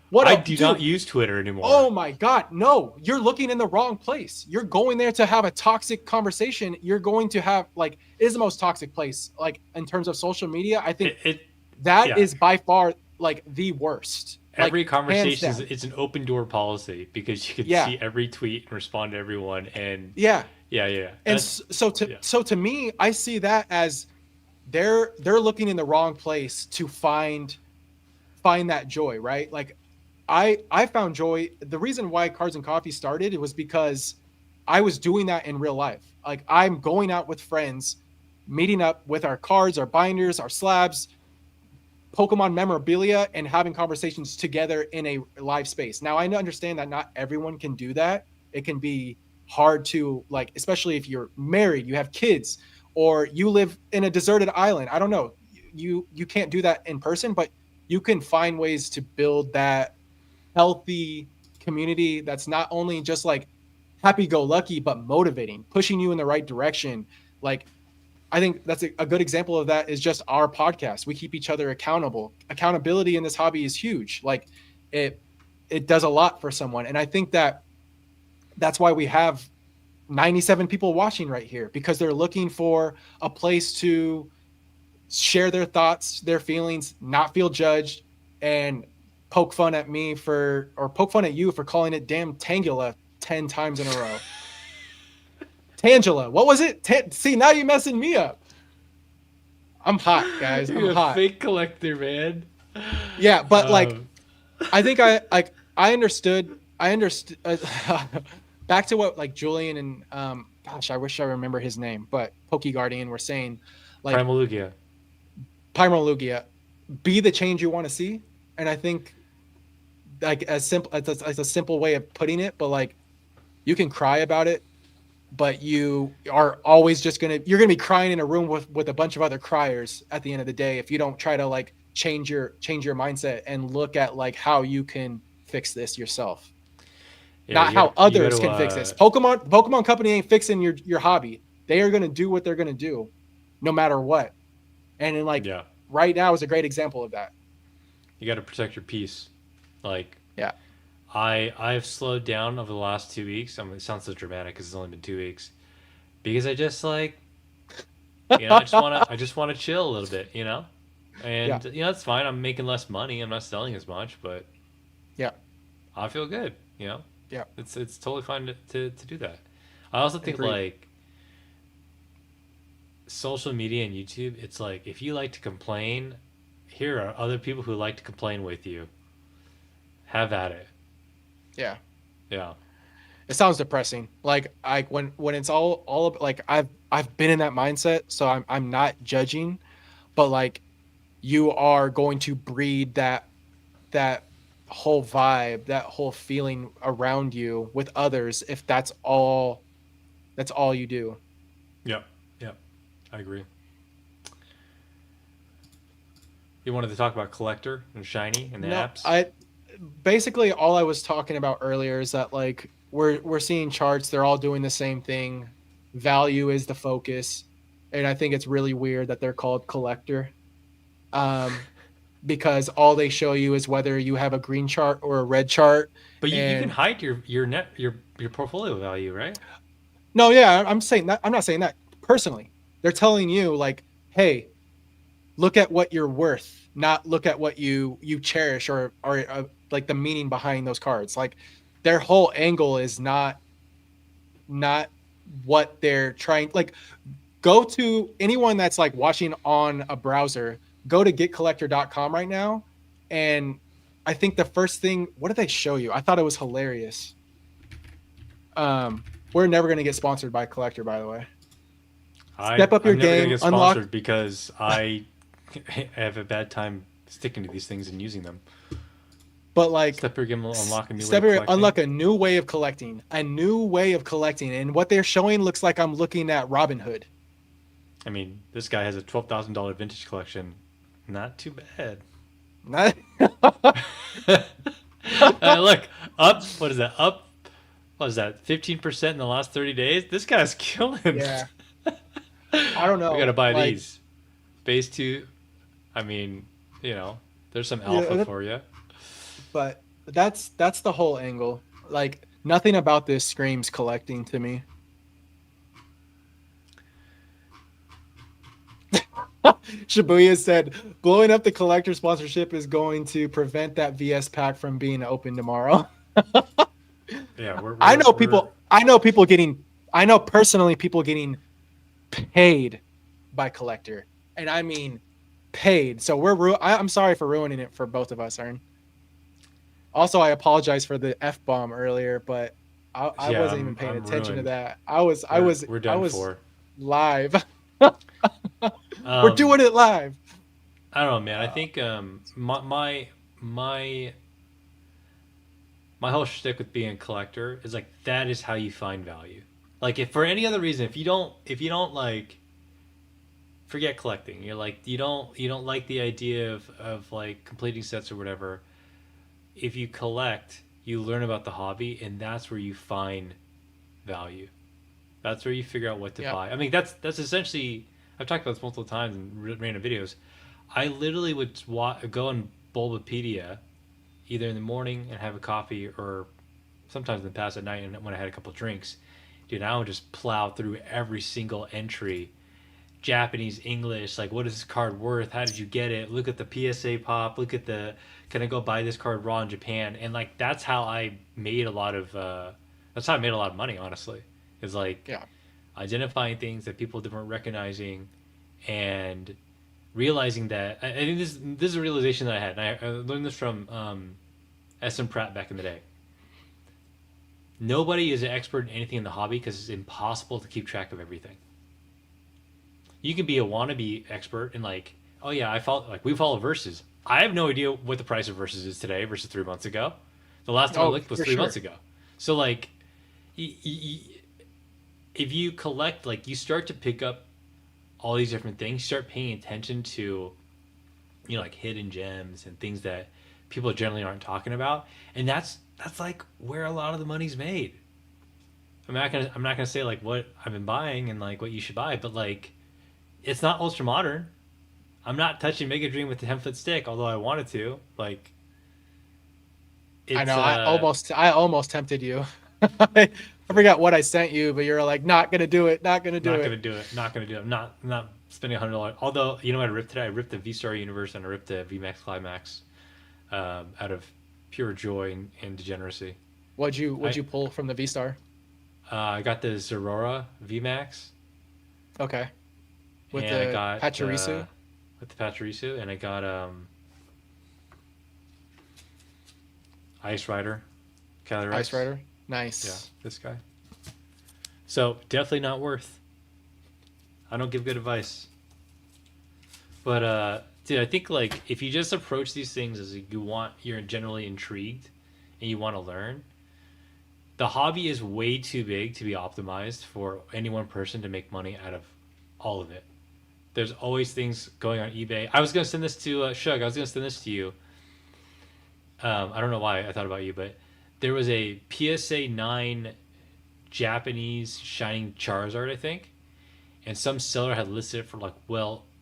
What I a do not dude. use Twitter anymore. Oh my God. No, you're looking in the wrong place. You're going there to have a toxic conversation. You're going to have like, it is the most toxic place. Like in terms of social media, I think It that yeah. is by far like the worst. Like Every hands conversation is down. it's an open door policy because you can Yeah. see every tweet and respond to everyone and Yeah. yeah. And That's yeah. so to me, I see that as they're looking in the wrong place to find that joy, right? Like I found joy. The reason why Cards and Coffee started, it was because I was doing that in real life. Like I'm going out with friends, meeting up with our cards, our binders, our slabs, Pokemon memorabilia, and having conversations together in a live space. Now I understand that not everyone can do that. It can be hard to, like, especially if you're married, you have kids, or you live in a deserted island. I don't know. You can't do that in person, but you can find ways to build that healthy community that's not only just like happy go lucky, but motivating, pushing you in the right direction. Like I think that's a good example of that is just our podcast. We keep each other accountable. Accountability in this hobby is huge. Like it it does a lot for someone. And I think that that's why we have 97 people watching right here, because they're looking for a place to share their thoughts, their feelings, not feel judged, and poke fun at me for, or poke fun at you for calling it damn Tangela 10 times in a row. Tangela, what was it? See, now you're messing me up. I'm hot, guys. I'm You're a hot. fake collector, man. Yeah, but like Um, I think I understood. I understood. Back to what like Julian and gosh, I wish I remember his name, but Poke Guardian were saying, like Primal Lugia. Lugia, be the change you want to see. And I think like as simple as a simple way of putting it, but like you can cry about it, but you are always just you're gonna be crying in a room with a bunch of other criers at the end of the day if you don't try to like change your mindset and look at like how you can fix this yourself, Yeah, not how you got others to can fix this. Pokemon company ain't fixing your hobby. They are gonna do what they're gonna do, no matter what. And then like yeah. right now is a great example of that. You got to protect your peace. Like Yeah. I've slowed down over the last 2 weeks. I mean, it sounds so dramatic because it's only been 2 weeks. Because I just like, I just want to chill a little bit, Yeah. and it's fine. I'm making less money. I'm not selling as much, but Yeah. I feel good. Yeah. It's totally fine to do that. I also think Agreed. like social media and YouTube. It's like if you like to complain, here are other people who like to complain with you. Have at it. Yeah. Yeah. It sounds depressing. Like I when it's like I've been in that mindset, so I'm not judging, but like you are going to breed that whole vibe, that whole feeling around you with others if that's all you do. Yep. Yep. I agree. You wanted to talk about collector and shiny and the No, apps. I basically all I was talking about earlier is that like we're seeing charts, they're all doing the same thing. Value is the focus. And I think it's really weird that they're called collector. Um because all they show you is whether you have a green chart or a red chart. But you can And hide your portfolio value, right? no, yeah, I'm saying that. I'm not saying that personally. They're telling you like, hey, look at what you're worth, not look at what you cherish or like the meaning behind those cards. Like their whole angle is not what they're trying. Like go to anyone that's like watching on a browser, go to getcollector.com right now, and I think the first thing, what did they show you? I thought it was hilarious. We're never going to get sponsored by Collector, by the way. Step up your I'm never gonna game, get unlock. sponsored because I have a bad time sticking to these things and using them. But like Step your game, unlock a new way step of your collecting. unlock a new way of collecting, a new way of collecting, and what they're showing looks like I'm looking at Robin Hood. I mean, this guy has a $12,000 vintage collection. Not too bad. Not- Look, up. What is that? Up. What is that? 15% in the last 30 days. This guy's killing it. yeah, I don't We gotta know. buy Like, these. Base two. I mean, there's some alpha yeah, for you. but that's the whole angle. Like, nothing about this screams collecting to me. Shibuya said, "Blowing up the collector sponsorship is going to prevent that VS pack from being open tomorrow." Yeah, I know we're people. I know people getting. I know personally people getting paid by collector, and I mean paid. So I'm sorry for ruining it for both of us, Ern. Also, I apologize for the f bomb earlier, but I yeah, wasn't even paying I'm attention to ruined. that. I was I We're was we're I done was for. live. We're Um, doing it live. I don't know, man. I Uh, think my my whole shtick with being a collector is like that is how you find value. Like if for any other reason, if you don't like forget collecting, you're like you don't like the idea of like completing sets or whatever. If you collect, you learn about the hobby, and that's where you find value. That's where you figure out what to yeah. buy. I mean, that's essentially. I've talked about this multiple times in random videos. I literally would go on Bulbapedia either in the morning and have a coffee, or sometimes in the past at night and when I had a couple drinks. Dude, I would just plow through every single entry. Japanese, English, like what is this card worth? How did you get it? Look at the PSA pop. Look at the can I go buy this card raw in Japan? And like that's how I made a lot of money, honestly. Is like Yeah. identifying things that people weren't recognizing and realizing that I think this is a realization that I had. And I learned this from S.M. Pratt back in the day. Nobody is an expert in anything in the hobby because it's impossible to keep track of everything. You can be a wannabe expert in like, oh yeah, we follow verses. I have no idea what the price of verses is today versus 3 months ago. The last time I Oh, looked was for 3 months sure. ago. So like, if you collect, like you start to pick up all these different things, start paying attention to, like hidden gems and things that people generally aren't talking about, and that's like where a lot of the money's made. I'm not gonna say like what I've been buying and like what you should buy, but like it's not ultra modern. I'm not touching Mega Dream with the 10 foot stick, although I wanted to. Like I it's know. I almost tempted you. I forgot what I sent you, but you're like, not gonna do it. Not gonna do not it. gonna do it. Not gonna do it. I'm not spending $100. Although you know what I ripped today? I ripped the V Star Universe and I ripped the VMAX Climax out of pure joy and degeneracy. What'd I you pull from the V Star? I got the Zerora VMAX Okay, with and I the got Pachirisu with the Pachirisu and I got Ice Rider, Ice Calyrex. Rider. Yeah, Nice. this guy. So definitely not worth. I don't give good advice. But Dude, I think like if you just approach these things as you're generally intrigued and you want to learn, the hobby is way too big to be optimized for any one person to make money out of all of it. There's always things going on eBay. I was gonna send this to Shug. I was gonna send this to you. I don't know why I thought about you, but there was a PSA 9 Japanese Shining Charizard, I think, and some seller had listed it for like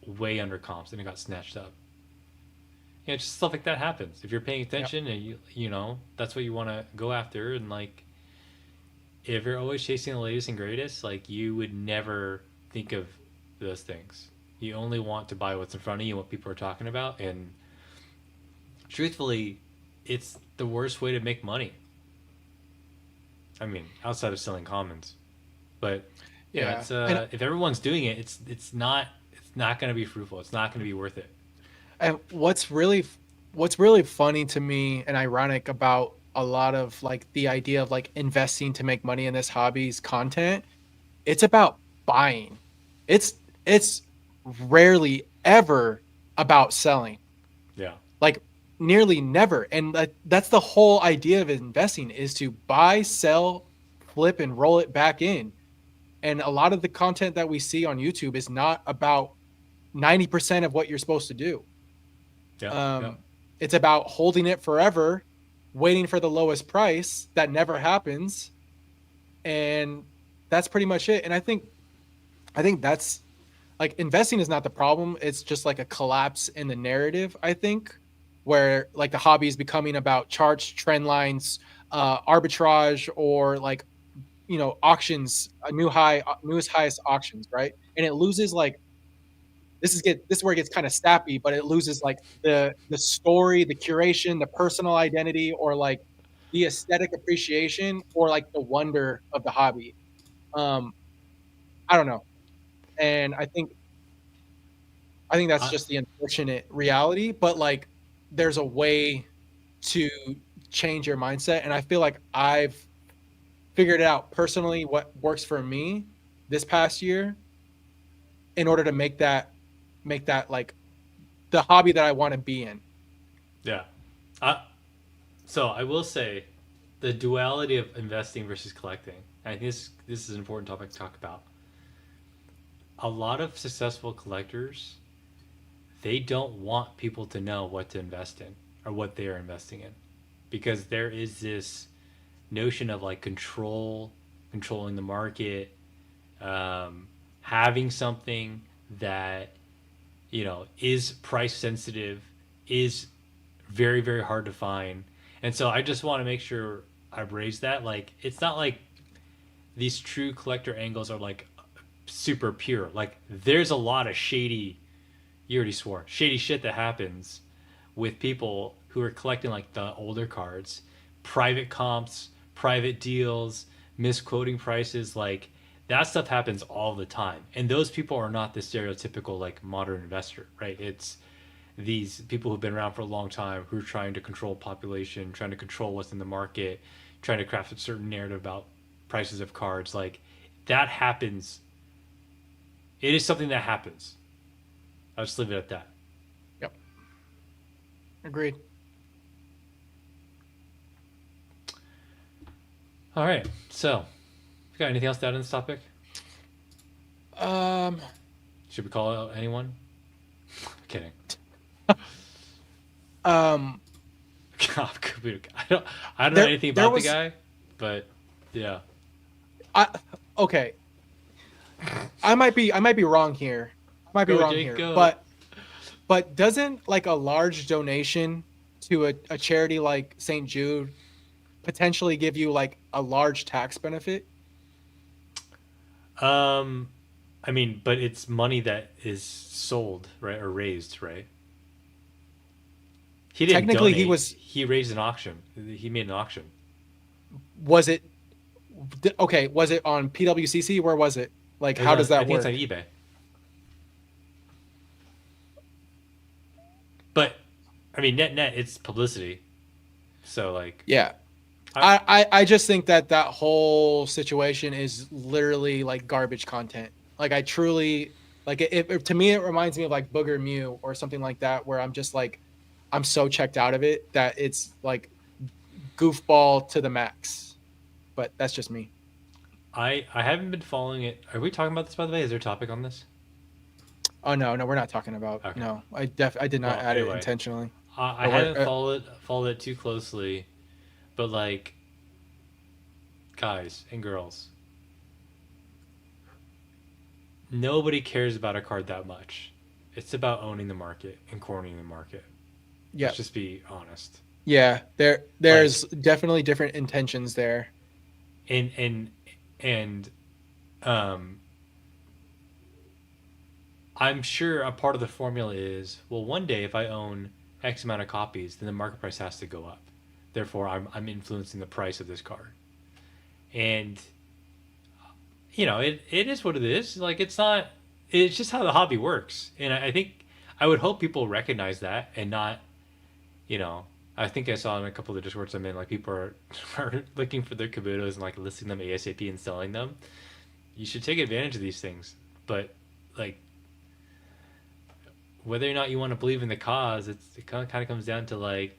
way under comps, and it got snatched up. Yeah, just stuff like that happens if you're paying Yep. attention and you know that's what you want to go after, and like if you're always chasing the latest and greatest, like you would never think of those things. You only want to buy what's in front of you and what people are talking about, and truthfully, it's the worst way to make money. I mean, outside of selling commons, but yeah, Yeah. it's And if everyone's doing it, it's not going to be fruitful. It's not going to be worth it. and what's really funny to me and ironic about a lot of like the idea of like investing to make money in this hobby's content, it's about buying. It's rarely ever about selling. Yeah, Like nearly never. And that's the whole idea of investing is to buy, sell, flip and roll it back in. And a lot of the content that we see on YouTube is not about 90% of what you're supposed to do. yeah, yeah. Um, it's about holding it forever, waiting for the lowest price that never happens, and that's pretty much it. And I think that's like investing is not the problem. It's just like a collapse in the narrative, I think, where like the hobby is becoming about charts, trend lines, arbitrage, or like auctions, newest highest auctions, right? And it loses like this is where it gets kind of snappy, but it loses like the story, the curation, the personal identity, or like the aesthetic appreciation, or like the wonder of the hobby. Um, I don't know, and I think that's I, just the unfortunate reality. But like, there's a way to change your mindset, and I feel like I've figured it out personally what works for me this past year in order to make that like the hobby that I want to be in. yeah. I, so I will say, the duality of investing versus collecting. I think this is an important topic to talk about. A lot of successful collectors, they don't want people to know what to invest in or what they are investing in, because there is this notion of like controlling the market, having something that is price sensitive, is very very hard to find. And so I just want to make sure I raise that. Like it's not like these true collector angles are like super pure. Like there's a lot of shady, you already swore, shady shit that happens with people who are collecting like the older cards, private comps, private deals, misquoting prices. Like that stuff happens all the time, and those people are not the stereotypical like modern investor, right? It's these people who've been around for a long time who are trying to control population, trying to control what's in the market, trying to craft a certain narrative about prices of cards. Like that happens. It is something that happens. I'll just leave it at that. Yep, agreed. All right. So, you got anything else to add on this topic? Um, Should we call out anyone? Kidding. um, I don't. I don't know there anything there about the was guy, but yeah. I okay. I might be wrong here. I might be Go wrong Jake, here, go. but doesn't like a large donation to a charity like St. Jude potentially give you like a large tax benefit? Um, I mean, but it's money that is sold, right, or raised, right? He didn't Technically, he donate. was He raised an auction. He made an auction. was it okay? Was it on PWCC? Where was it? Like, It was how on. does I that think it's on work? eBay. But I mean, net, it's publicity. So like, Yeah, I, I just think that whole situation is literally like garbage content. Like, I truly Like to me, it reminds me of like Booger Mew or something like that, where I'm just like, I'm so checked out of it that it's like goofball to the max. But that's just me. I haven't been following it. Are we talking about this by the way? Is there a topic on this? Oh no, no, we're not talking about. Okay. No, I did not Well, add it anyway, intentionally. I Or we're hadn't followed it too closely, but like guys and girls, nobody cares about a card that much. It's about owning the market and cornering the market. yeah, Let's just be honest. yeah. Like There's definitely different intentions there. and and um I'm sure a part of the formula is, well, one day if I own X amount of copies, then the market price has to go up. Therefore, I'm influencing the price of this card. And it is what it is. Like it's not. It's just how the hobby works. And I think I would hope people recognize that and not. You know, I think I saw in a couple of the discords I'm in, like people are looking for their Kabutos and like listing them ASAP and selling them. You should take advantage of these things, but like whether or not you want to believe in the cause, it kind of comes down to like,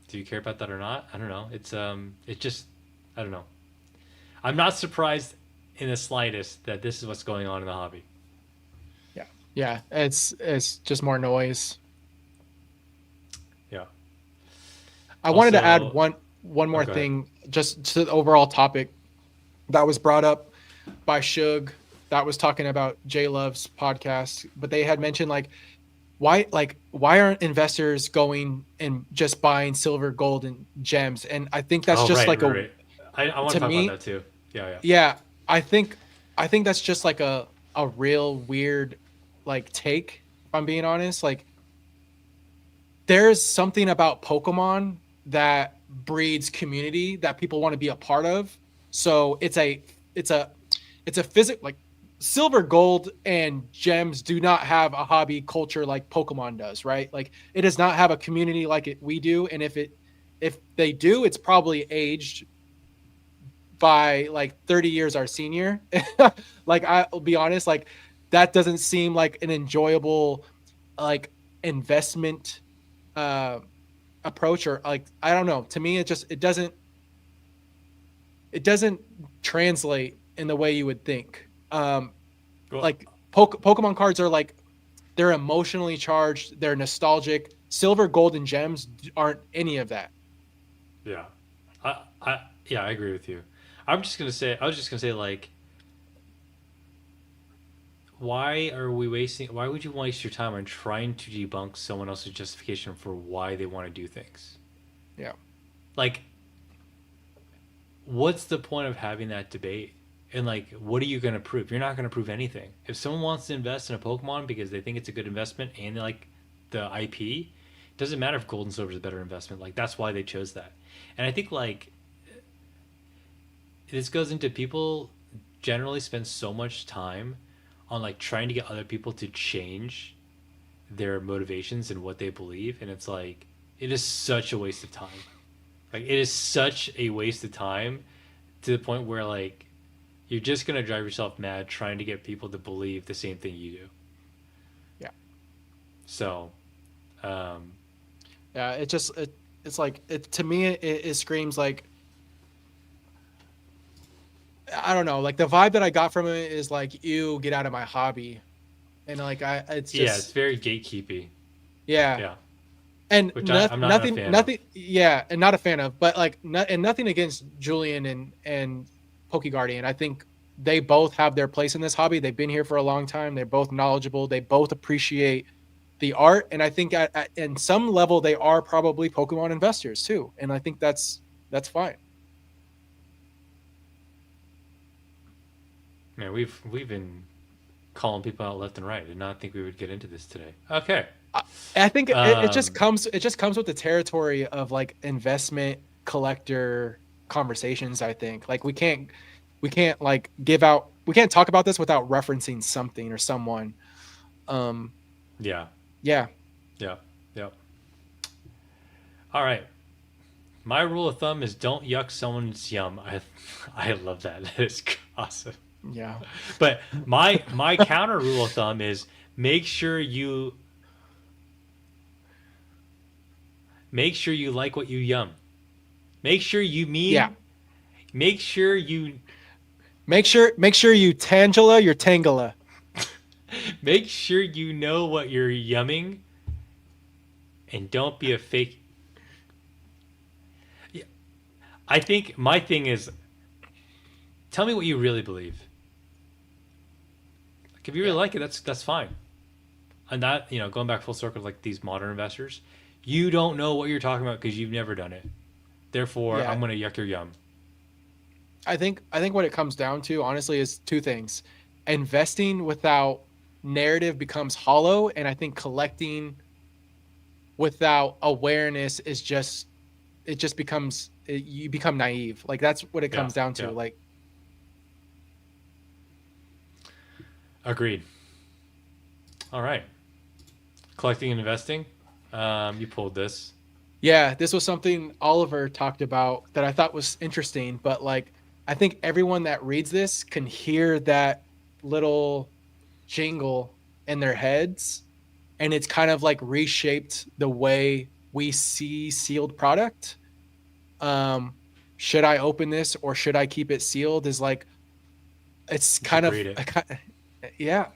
do you care about that or not? I don't know. It just, I don't know. I'm not surprised in the slightest that this is what's going on in the hobby. Yeah, yeah. It's just more noise. Yeah. I wanted to add Also, one oh, more go ahead. thing just to the overall topic that was brought up by Suge that was talking about J Love's podcast, but they had mentioned why aren't investors going and just buying silver, gold, and gems? And I think that's Oh, just right, like right, a right. I want to to talk about me, that too. Yeah, yeah. yeah, I think that's just like a real weird like take, if I'm being honest. Like there's something about Pokemon that breeds community that people want to be a part of. So it's a it's a physic like silver, gold, and gems do not have a hobby culture like Pokemon does, right? Like it does not have a community like we do. And if they do, it's probably aged by like 30 years our senior. Like I'll be honest, like that doesn't seem like an enjoyable like investment uh approach, or like I don't know, to me it doesn't translate in the way you would think. Well, Like Pokemon cards are like, they're emotionally charged, they're nostalgic. Silver, gold, and gems aren't any of that. yeah. Yeah, I agree with you. I was just gonna say, like, why would you waste your time on trying to debunk someone else's justification for why they want to do things? Yeah, Like, what's the point of having that debate? And like, what are you going to prove? You're not going to prove anything. If someone wants to invest in a Pokemon because they think it's a good investment and they like the IP, it doesn't matter if gold and silver is a better investment. Like that's why they chose that. And I think like this goes into people generally spend so much time on like trying to get other people to change their motivations and what they believe, and it's like it is such a waste of time. Like it is such a waste of time to the point where like you're just gonna drive yourself mad trying to get people to believe the same thing you do. yeah, So, um, yeah. It's like it to me. It screams like, I don't know. Like the vibe that I got from it is like, "You get out of my hobby," and like it's yeah, it's just, very gatekeepy. yeah. Yeah, And which I'm not a fan of. nothing, yeah, and not a fan of, but like and nothing against Julian and Poke Guardian. I think they both have their place in this hobby. They've been here for a long time. They're both knowledgeable. They both appreciate the art, and I think in some level they are probably Pokemon investors too. And I think that's fine. Man, we've been calling people out left and right. Did not think we would get into this today. Okay. I, I think Um, it just comes with the territory of like investment collector conversations. I think like we can't like we can't talk about this without referencing something or someone. Um, yeah, yeah, yeah, yeah. All right. My rule of thumb is don't yuck someone's yum. I love that. That is awesome. Yeah. But my counter rule of thumb is make sure you make sure you like what you yum. Make sure you Yeah. mean. Make sure you Make sure you Tangela your Tangela. make sure you know what you're yumming, and don't be a fake. Yeah, I think my thing is tell me what you really believe. Like if you really Yeah. like it, that's fine. And that going back full circle, like these modern investors, you don't know what you're talking about because you've never done it. Therefore, Yeah. I'm gonna yuck your yum. I think what it comes down to, honestly, is two things. Investing without narrative becomes hollow, and I think collecting without awareness is just it just becomes you become naive. Like that's what it Yeah, comes down to. yeah, Like agreed. All right, collecting and investing. You pulled this. yeah, this was something Oliver talked about that I thought was interesting, but like I think everyone that reads this can hear that little jingle in their heads, and it's kind of like reshaped the way we see sealed product. um should I open this or should I keep it sealed is like it's You should kind read of it. yeah.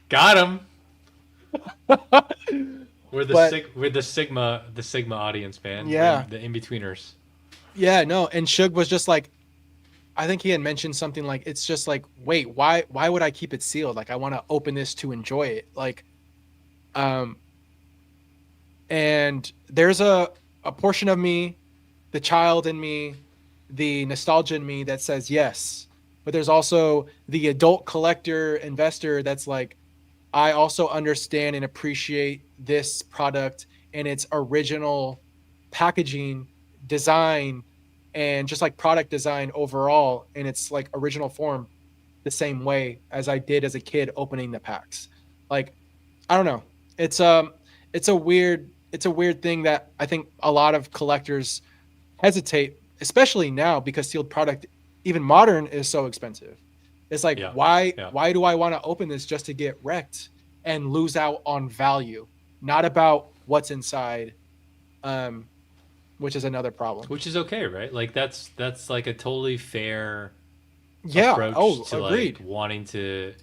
Got him. But We're the Sigma audience, man. yeah, The in betweeners. yeah, no, and Shug was just like, I think he had mentioned something like it's just like, wait, why would I keep it sealed? Like I want to open this to enjoy it. Like um and there's a portion of me, the child in me, the nostalgia in me that says yes. But there's also the adult collector investor that's like, I also understand and appreciate this product and its original packaging, design, and just like product design overall in its like original form the same way as I did as a kid opening the packs. Like I don't know. It's it's a weird thing that I think a lot of collectors hesitate, especially now because sealed product, even modern, is so expensive. It's like Yeah, yeah. why do I want to open this just to get wrecked and lose out on value? Not about what's inside, um, which is another problem. Which is okay, right? Like that's like a totally fair Yeah. approach Oh, to like agreed. wanting to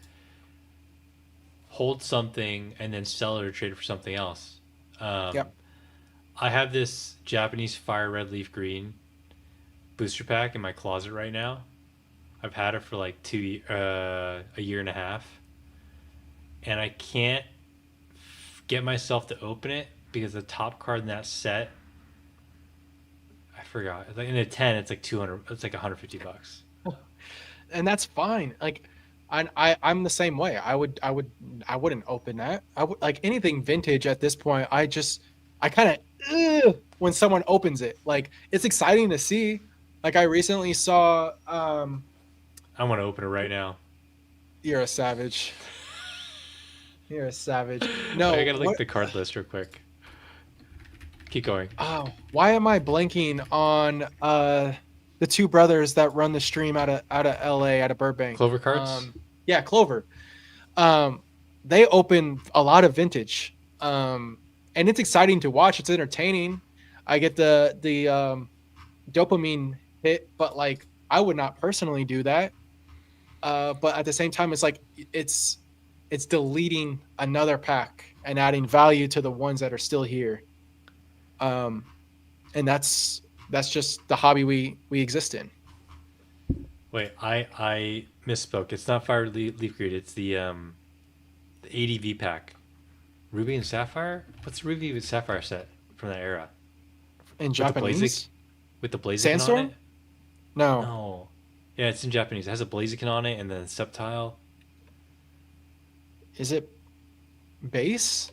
hold something and then sell it or trade it for something else. Um, Yep. I have this Japanese fire red leaf green booster pack in my closet right now. I've had it for like a year and a half, and I can't get myself to open it because the top card in that set, I forgot. It's like in a 10, it's like 200. It's like $150. And that's fine. Like I'm the same way. I wouldn't open that. I would like anything vintage at this point. I kind of when someone opens it. Like it's exciting to see. Like I recently saw I want to open it right now. you're a savage. You're a savage. I No, gotta link what the card list real quick. Keep going. oh, why am I blanking on the two brothers that run the stream out of LA out of Burbank? Clover cards. Yeah, Clover. Um, they open a lot of vintage, and it's exciting to watch. It's entertaining. I get the dopamine hit, but like I would not personally do that. But at the same time, it's like it's it's deleting another pack and adding value to the ones that are still here. Um, and that's just the hobby we exist in. Wait, I misspoke. It's not fire leaf green. It's the ADV pack. Ruby and Sapphire. What's the Ruby and Sapphire set from that era In with the Blaziken Japanese, on it? Sandstorm? No, No. Yeah, it's in Japanese. It has a Blaziken on it and then Sceptile. is it base?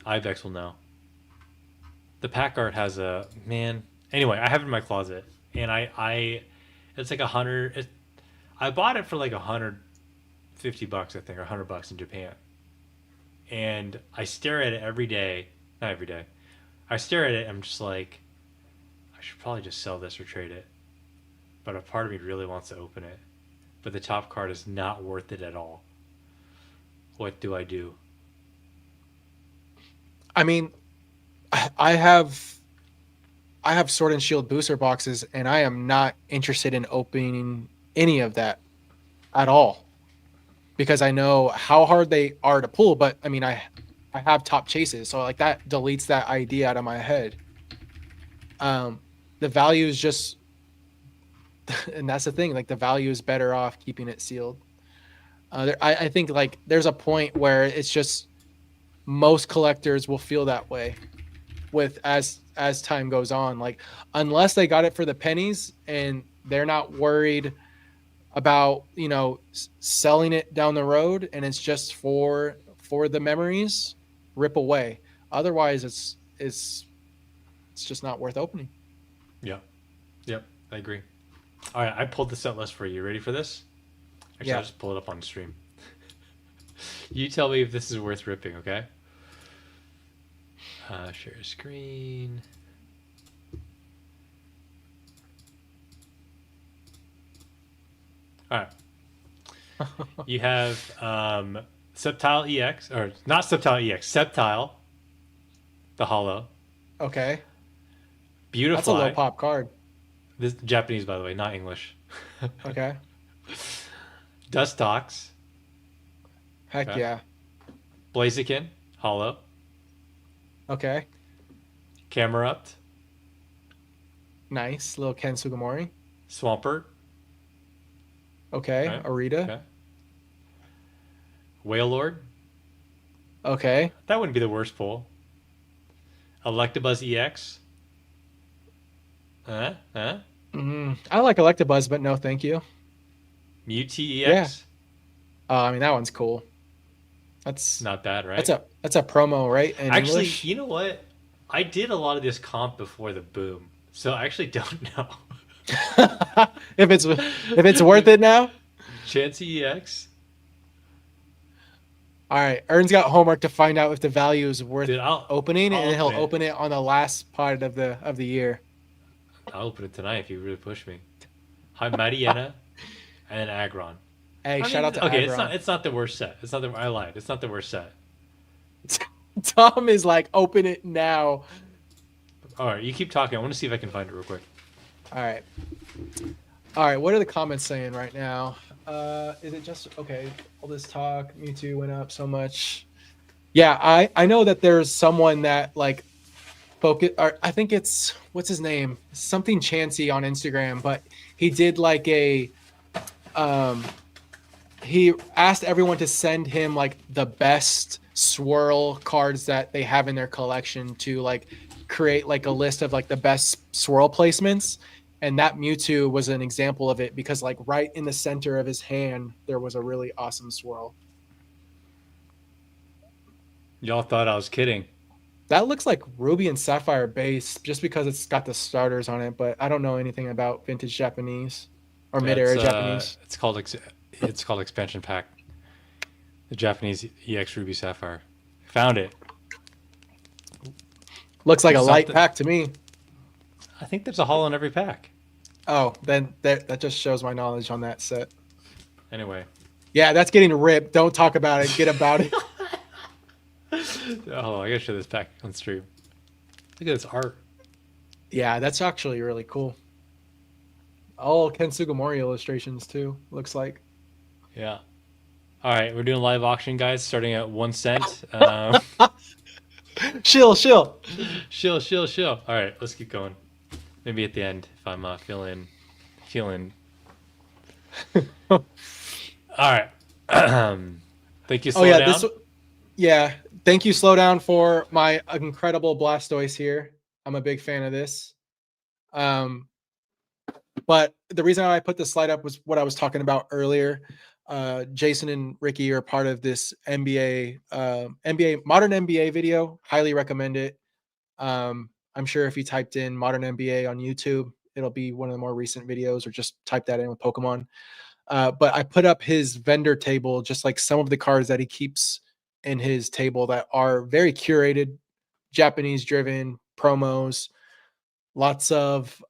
Ibex will know. The pack art has a man. Anyway, I have it in my closet, and I it's like 100. I bought it for like $150, I think, or $100 in Japan. And I stare at it every day. Not every day. I stare at it. I'm just like, I should probably just sell this or trade it. but a part of me really wants to open it. But the top card is not worth it at all. What do I do? I mean, I have Sword and Shield booster boxes, and I am not interested in opening any of that at all because I know how hard they are to pull. But I mean, I have top chases, so like that deletes that idea out of my head. Um, the value is just, and that's the thing. Like the value is better off keeping it sealed. I think like there's a point where it's just most collectors will feel that way with as time goes on. Like unless they got it for the pennies and they're not worried about selling it down the road, and it's just for the memories, rip away. Otherwise, it's just not worth opening. Yeah. Yep. I agree. All right. I pulled the set list for you. Ready for this? Actually, Yeah. I'll just pull it up on stream. You tell me if this is worth ripping, okay? Share screen. All right. You have Sceptile EX, or not Sceptile EX, Sceptile, the Hollow. Okay, Beautiful. that's a low pop card. This is Japanese, by the way, not English. Okay, Dustox, heck okay. yeah. Blaziken, Hollow. Okay, Camerupt, nice little Ken Sugimori. Swampert. Okay, Okay. Arita. Okay. Whale Lord. Okay, That wouldn't be the worst pull. Electabuzz EX. Huh? I like Electabuzz, but no, thank you. Mewtwo EX. I mean that one's cool. That's Not bad, right? that's a promo, right? In Actually, English? you know what? I did a lot of this comp before the boom, so I actually don't know. if it's worth it now. Chansey EX. All right, Ern's got homework to find out if the value is worth Dude, opening, I'll and he'll open it. open it on the last part of the year. I'll open it tonight if you really push me. Hi, Mariana, and then Aggron. Hey, I shout mean, out to okay, Agron. it's not the worst set. I lied. It's not the worst set. Tom is like, open it now. All right, you keep talking. I want to see if I can find it real quick. All right. What are the comments saying right now? Is it just okay? All this talk, Mewtwo went up so much. Yeah, I know that there's someone that like focus. Or I think it's what's his name, something Chansey on Instagram, but he did like a he asked everyone to send him like the best swirl cards that they have in their collection to like create like a list of like the best swirl placements, and that Mewtwo was an example of it because like right in the center of his hand there was a really awesome swirl. Y'all thought I was kidding. That looks like Ruby and Sapphire base just because it's got the starters on it, but I don't know anything about vintage Japanese or mid-era Japanese. It's called expansion pack. The Japanese EX Ruby Sapphire. Found it. Looks like a light Something- pack to me. I think there's a hollow in every pack. Oh, then that just shows my knowledge on that set. Anyway. Yeah, that's getting ripped. Don't talk about it. Get about it. Oh, I gotta show this pack on stream. Look at this art. Yeah, that's actually really cool. All Ken Sugimori illustrations too, looks like. Yeah. All right, we're doing live auction, guys, starting at 1 cent. Shill. Shill. All right, let's keep going. Maybe at the end if I'm feeling. All right. Thank you. Slow down. Thank you, Slowdown, for my incredible Blastoise here. I'm a big fan of this. But the reason I put the slide up was what I was talking about earlier. Jason and Ricky are part of this NBA modern NBA video. Highly recommend it. I'm sure if you typed in modern NBA on YouTube, it'll be one of the more recent videos, or just type that in with Pokemon. But I put up his vendor table, just like some of the cards that he keeps in his table that are very curated, Japanese driven promos. Lots of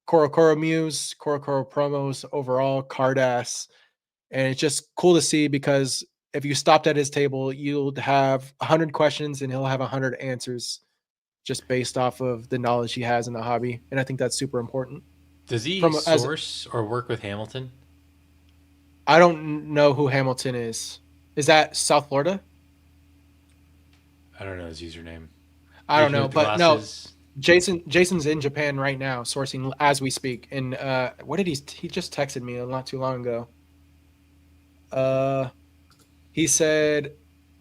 Korokoro Muse, Korokoro promos overall, card ass. And it's just cool to see because if you stopped at his table, you'll have 100 questions and he'll have 100 answers just based off of the knowledge he has in the hobby. And I think that's super important. Does he From as source or work with Hamilton? I don't know who Hamilton is. Is that South Florida? I don't know his username. I don't Asian know, with the but no, glasses. Jason's in Japan right now, sourcing as we speak. And what did he just texted me not too long ago? Uh, he said,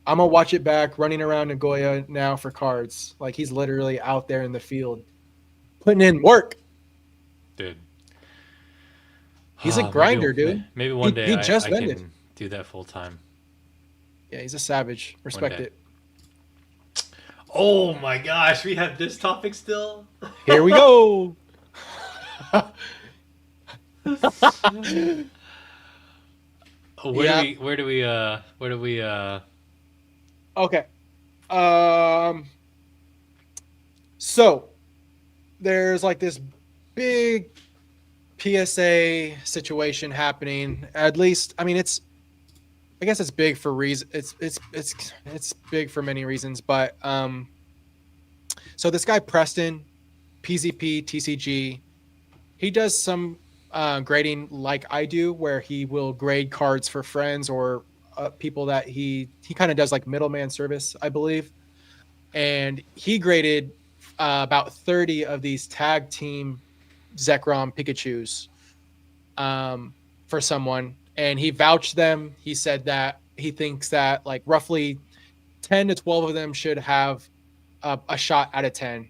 "I'm gonna watch it back, running around Nagoya now for cards." Like he's literally out there in the field, putting in work. Dude. He's a Maybe grinder, dude. maybe one He day just I vended. can do that full time. Yeah, he's a savage. One Respect day. it. Oh my gosh, we have this topic still? Here we go. Yeah. Where do we Okay. Um. So there's like this big PSA situation happening. At least, I mean, I guess it's big for reason. It's big for many reasons, but so this guy Preston, PZP TCG, he does some grading like I do, where he will grade cards for friends or people that he kind of does like middleman service, I believe. And he graded about 30 of these tag team Zekrom Pikachu's for someone, and he vouched them. He said that he thinks that like roughly 10 to 12 of them should have a shot out of 10.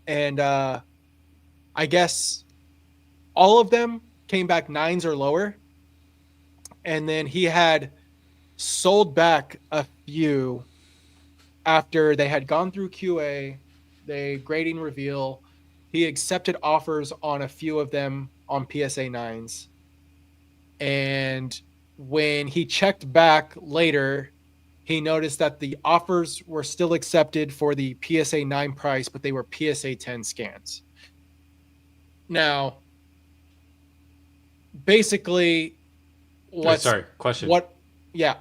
And I guess all of them came back nines or lower. And then he had sold back a few after they had gone through QA, they grading reveal. He accepted offers on a few of them on PSA 9s. And when he checked back later, he noticed that the offers were still accepted for the PSA 9 price, but they were PSA 10 scans. Now, basically, Wait, sorry, question. Yeah.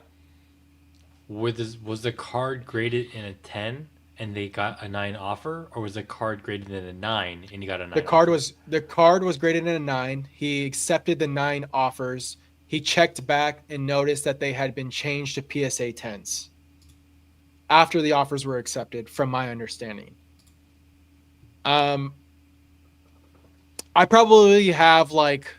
Was the card graded in a 10 and they got a 9 offer, or was the card graded in a 9 and you got a 9 offer? The card was graded in a 9. He accepted the 9 offers. He checked back and noticed that they had been changed to PSA 10s after the offers were accepted, from my understanding. I probably have like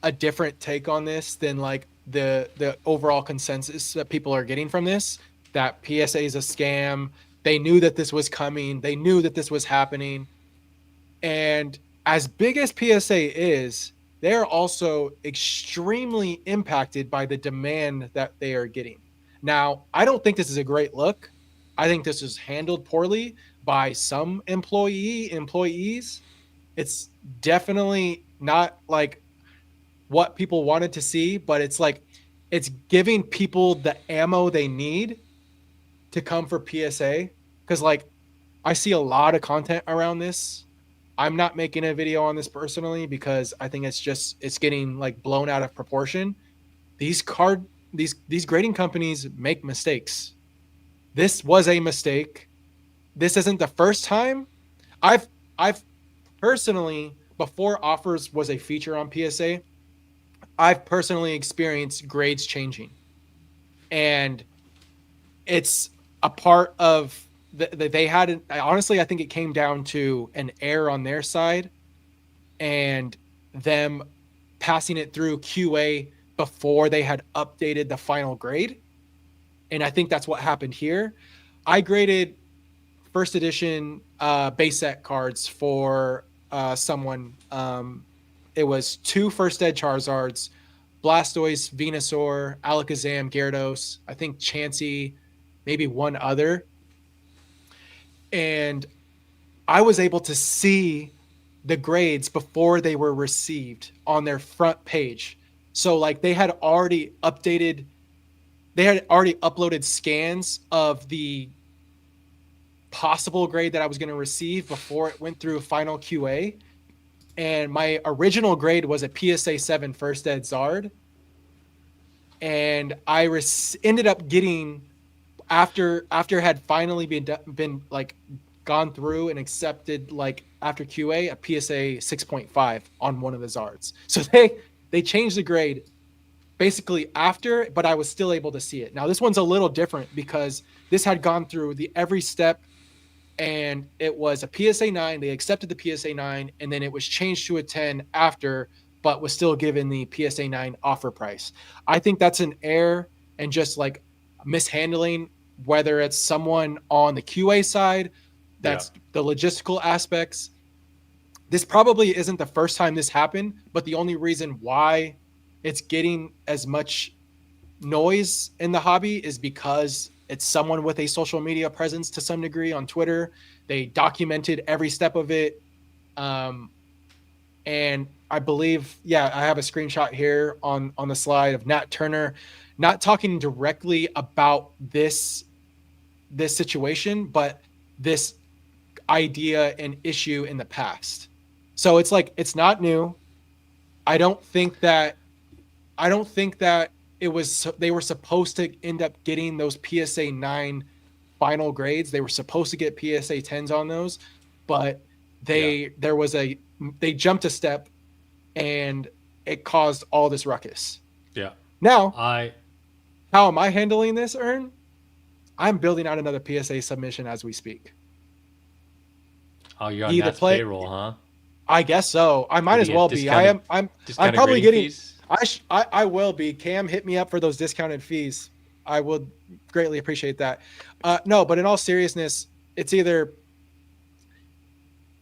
a different take on this than like the overall consensus that people are getting from this, that PSA is a scam. They knew that this was coming. They knew that this was happening. And as big as PSA is, they're also extremely impacted by the demand that they are getting. Now, I don't think this is a great look. I think this is handled poorly by some employees. It's definitely not like what people wanted to see, but it's like it's giving people the ammo they need to come for PSA. Because like I see a lot of content around this. I'm not making a video on this personally because I think it's getting like blown out of proportion. These grading companies make mistakes. This was a mistake. This isn't the first time. I've personally, before offers was a feature on PSA, I've personally experienced grades changing, and it's a part of they had. Honestly, I think it came down to an error on their side, and them passing it through QA before they had updated the final grade. And I think that's what happened here. I graded first edition base set cards for someone. It was 2 first ed Charizards, Blastoise, Venusaur, Alakazam, Gyarados, I think Chansey, maybe one other. And I was able to see the grades before they were received on their front page. So like they had already uploaded scans of the possible grade that I was going to receive before it went through final QA. and my original grade was a PSA 7 first ed Zard, and ended up getting, after it had finally been like gone through and accepted, like after QA, a PSA 6.5 on one of the Zards. So they changed the grade basically after, but I was still able to see it. Now this one's a little different because this had gone through the every step, and it was a PSA 9. They accepted the PSA 9, and then it was changed to a 10 after, but was still given the PSA 9 offer price. I think that's an error and just like mishandling, whether it's someone on the QA side, Yeah. that's the logistical aspects. This probably isn't the first time this happened, but the only reason why it's getting as much noise in the hobby is because it's someone with a social media presence to some degree on Twitter. They documented every step of it. Um, and I believe, yeah, I have a screenshot here on the slide of Nat Turner not talking directly about this situation, but this idea and issue in the past. So it's like it's not new. I don't think that I don't think that it was they were supposed to end up getting those PSA 9 final grades. They were supposed to get PSA 10s on those, but Yeah. they jumped a step, and it caused all this ruckus. Yeah. Now, I how am I handling this, Ern? I'm building out another PSA submission as we speak. Oh, you're on Either Nat's play payroll, huh? I guess so. I What might do as you get? well be. I am. I'm Discounted probably grading getting. fees? I will be. Cam, hit me up for those discounted fees. I would greatly appreciate that. No, but in all seriousness, it's either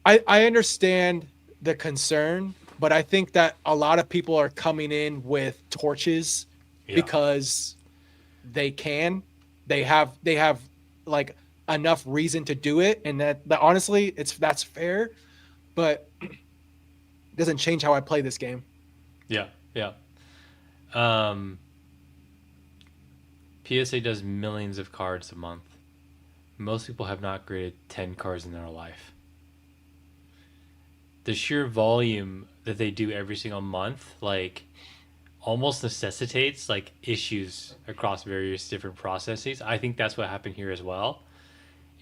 I understand the concern, but I think that a lot of people are coming in with torches Yeah. because they can. They have like enough reason to do it, and that honestly, that's fair, but it doesn't change how I play this game. Yeah. Yeah. Um, PSA does millions of cards a month. Most people have not graded 10 cards in their life. The sheer volume that they do every single month, like, almost necessitates like issues across various different processes. I think that's what happened here as well,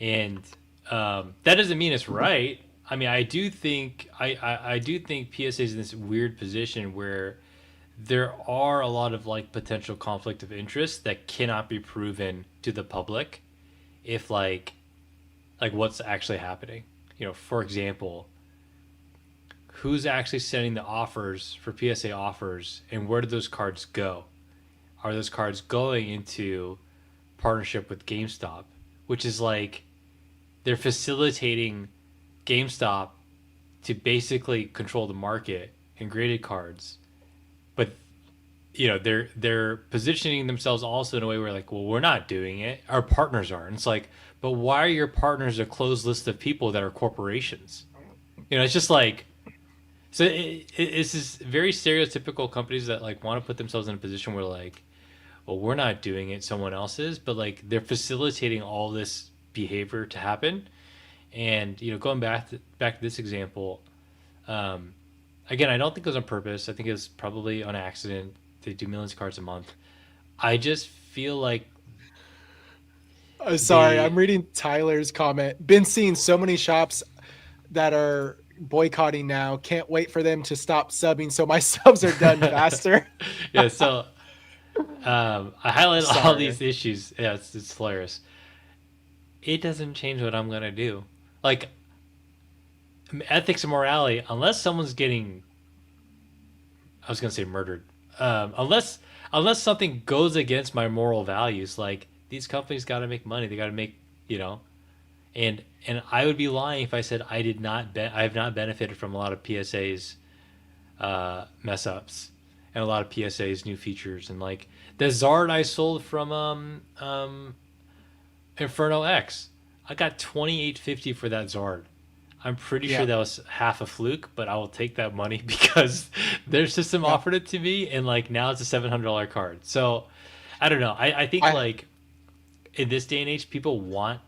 and that doesn't mean it's right. I mean, I do think PSA is in this weird position where there are a lot of like potential conflict of interest that cannot be proven to the public if like what's actually happening. For example, who's actually sending the offers for PSA offers, and where do those cards go? Are those cards going into partnership with GameStop, which is like they're facilitating GameStop to basically control the market in graded cards, but they're positioning themselves also in a way where like, well, we're not doing it, our partners are, and it's like, but why are your partners a closed list of people that are corporations? It's just like, so it's this very stereotypical companies that like want to put themselves in a position where like, well, we're not doing it, someone else is, but like they're facilitating all this behavior to happen. And going back to this example, um, again, I don't think it was on purpose. I think it was probably on accident. They do millions of cards a month. I just feel like Sorry, I'm they, reading Tyler's comment. Been seeing so many shops that are boycotting now. Can't wait for them to stop subbing so my subs are done faster. yeah. So I highlight all Sorry. these issues. Yeah, it's hilarious. It doesn't change what I'm gonna do. Like, ethics and morality, unless someone's getting, I was gonna say murdered, unless something goes against my moral values, like these companies got to make money, they got to make, you know, and I would be lying if I said I have not benefited from a lot of PSA's mess ups and a lot of PSA's new features, and like the Zard I sold from Inferno X, I got 28.50 for that Zard. I'm pretty sure Yeah. that was half a fluke, but I will take that money because their system Yeah. offered it to me, and like now it's a $700 card. So I don't know. I think I like in this day and age, people want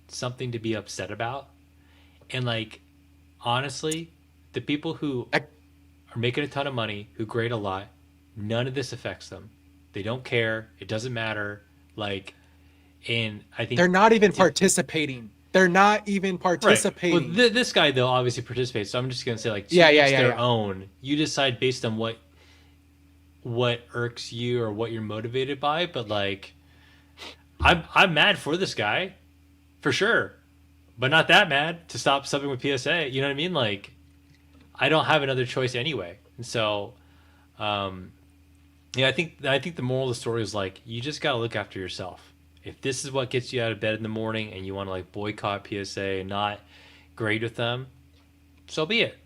something to be upset about, and like honestly, The people who I- are making a ton of money, who grade a lot, none of this affects them. They don't care. It doesn't matter. Like, and I think, they're not even to, participating. They're not even right. Well, participating. this guy though obviously participates. So I'm just gonna say like to Yeah, yeah, each yeah, their yeah. own. You decide based on what irks you or what you're motivated by. But like, I'm mad for this guy for sure, but not that mad to stop subbing with PSA. You know what I mean? Like, I don't have another choice anyway. And so, um, yeah, I think the moral of the story is like you just gotta look after yourself. If this is what gets you out of bed in the morning and you want to like boycott PSA and not grade with them, so be it.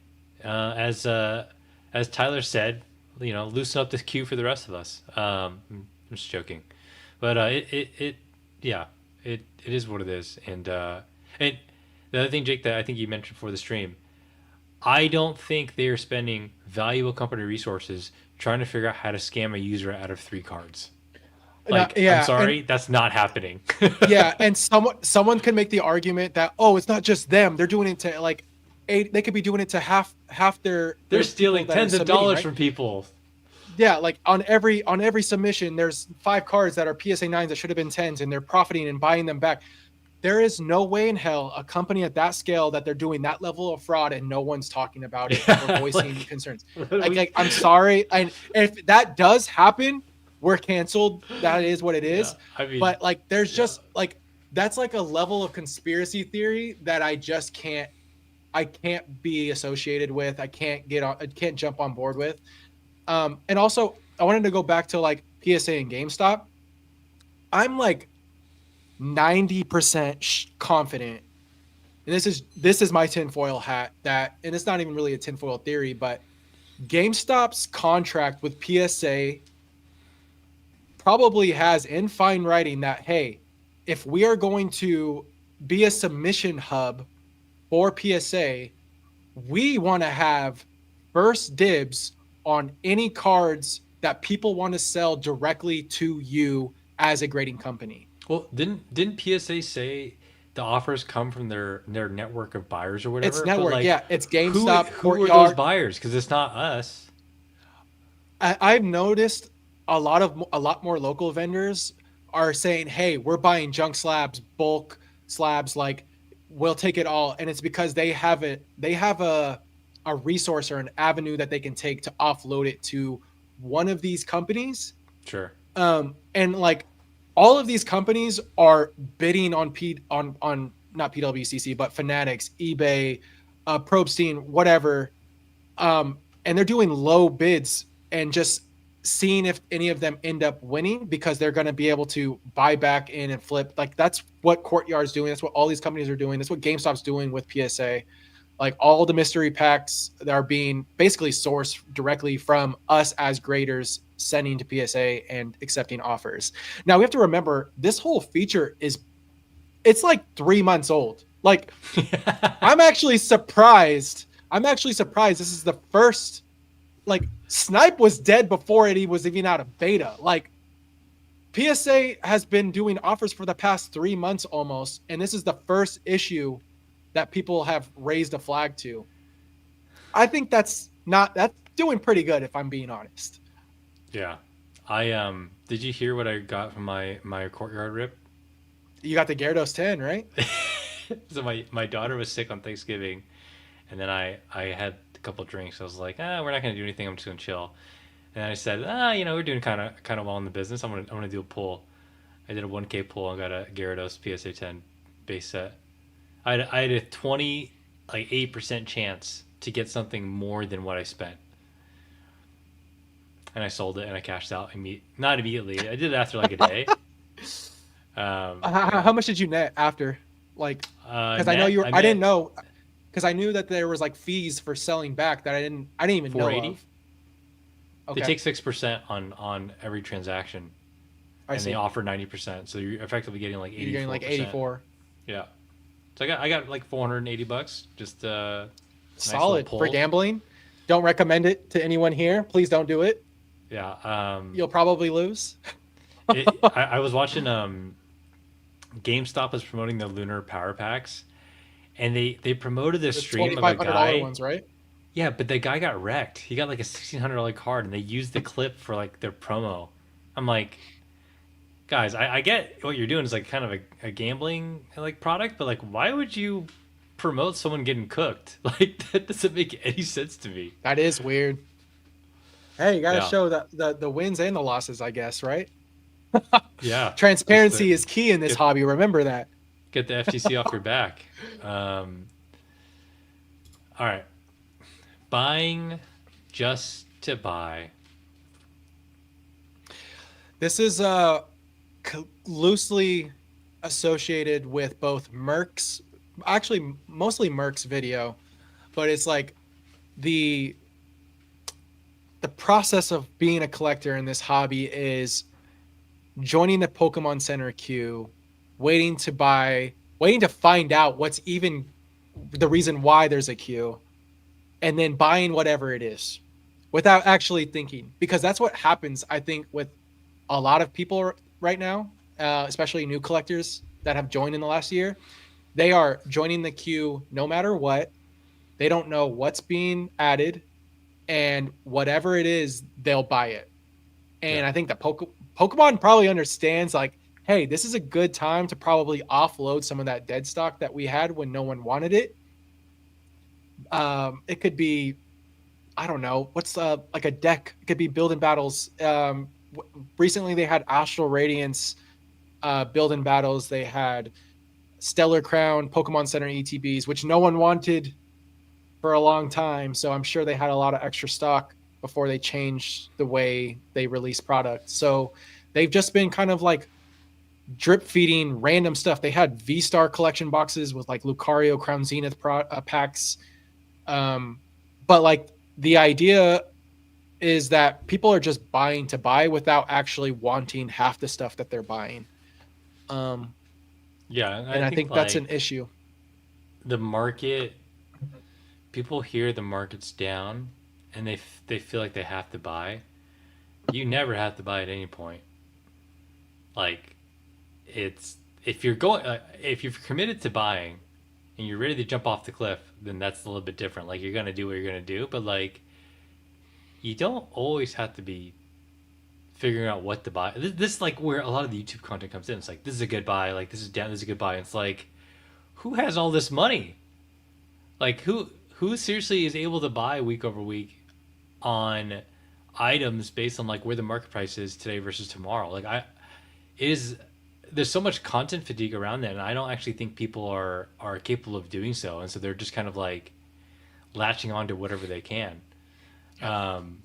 As Tyler said, loosen up this queue for the rest of us. I'm just joking, but yeah, it is what it is. And the other thing, Jake, that I think you mentioned for the stream, I don't think they are spending valuable company resources trying to figure out how to scam a user out of 3 cards. No, Like, I'm yeah, and sorry, that's not happening. yeah, and someone can make the argument that, oh, it's not just them. They're doing it to like eight. They could be doing it to half They're their people stealing that are tens of submitting, dollars right? from people. Yeah, like on every submission, there's 5 cards that are PSA nines that should have been tens, and they're profiting and buying them back. There is no way in hell a company at that scale that they're doing that level of fraud and no one's talking about it or Yeah, voicing like, concerns. what are Like, we? I'm sorry, and if that does happen, we're canceled. That is what it Yeah, is. I mean, But like, there's yeah. just like that's like a level of conspiracy theory that I just can't. I can't be associated with. I can't get on. I can't jump on board with. And also, I wanted to go back to like PSA and GameStop. I'm like 90% confident, and this is my tinfoil hat that, and it's not even really a tinfoil theory, but GameStop's contract with PSA probably has in fine writing that, hey, if we are going to be a submission hub for PSA, we want to have first dibs on any cards that people want to sell directly to you as a grading company. Well, didn't PSA say the offers come from their network of buyers or It's whatever? But network, like, yeah. It's who GameStop, who are those Courtyard. buyers? Because it's not us. I've noticed a lot more local vendors are saying, "Hey, we're buying junk slabs, bulk slabs. Like, we'll take it all." And it's because they have it. They have a resource or an avenue that they can take to offload it to one of these companies. Sure. And like all of these companies are bidding on on not PWCC but Fanatics, eBay, Probstein, whatever, and they're doing low bids and just seeing if any of them end up winning because they're going to be able to buy back in and flip. Like, that's what Courtyard's doing. That's what all these companies are doing. That's what GameStop's doing with PSA. Like, all the mystery packs that are being basically sourced directly from us as graders, sending to PSA and accepting offers. Now we have to remember this whole feature it's like 3 months old. Like, I'm actually surprised. I'm actually surprised this is the first. Like, Snipe was dead before it was even out of beta. Like, PSA has been doing offers for the past 3 months almost, and this is the first issue that people have raised a flag to. I think that's doing pretty good if I'm being honest. Yeah. I did you hear what I got from my courtyard rip? You got the Gyarados 10, right? So my daughter was sick on Thanksgiving, and then I had a couple drinks. I was like, we're not gonna do anything. I'm just gonna chill. And I said, we're doing kind of well in the business. I'm gonna do a pull. I did a 1K pull and got a Gyarados PSA 10 base set. I had a 8% chance to get something more than what I spent, and I sold it and I cashed out not immediately. I did it after like a day. Yeah. How much did you net after? Like, because I know Net you. I I didn't met know, because I knew that there was like fees for selling back that I didn't even know 480. of. They Okay, take 6% on every transaction, I and they see. offer 90%. So you're effectively getting like You're getting like 84%. 84. Yeah. So I got like $480. Just nice little Solid for pull. gambling. Don't recommend it to anyone here. Please don't do it. Yeah. You'll probably lose. I was watching GameStop was promoting the Lunar Power Packs, and they promoted this The stream of a $2,500 guy. ones, right? Yeah, but the guy got wrecked. He got like a $1,600 card, and they used the clip for like their promo. I'm like, guys, I get what you're doing is like kind of a gambling like product, but like, why would you promote someone getting cooked? Like that doesn't make any sense to me. That is weird. Hey, you got to Yeah, show the wins and the losses, I guess, right? yeah. Just to Transparency is key in this get hobby. Remember that. get the FTC off your back. Um, all right, buying just to buy. This is loosely associated with both Merck's, actually mostly Merck's video, but it's like the the process of being a collector in this hobby is joining the Pokemon Center queue, waiting to find out what's even the reason why there's a queue, and then buying whatever it is without actually thinking. Because that's what happens, I think, with a lot of people right now, especially new collectors that have joined in the last year. They are joining the queue no matter what. They don't know what's being added, and whatever it is, they'll buy it. Yeah, And I think that Pokemon probably understands, like, hey, this is a good time to probably offload some of that dead stock that we had when no one wanted it. It could be, I don't know, what's like a deck. It could be building battles. Recently they had Astral Radiance building battles. They had Stellar Crown, Pokemon Center ETBs, which no one wanted for a long time. So I'm sure they had a lot of extra stock before they changed the way they release products. So they've just been kind of like drip feeding random stuff. They had V Star collection boxes with like Lucario Crown Zenith packs. But like the idea is that people are just buying to buy without actually wanting half the stuff that they're buying. Um, yeah. And and I I think think that's an like issue. the market, people hear the market's down, and they feel like they have to buy. You never have to buy at any point. Like it's if you're going if you're committed to buying and you're ready to jump off the cliff, then that's a little bit different. Like you're gonna do what you're gonna do, but like you don't always have to be figuring out what to buy. This is like where a lot of the YouTube content comes in. It's like this is a good buy, like this is down, this is a good buy. It's like who has all this money? Like who seriously is able to buy week over week on items based on like where the market price is today versus tomorrow? Like I it is there's so much content fatigue around that, and I don't actually think people are capable of doing so, and so they're just kind of like latching on to whatever they can. Yeah. Um,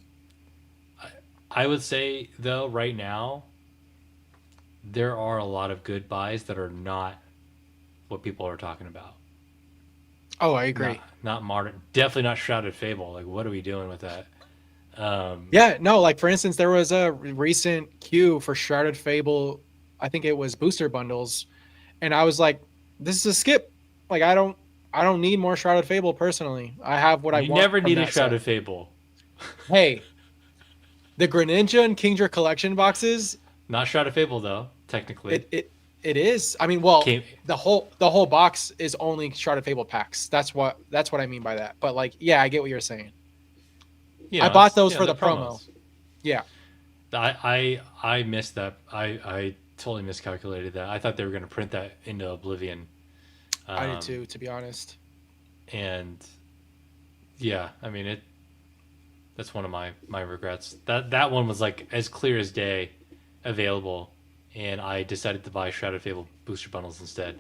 I would say though, right now there are a lot of good buys that are not what people are talking about. Oh, I Not agree. not modern, definitely not Shrouded Fable. Like, what are we doing with that? Yeah, no, like for instance, there was a recent queue for Shrouded Fable. I think it was booster bundles, and I was like, "This is a skip. Like, I don't need more Shrouded Fable personally. I have what I You want never from needed that set." Shrouded Fable, Hey, the Greninja and Kingdra collection boxes, not Shrouded Fable though. Technically, it is. I mean, well, came the whole box is only Shrouded Fable packs. That's what I mean by that. But like, yeah, I get what you're saying. I bought it's those for the the promo. promos. Yeah, I missed that. I totally miscalculated that. I thought they were going to print that into Oblivion. I did Um, too, to be honest. and yeah, I mean it. That's one of my regrets. That one was like as clear as day, available, and I decided to buy Shrouded Fable booster bundles instead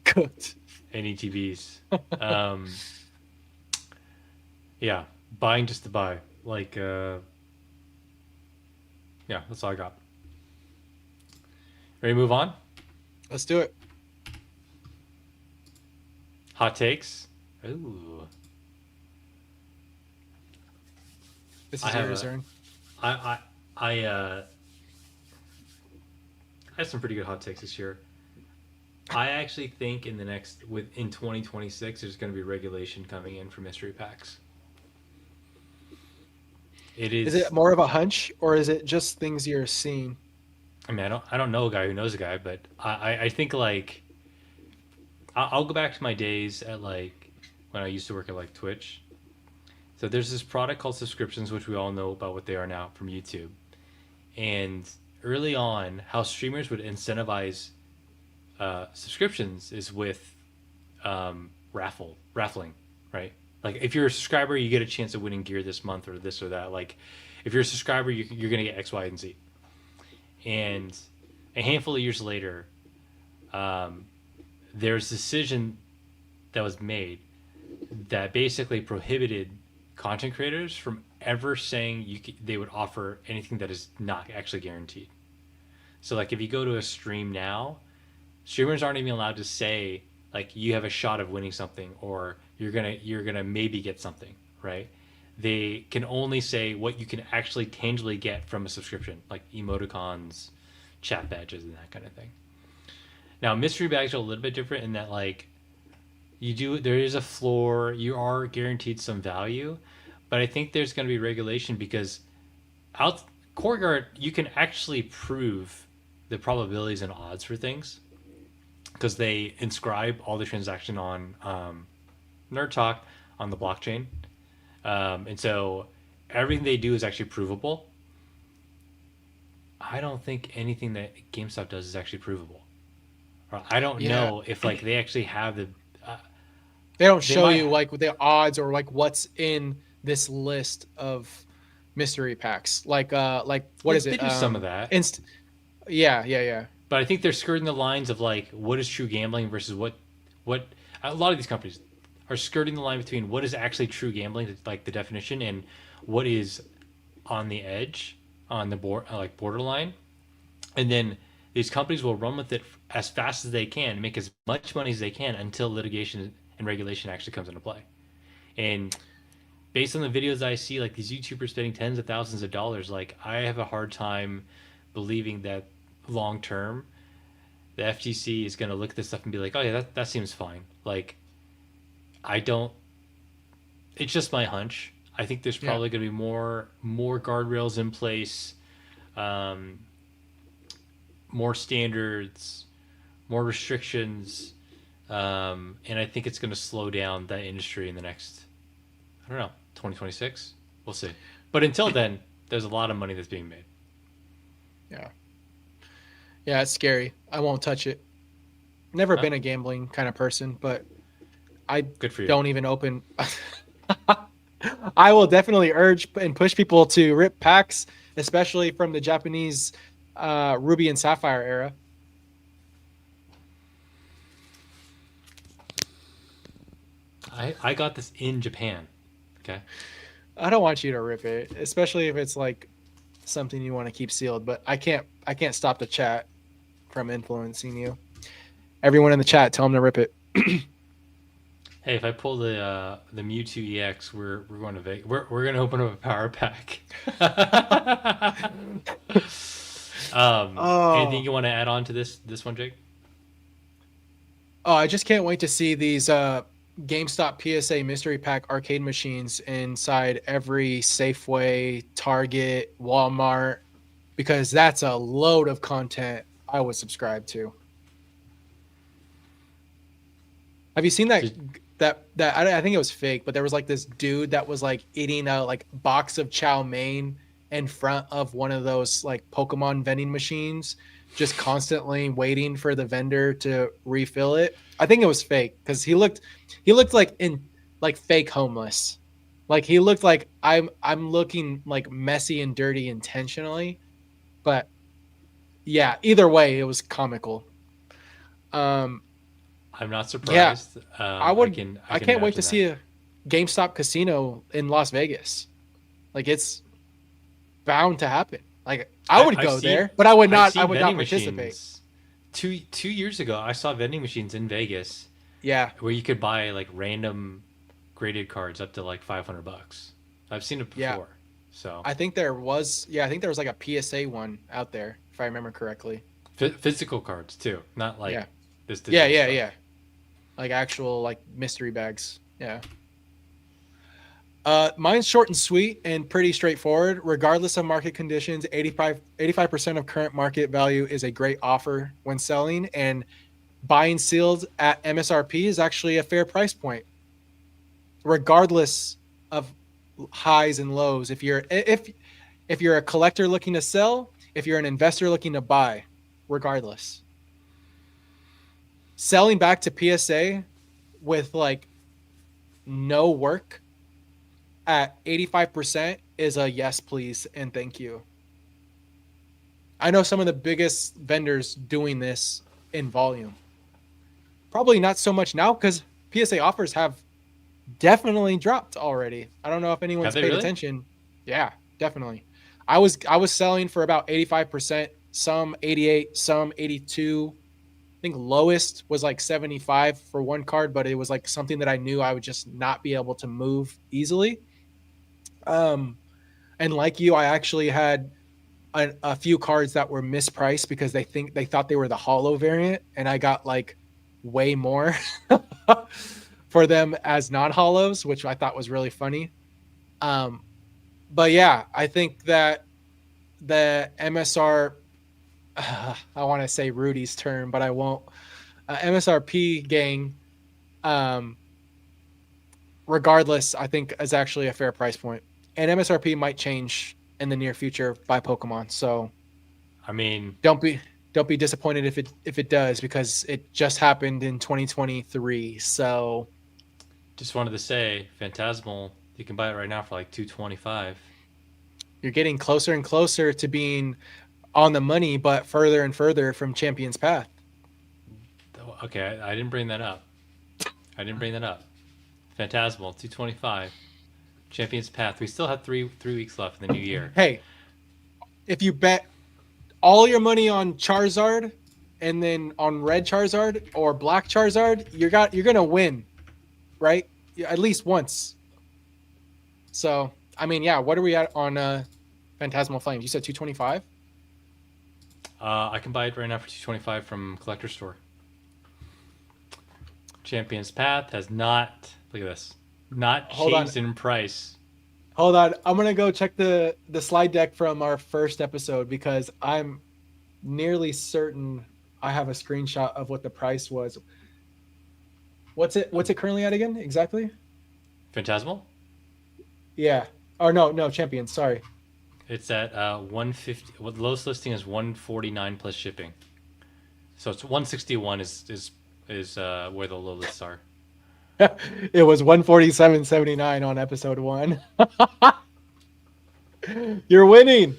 Good. and ETBs. Um, yeah, buying just to buy. Like, yeah, that's all I got. Ready to move on? Let's do it. Hot takes. Ooh, This I is have yours, a Ern. I I I have some pretty good hot takes this year. I actually think in the next in 2026 there's going to be regulation coming in for mystery packs. It Is it is. more of a hunch or is it just things you're seeing? I mean, I don't know a guy who knows a guy, but I think like I'll go back to my days at like when I used to work at like Twitch. So there's this product called subscriptions, which we all know about what they are now from YouTube. And early on, how streamers would incentivize subscriptions is with raffling, right? Like if you're a subscriber, you get a chance of winning gear this month or this or that. Like if you're a subscriber, you're going to get X, Y, and Z. And a handful of years later, there's a decision that was made that basically prohibited content creators from ever saying they would offer anything that is not actually guaranteed. So like if you go to a stream now, streamers aren't even allowed to say like you have a shot of winning something or you're gonna maybe get something, right? They can only say what you can actually tangibly get from a subscription, like emoticons, chat badges, and that kind of thing. Now mystery bags are a little bit different in that like there is a floor, you are guaranteed some value, but I think there's going to be regulation because out courtyard you can actually prove the probabilities and odds for things because they inscribe all the transaction on Nerd Talk on the blockchain, and so everything they do is actually provable. I don't think anything that GameStop does is actually provable. Or I don't Yeah. know if like they actually have the. They don't They show might you like the odds or like what's in this list of mystery packs. Like what is they it? do some of that, Yeah. but I think they're skirting the lines of like what is true gambling versus what a lot of these companies are skirting the line between what is actually true gambling, like the definition, and what is on the edge, on the like borderline, and then these companies will run with it as fast as they can, make as much money as they can until litigation and regulation actually comes into play. And based on the videos I see, like these YouTubers spending tens of thousands of dollars, like I have a hard time believing that long term the FTC is going to look at this stuff and be like, oh yeah, that seems fine. Like I don't. It's just my hunch. I think there's Yeah. probably going to be more guardrails in place, um, more standards, more restrictions, and I think it's going to slow down that industry in the next, I don't know, 2026. We'll see. But until then, there's a lot of money that's being made. Yeah. Yeah, it's scary. I won't touch it. Never Huh? been a gambling kind of person, but I Good for you. don't even open. I will definitely urge and push people to rip packs, especially from the Japanese Ruby and Sapphire era. I got this in Japan. Okay. I don't want you to rip it, especially if it's like something you want to keep sealed. But I can't stop the chat from influencing you. Everyone in the chat, tell them to rip it. Hey, if I pull the Mewtwo EX, we're going to Vegas. We're going to open up a power pack. Anything Oh, you want to add on to this one, Jake? oh, I just can't wait to see these GameStop PSA mystery pack arcade machines inside every Safeway, Target, Walmart, because that's a load of content I would subscribe to. Have you seen that? Did, I think it was fake, but there was like this dude that was like eating a like box of chow mein in front of one of those like Pokemon vending machines, just constantly waiting for the vendor to refill it. I think it was fake because he looked like fake homeless. Like he looked like I'm looking like messy and dirty intentionally. But yeah, either way, it was comical. Um, I'm not yeah, surprised. I I would. can I I can can't wait to imagine that. see a GameStop casino in Las Vegas. Like it's bound to happen. Like I would I've go seen there, but I would I've not. I seen would not vending participate. machines. Two years ago, I saw vending machines in Vegas Yeah, where you could buy like random graded cards up to like $500. I've seen it yeah. before. So I think there was. Yeah, I think there was like a PSA one out there, if I remember correctly. physical cards too, not like Yeah, this yeah, digital yeah, stuff. yeah. Like actual like mystery bags. Yeah. Mine's short and sweet and pretty straightforward. Regardless of market conditions, 85% of current market value is a great offer when selling, and buying sealed at MSRP is actually a fair price point. regardless of highs and lows. If you're a collector looking to sell, if you're an investor looking to buy, regardless. Selling back to PSA with like no work at 85% is a yes, please, and thank you. I know some of the biggest vendors doing this in volume. Probably not so much now because PSA offers have definitely dropped already. I don't know if Have anyone's they paid really? attention. Yeah, definitely. I was selling for about 85%, some 88, some 82. I think lowest was like 75 for one card, but it was like something that I knew I would just not be able to move easily. Um, and like you, I actually had a few cards that were mispriced because they thought they were the hollow variant, and I got like way more for them as non-hollows, which I thought was really funny. Um, but yeah, I think that the MSR, I want to say Rudy's term, but I won't. MSRP gang, um, regardless, I think is actually a fair price point, and MSRP might change in the near future by Pokemon. So I mean, don't be don't be disappointed if it does because it just happened in 2023. So just wanted to say, Phantasmal, you can buy it right now for like 225. you're getting closer and closer to being on the money, but further and further from Champion's Path. Okay, I didn't bring that up. I didn't bring that up. Phantasmal, 225. Champions Path. We still have three weeks left in the new year. Hey, if you bet all your money on Charizard and then on red Charizard or black Charizard, you're gonna win, right? At least once. So I mean, yeah. What are we at on Phantasmal Flames? You said 225. I can buy it right now for 225 from Collector Store. Champions Path has not, look at this, not Hold on, changed in price. hold on. I'm gonna go check the slide deck from our first episode because I'm nearly certain I have a screenshot of what the price was. What's it currently at again? Exactly? Phantasmal? Yeah. Or no, champion. Sorry. It's at 150. What the lowest listing is 149 plus shipping. So it's 161 is where the low lists are. It was 147.79 on episode 1. You're winning.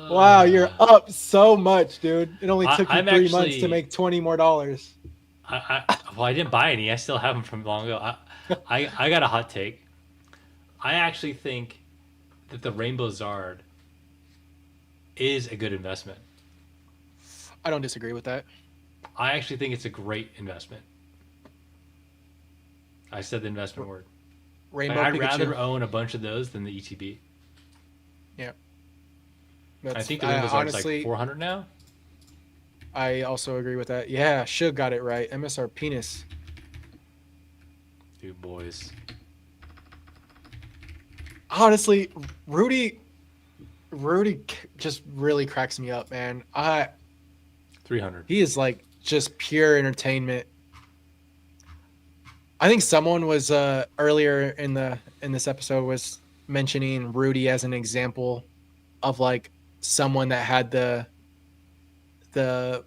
Wow, you're up so much, dude. It only took you I'm 3 months to actually make 20 more dollars. well, I didn't buy any. I still have them from long ago. I got a hot take. I actually think that the Rainbow Zard is a good investment. I don't disagree with that. I actually think it's a great investment. I said the investment word. Like, Rainbow I'd Pikachu. rather own a bunch of those than the ETB. Yeah. I That's think the I Rainbow Zard's like honestly 400 now. I also agree with that. Yeah, Suge got it right. MSR penis. Dude, boys. Honestly, Rudy just really cracks me up, man. 300. He is like just pure entertainment. I think someone was earlier in this episode was mentioning Rudy as an example of like someone that had the the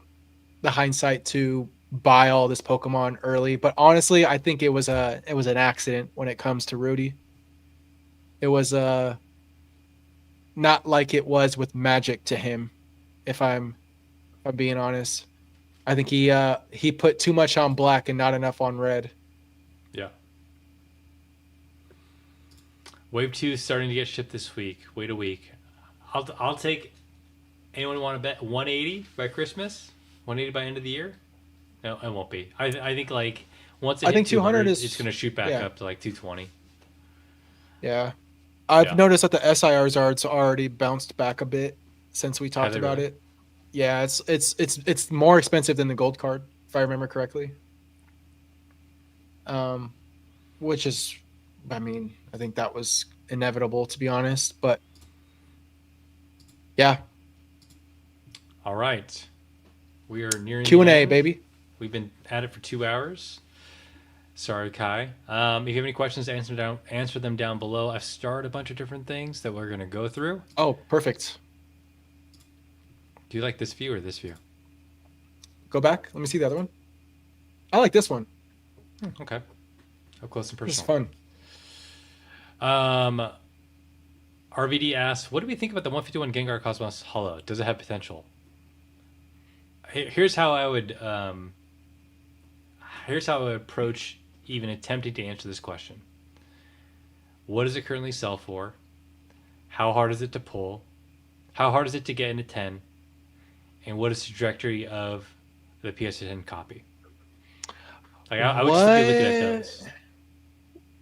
hindsight to buy all this Pokemon early. But honestly, I think it was an accident when it comes to Rudy. It was not like it was with Magic to him, if I'm being honest. I think he put too much on black and not enough on red. Yeah. Wave 2 is starting to get shipped this week. Wait a week. I'll take. Anyone want to bet 180 by Christmas? 180 by end of the year? No, it won't be. I think like once it I hits think 200 200, is it's going to shoot back yeah, up to like 220. yeah. I've Yeah. noticed that the SIRs are it's already bounced back a bit since we Have talked they about really? it. Yeah, it's more expensive than the gold card if I remember correctly. Um, which is, I mean, I think that was inevitable to be honest. But yeah, All right. We are nearing Q the and A end. baby. We've been at it for 2 hours. Sorry, Kai. If you have any questions, answer them down below. I've started a bunch of different things that we're gonna go through. Oh, perfect. Do you like this view or this view? Go back. Let me see the other one. I like this one. Okay, up close and This is personal. fun. Um, RVD asks, "What do we think about the 151 Gengar Cosmos Hollow? Does it have potential?" Here's how I would here's how I would approach even attempting to answer this question. What does it currently sell for? How hard is it to pull? How hard is it to get into 10? And what is the trajectory of the PS10 copy? Like I would just be looking at What? those.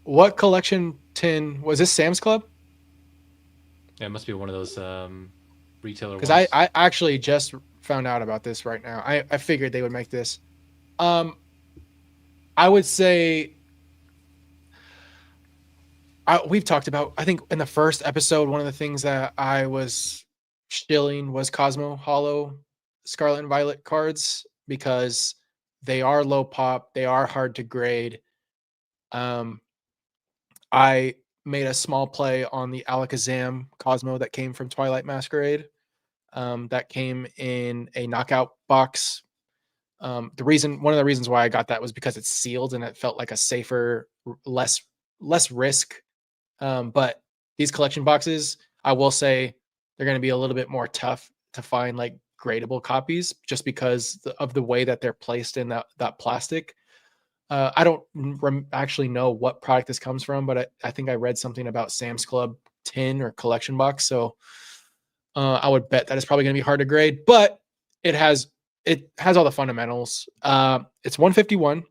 What collection tin was this? Sam's Club? Yeah, it must be one of those retailer Because I ones. I actually just found out about this right now. I figured they would make this. Um, I would say we've talked about. I think in the first episode, one of the things that I was shilling was Cosmo Hollow Scarlet and Violet cards because they are low pop, they are hard to grade. Um, I made a small play on the Alakazam Cosmo that came from Twilight Masquerade. That came in a knockout box. One of the reasons why I got that was because it's sealed and it felt like a safer, less risk. But these collection boxes, I will say, they're going to be a little bit more tough to find like gradable copies, just because of the way that they're placed in that plastic. I don't actually know what product this comes from, but I think I read something about Sam's Club tin or collection box. So I would bet that it's probably going to be hard to grade, but it has it has all the fundamentals. It's 151.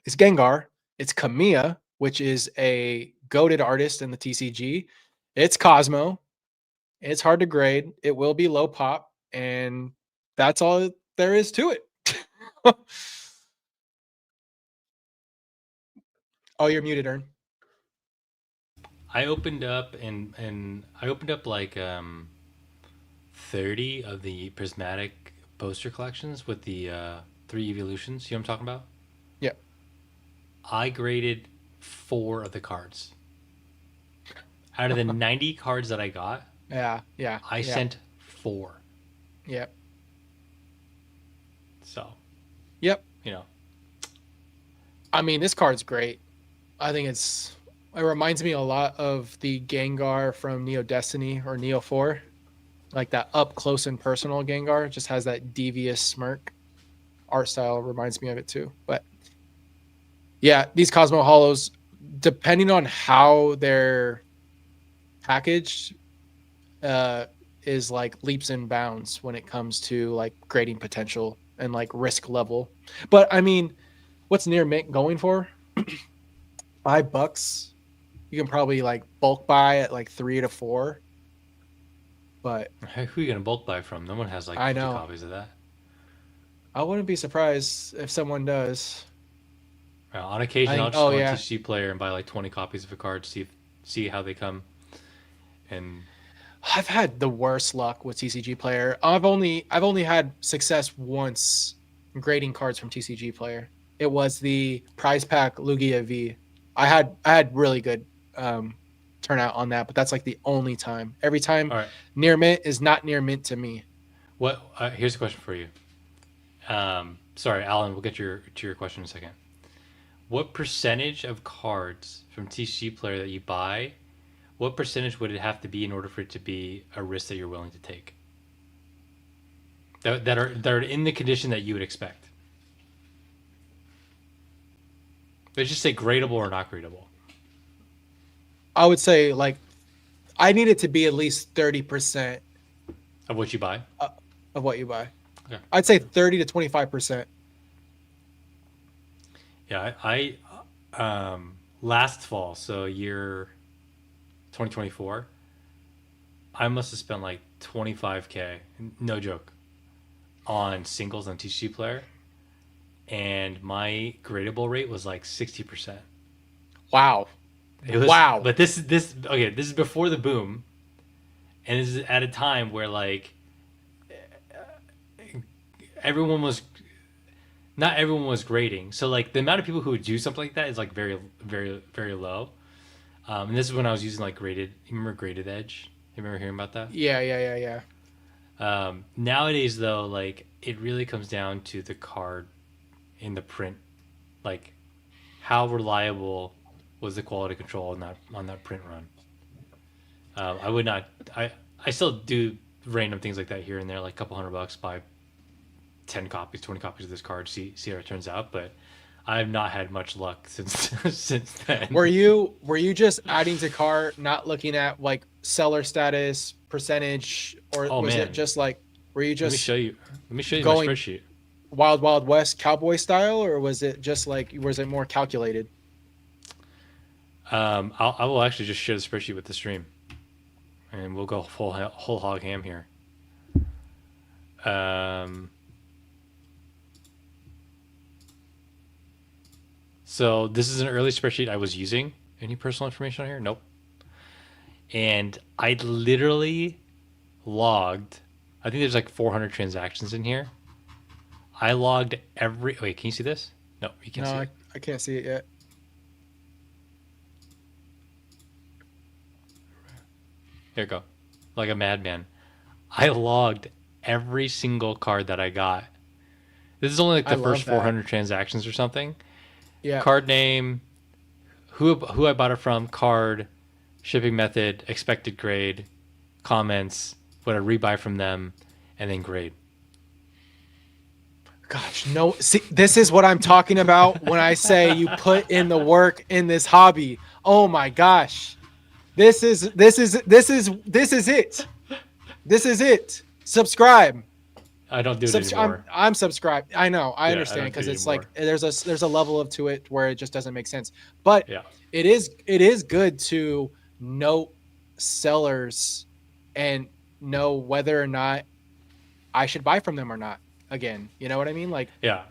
It's Gengar. It's Kamiya, which is a goated artist in the TCG. It's Cosmo. It's hard to grade. It will be low pop, and that's all there is to it. Oh, you're muted, Ern. I opened up I opened up like 30 of the prismatic poster collections with the three evolutions. You know what I'm talking about? Yeah, I graded 4 of the cards. Out of the 90 cards that I got, yeah, yeah, I yeah, sent 4. yeah. So, Yep. you know, I mean, this card's great. I think it reminds me a lot of the Gengar from Neo Destiny or Neo 4. Like that up close and personal Gengar just has that devious smirk. Art style reminds me of it too. But yeah, these Cosmo Hollows, depending on how they're packaged, uh, is like leaps and bounds when it comes to like grading potential and like risk level. But I mean, what's near mint going for? $5. You can probably like bulk buy at like 3 to 4. But who are you going to bulk buy from? No one has like I 50 know copies of that. I wouldn't be surprised if someone does. On I occasion, I'll think. just Oh go on yeah, TCG Player and buy like 20 copies of a card, see how they come. And I've had the worst luck with TCG Player. I've only had success once grading cards from TCG Player. It was the prize pack Lugia V. I had really good um, turnout on that, but that's like the only time. Every time all right, near mint is not near mint to me. what? Here's a question for you. Sorry, Alan. We'll get to your question in a second. What percentage of cards from TCG Player that you buy? What percentage would it have to be in order for it to be a risk that you're willing to take? That are in the condition that you would expect. Let's just say gradable or not gradable I would say like I need it to be at least 30% of what you buy. uh, of what you buy. Okay. I'd say 30 to 25%. Yeah, last fall, so year 2024, I must have spent like 25K, no joke, on singles on TCG Player, and my gradable rate was like 60%. Wow. It was, Wow. but this okay. This is before the boom, and this is at a time where like everyone was not everyone was grading. So like the amount of people who would do something like that is like very, very, very low. And this is when I was using like graded. You remember graded edge? You remember hearing about that? Yeah, yeah, yeah, yeah. Nowadays though, like it really comes down to the card in the print. Like how reliable was the quality control on that print run? I would not. I still do random things like that here and there, like a couple $100, buy 10 copies, 20 copies of this card, see how it turns out. But I have not had much luck since since then. Were you just adding to cart, not looking at like seller status, percentage, or Oh was it man, just like were you let me just show you. Let me show you my going spreadsheet. wild wild west cowboy style, or was it just like was it more calculated? I will actually just share the spreadsheet with the stream, and we'll go whole hog ham here. Um, so this is an early spreadsheet I was using. Any personal information on here? Nope. And I literally logged. I think there's like 400 transactions in here. I logged every. Wait, can you see this? No, you can't No, see I, it. I can't see it yet. Here we go. Like a madman. I logged every single card that I got. This is only like I the first love that. 400 transactions or something. Yeah. Card name, who I bought it from, card, shipping method, expected grade, comments, what I rebuy from them, and then grade. Gosh, no. See, this is what I'm talking about when I say you put in the work in this hobby. Oh my gosh. This is it. This is it. Subscribe. I don't do it anymore. I'm subscribed. I know. I Yeah, I understand don't do because it it's like anymore. there's a level of to it where it just doesn't make sense. But Yeah. it is good to note sellers and know whether or not I should buy from them or not. Again, you know what I mean? Like Yeah.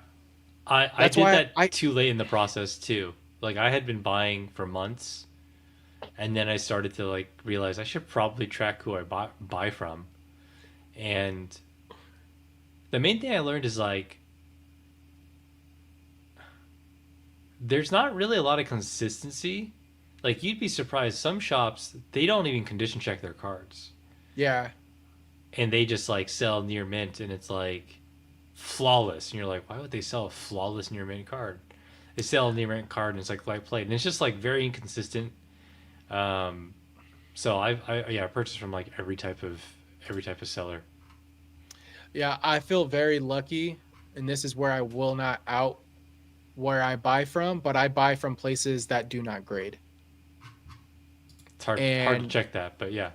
I that's did why that too late in the process too. Like I had been buying for months, and then I started to like realize I should probably track who I buy from. And the main thing I learned is like there's not really a lot of consistency. Like you'd be surprised, some shops they don't even condition check their cards, yeah. and they just like sell near mint, and it's like flawless, and you're like, why would they sell a flawless near mint card? They sell a near mint card, and it's like light plate, and it's just like very inconsistent. Um, so I purchased from like every type of seller. Yeah, I feel very lucky, and this is where I will not out where I buy from, but I buy from places that do not grade. It's hard to And check that, but yeah,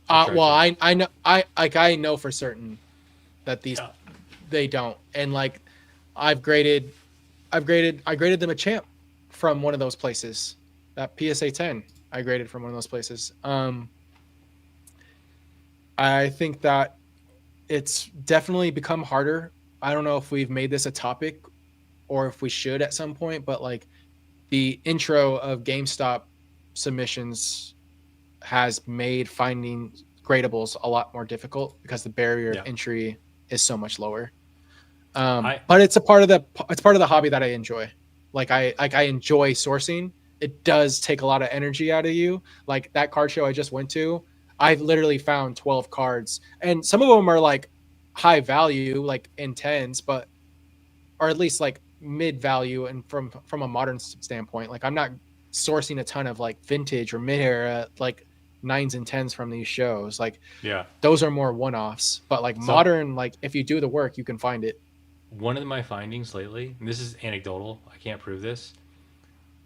that's right, well, Jim. I know for certain that these Yeah, they don't. And like I've graded I graded them a champ from one of those places. That PSA 10 I graded from one of those places. I think that it's definitely become harder. I don't know if we've made this a topic or if we should at some point, but like the intro of GameStop submissions has made finding gradables a lot more difficult because the barrier of yeah. entry is so much lower. I But it's part of the hobby that I enjoy. Like I enjoy sourcing. It does take a lot of energy out of you. Like that card show I just went to, I literally found 12 cards, and some of them are like high value, like in tens, but or at least like mid value, and from a modern standpoint, like I'm not sourcing a ton of like vintage or mid era like nines and tens from these shows. Like yeah. those are more one offs, but like So modern, like if you do the work, you can find it. one of my findings lately, and this is anecdotal, I can't prove this.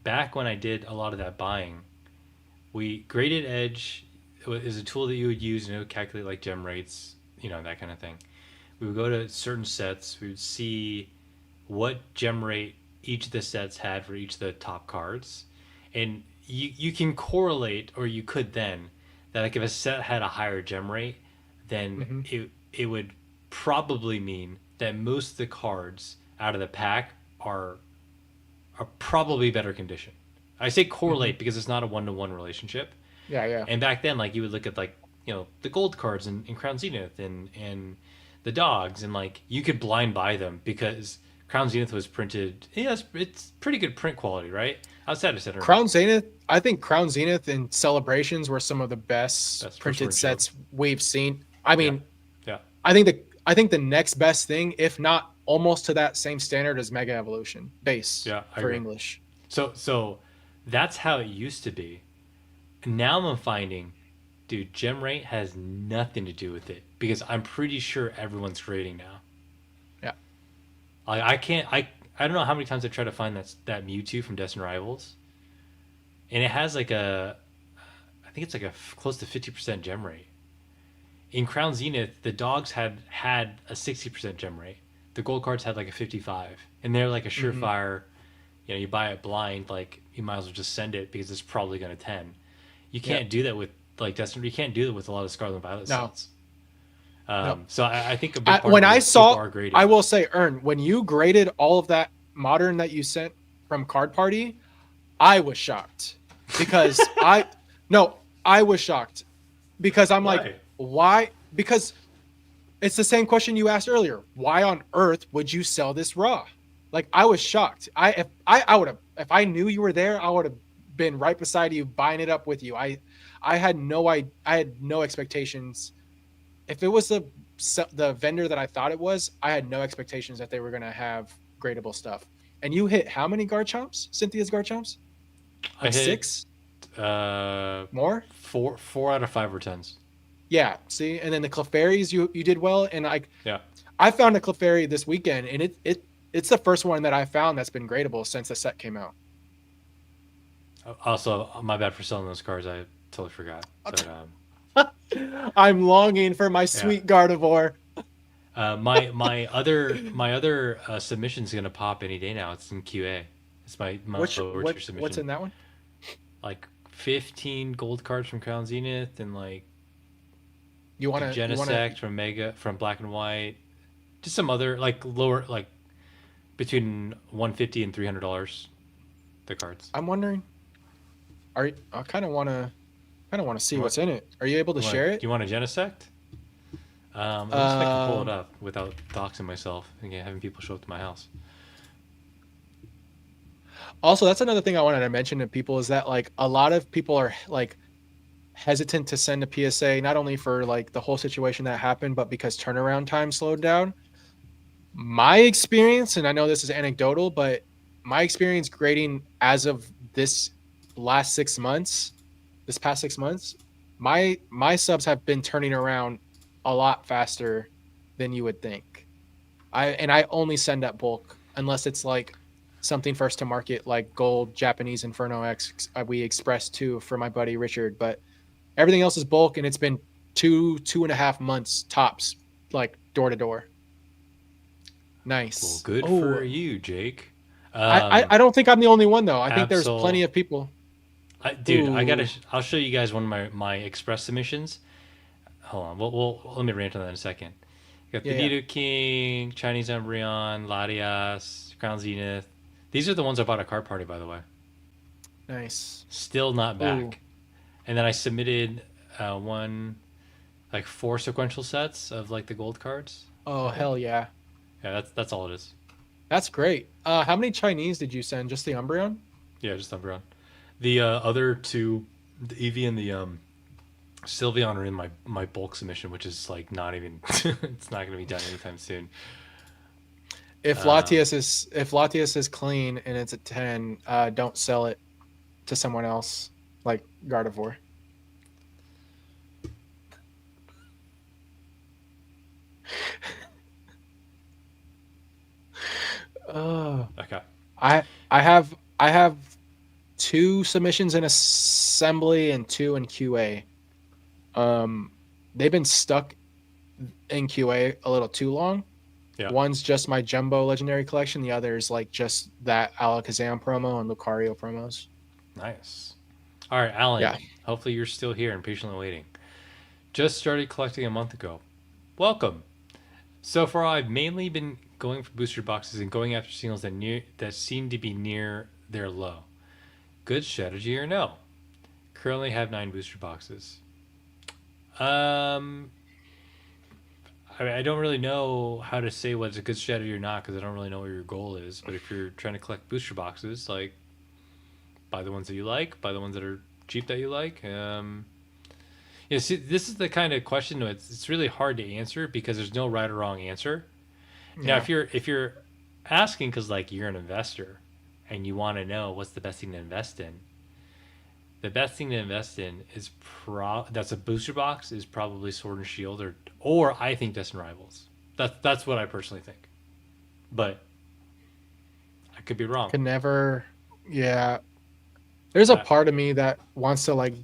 Back when I did a lot of that buying, we graded edge is a tool that you would use and it would calculate like gem rates, that kind of thing. We would go to certain sets, we would see what gem rate each of the sets had for each of the top cards. And you can correlate, or you could then, that like if a set had a higher gem rate, then Hmm. it would probably mean that most of the cards out of the pack are probably better condition. I say Hmm. correlate because it's not a one to one relationship. Yeah, yeah. And back then, like you would look at like the gold cards in Crown Zenith and the dogs, and like you could blind buy them because Crown Zenith was printed. Yeah, it's pretty good print quality, right? Outside of center, Crown Zenith, I think Crown Zenith and Celebrations were some of the best that's first printed word shield. sets we've seen. I Yeah, mean, yeah, I think the next best thing, if not almost to that same standard, is Mega Evolution base yeah. I for agree. English. So that's how it used to be. Now I'm finding, dude, gem rate has nothing to do with it because I'm pretty sure everyone's grading now. Yeah. I can't. I don't know how many times I tried to find that Mewtwo from Destined Rivals, and it has like a. I think it's like a close to 50% gem rate. In Crown Zenith, the dogs had a 60% gem rate. The gold cards had like a 55, and they're like a Hmm. surefire. You know, you buy it blind, like you might as well just send it because it's probably going to 10. You Yeah. can't do that with like Destiny. You can't do that with a lot of Scarlet and Violet No. sets. No. So I think a big part When of it I is people saw, are I grading. will say, Ern, when you graded all of that modern that you sent from Card Party, I was shocked because no, I was shocked because I'm like, Why? why? Because it's the same question you asked earlier. Why on earth would you sell this raw? Like I was shocked. I would have if I knew you were there, I would have been right beside you buying it up with you. I had no expectations. If it was the vendor that I thought it was, I had no expectations that they were going to have gradable stuff. And you hit how many Garchomps? Cynthia's Garchomps? I Like hit six uh, more? four out of five or tens. Yeah. See, and then the Clefairies, you did well. And Yeah. I found a Clefairy this weekend, and it's the first one that I found that's been gradable since the set came out. Also, my bad for selling those cards. I totally forgot. But I'm longing for my yeah. sweet Gardevoir. My other submission's gonna pop any day now. It's in QA. It's my lower tier What's submission. in that one? Like 15 gold cards from Crown Zenith and like You wanna Genesect from Mega from Black and White. Just some other like lower like between 150 and $300 the cards. I'm wondering. I kind of want to see What what's in it. Are you able to you want? share Do it? you want a Genesect? Let me see if I can pull it Um, up without doxing myself and having people show up to my house. Also, that's another thing I wanted to mention to people is that like a lot of people are like hesitant to send a PSA, not only for like the whole situation that happened, but because turnaround time slowed down. My experience, and I know this is anecdotal, but my experience grading as of this last 6 months, this past 6 months, my subs have been turning around a lot faster than you would think. I only send at bulk unless it's like something first to market like gold Japanese Inferno X we express too for my buddy Richard, but everything else is bulk and it's been 2.5 months tops, like door to door. Well, Nice. good for Oh, you, Jake. I don't think I'm the only one though. I think there's Absol, plenty of people. dude, I gotta. Ooh, I'll show you guys one of my express submissions. Hold on. Let me rant on that in a second. You got the yeah, yeah, Nidoking, Chinese Umbreon, Latias, Crown Zenith. These are the ones I bought at Card Party, by the way. nice. Still not Oh, back. And then I submitted one, like four sequential sets of like the gold cards. oh I think. hell yeah, Yeah, that's all it is. that's great. How many Chinese did you send? Just the Umbreon? Yeah, just Umbreon. The other two, the Eevee and the Sylveon, are in my bulk submission, which is like not even. It's not going to be done anytime soon. Um, If Latias is clean and it's a 10, don't sell it to someone else like Gardevoir. Oh, okay. I have two submissions in assembly and two in QA. Um, they've been stuck in QA a little too long. Yeah. One's just my jumbo legendary collection. The other is like just that Alakazam promo and Lucario promos. Nice. All right, Alan. Yeah. Hopefully you're still here and patiently waiting. Just started collecting a month ago. Welcome. So far, I've mainly been going for booster boxes and going after singles that seem to be near their low. Good strategy or no? Currently have 9 booster boxes. Um, I mean, I don't really know how to say what's a good strategy or not because I don't really know what your goal is. But if you're trying to collect booster boxes, like buy the ones that you like, buy the ones that are cheap that you like. Yeah, see, this is the kind of question that it's really hard to answer because there's no right or wrong answer. Now, Yeah. if you're asking because like you're an investor and you want to know what's the best thing to invest in, the best thing to invest in is that's a booster box is probably Sword and Shield or I think Destin Rivals. That's what I personally think, but I could be wrong. Can never. Yeah. There's a I, part of me that wants to like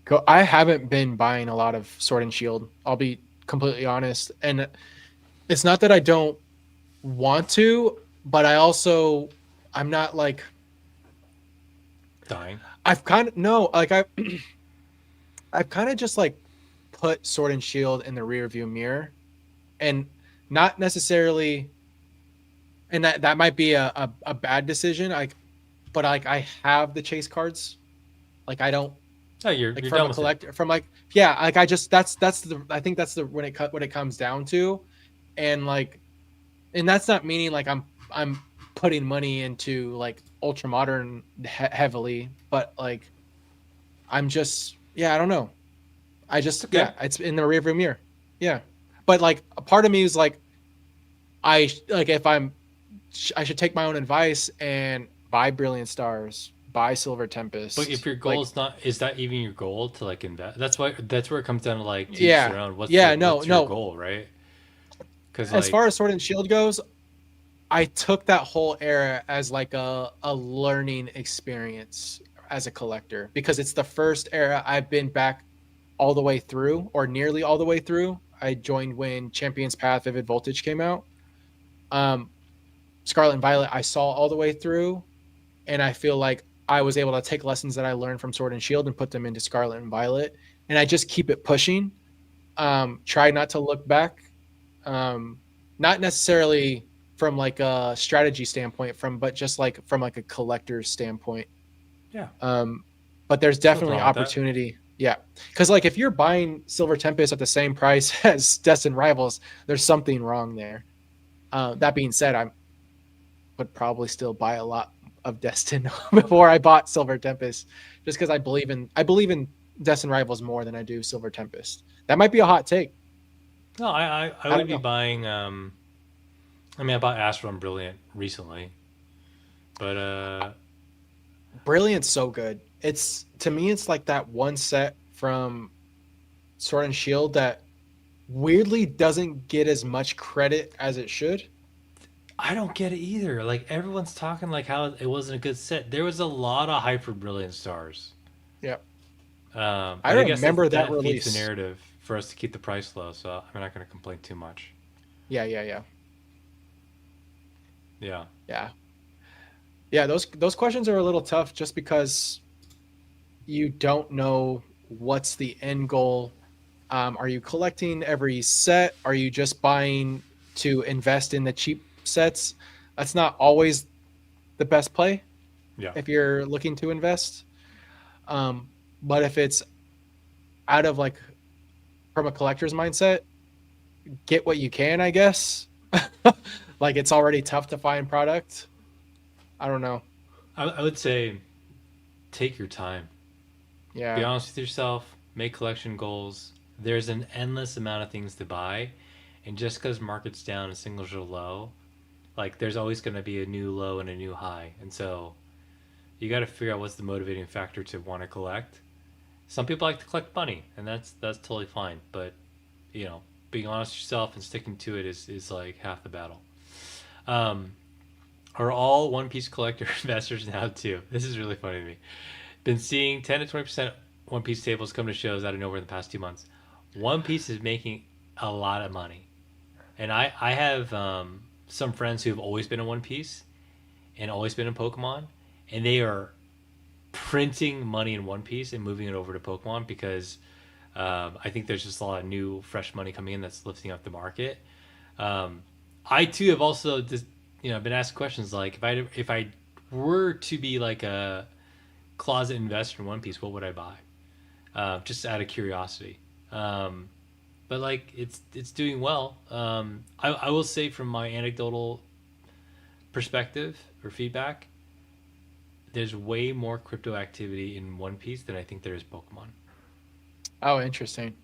go. I haven't been buying a lot of Sword and Shield. I'll be completely honest, and it's not that I don't want to, but I also I'm not like Dying. I've kind of no like I've kind of just like put Sword and Shield in the rear view mirror, and not necessarily, and that might be a bad decision. Like, but like I have the chase cards. Like I don't Oh, like you're from done a with it. collector from like yeah like I just that's the I think that's the when it cut what it comes down to, and like and that's not meaning like I'm putting money into like ultra modern heavily, but like I'm just yeah I don't know I It's just okay. yeah it's in the rearview mirror yeah, but like a part of me is like like if I should take my own advice and buy Brilliant Stars, buy Silver But if Tempest, your goal like is not, is that even your goal to like invest? That's where it comes down to like to each yeah their own. yeah no What's your no goal, right? Because as far like as Sword and Shield goes, I took that whole era as like a learning experience as a collector because it's the first era I've been back all the way through or nearly all the way through. I joined when Champions Path Vivid Voltage came out. Um, Scarlet and Violet I saw all the way through, and I feel like I was able to take lessons that I learned from Sword and Shield and put them into Scarlet and Violet, and I just keep it pushing. Try not to look back. Um, Not necessarily from like a strategy standpoint, but just like from like a collector's standpoint. yeah, Um, but there's there's nothing definitely wrong with that. opportunity. Yeah, because like if you're buying Silver Tempest at the same price as Destin Rivals, there's something wrong there. That being said, I would probably still buy a lot of Destin before I bought Silver Tempest, just because I believe in Destin Rivals more than I do Silver Tempest. That might be a hot take. No, I I would don't be know. buying. I mean, I bought Astral and Brilliant recently, but Brilliant's so good. It's to me, it's like that one set from Sword and Shield that weirdly doesn't get as much credit as it should. I don't get it either. Like everyone's talking like how it wasn't a good set. There was a lot of hype for Brilliant Stars, Yeah, I but I guess remember that that feeds the release. narrative for us to keep the price low. So I'm not going to complain too much. Yeah, yeah, yeah, Yeah, yeah, yeah. Those questions are a little tough just because you don't know what's the end goal. Are you collecting every set? Are you just buying to invest in the cheap sets? That's not always the best play yeah. if you're looking to invest. But if it's out of like from a collector's mindset, get what you can, I guess. Like it's already tough to find product. I don't know. I would say take your time. Be Yeah. honest with yourself. Make collection goals. There's an endless amount of things to buy, and just because market's down and singles are low, like there's always going to be a new low and a new high, and so you got to figure out what's the motivating factor to want to collect. Some people like to collect money, and that's totally fine. But you know, being honest with yourself and sticking to it is like half the battle. Um, are all One Piece collector investors now too? This is really funny to me. Been seeing 10 to 20% One Piece tables come to shows out of nowhere in the past 2 months. One Piece is making a lot of money, and I have some friends who have always been in One Piece and always been in Pokemon, and they are printing money in One Piece and moving it over to Pokemon because I think there's just a lot of new, fresh money coming in that's lifting up the market. Um, I too have also just been asked questions like if I were to be like a closet investor in One Piece, what would I buy? Just out of curiosity. Um, but like it's doing well. I will say from my anecdotal perspective or feedback, there's way more crypto activity in One Piece than I think there is Pokemon. Oh, interesting.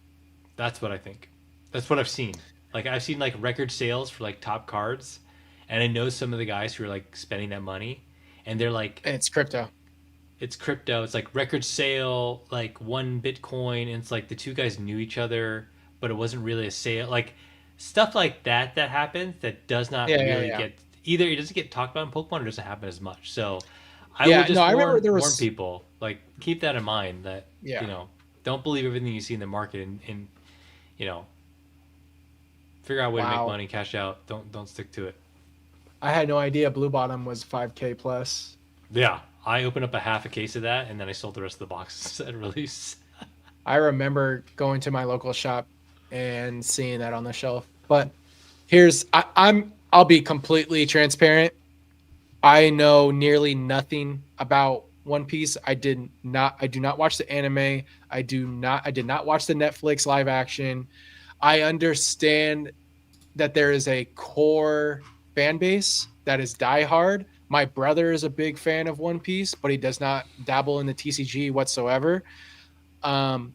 That's what I think. That's what I've seen. Like I've seen like record sales for like top cards, and I know some of the guys who are like spending that money, and they're like, And it's crypto. it's crypto. It's like record sale, like 1 Bitcoin, and it's like the two guys knew each other, but it wasn't really a sale. Like stuff like that that happens that does not Yeah, yeah, really yeah. get either it doesn't get talked about in Pokemon or doesn't happen as much. So I would Yeah, no, just I remember warn there warn was. people like keep that in mind that Yeah. don't believe everything you see in the market and you know figure out a way to make Wow. money, cash out. Don't stick to it. I had no idea Blue Bottom was 5K plus. Yeah, I opened up a half a case of that and then I sold the rest of the boxes at release. I remember going to my local shop and seeing that on the shelf. But I'll be completely transparent. I know nearly nothing about One Piece. I do not watch the anime. I did not watch the Netflix live action. I understand that there is a core fan base that is diehard. My brother is a big fan of One Piece, but he does not dabble in the TCG whatsoever. Um,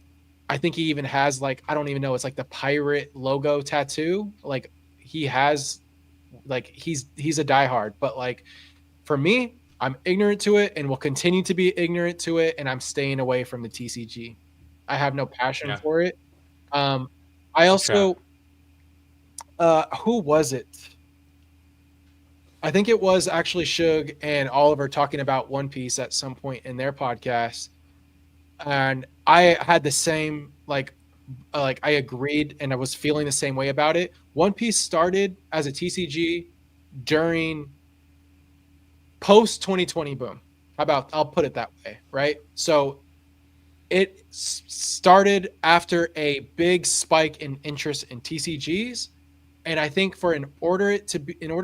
I think he even has like I don't even know. It's like the pirate logo tattoo. Like he has, like he's a diehard. But like for me, I'm ignorant to it and will continue to be ignorant to it, and I'm staying away from the TCG. I have no passion Yeah, for it. Um, I it's a trap. also who was it? I think it was actually Suge and Oliver talking about One Piece at some point in their podcast, and I had the same like I agreed and I was feeling the same way about it. One Piece started as a TCG during post 2020 boom. How about I'll put it that way, right? So it started after a big spike in interest in TCGs, and I think in order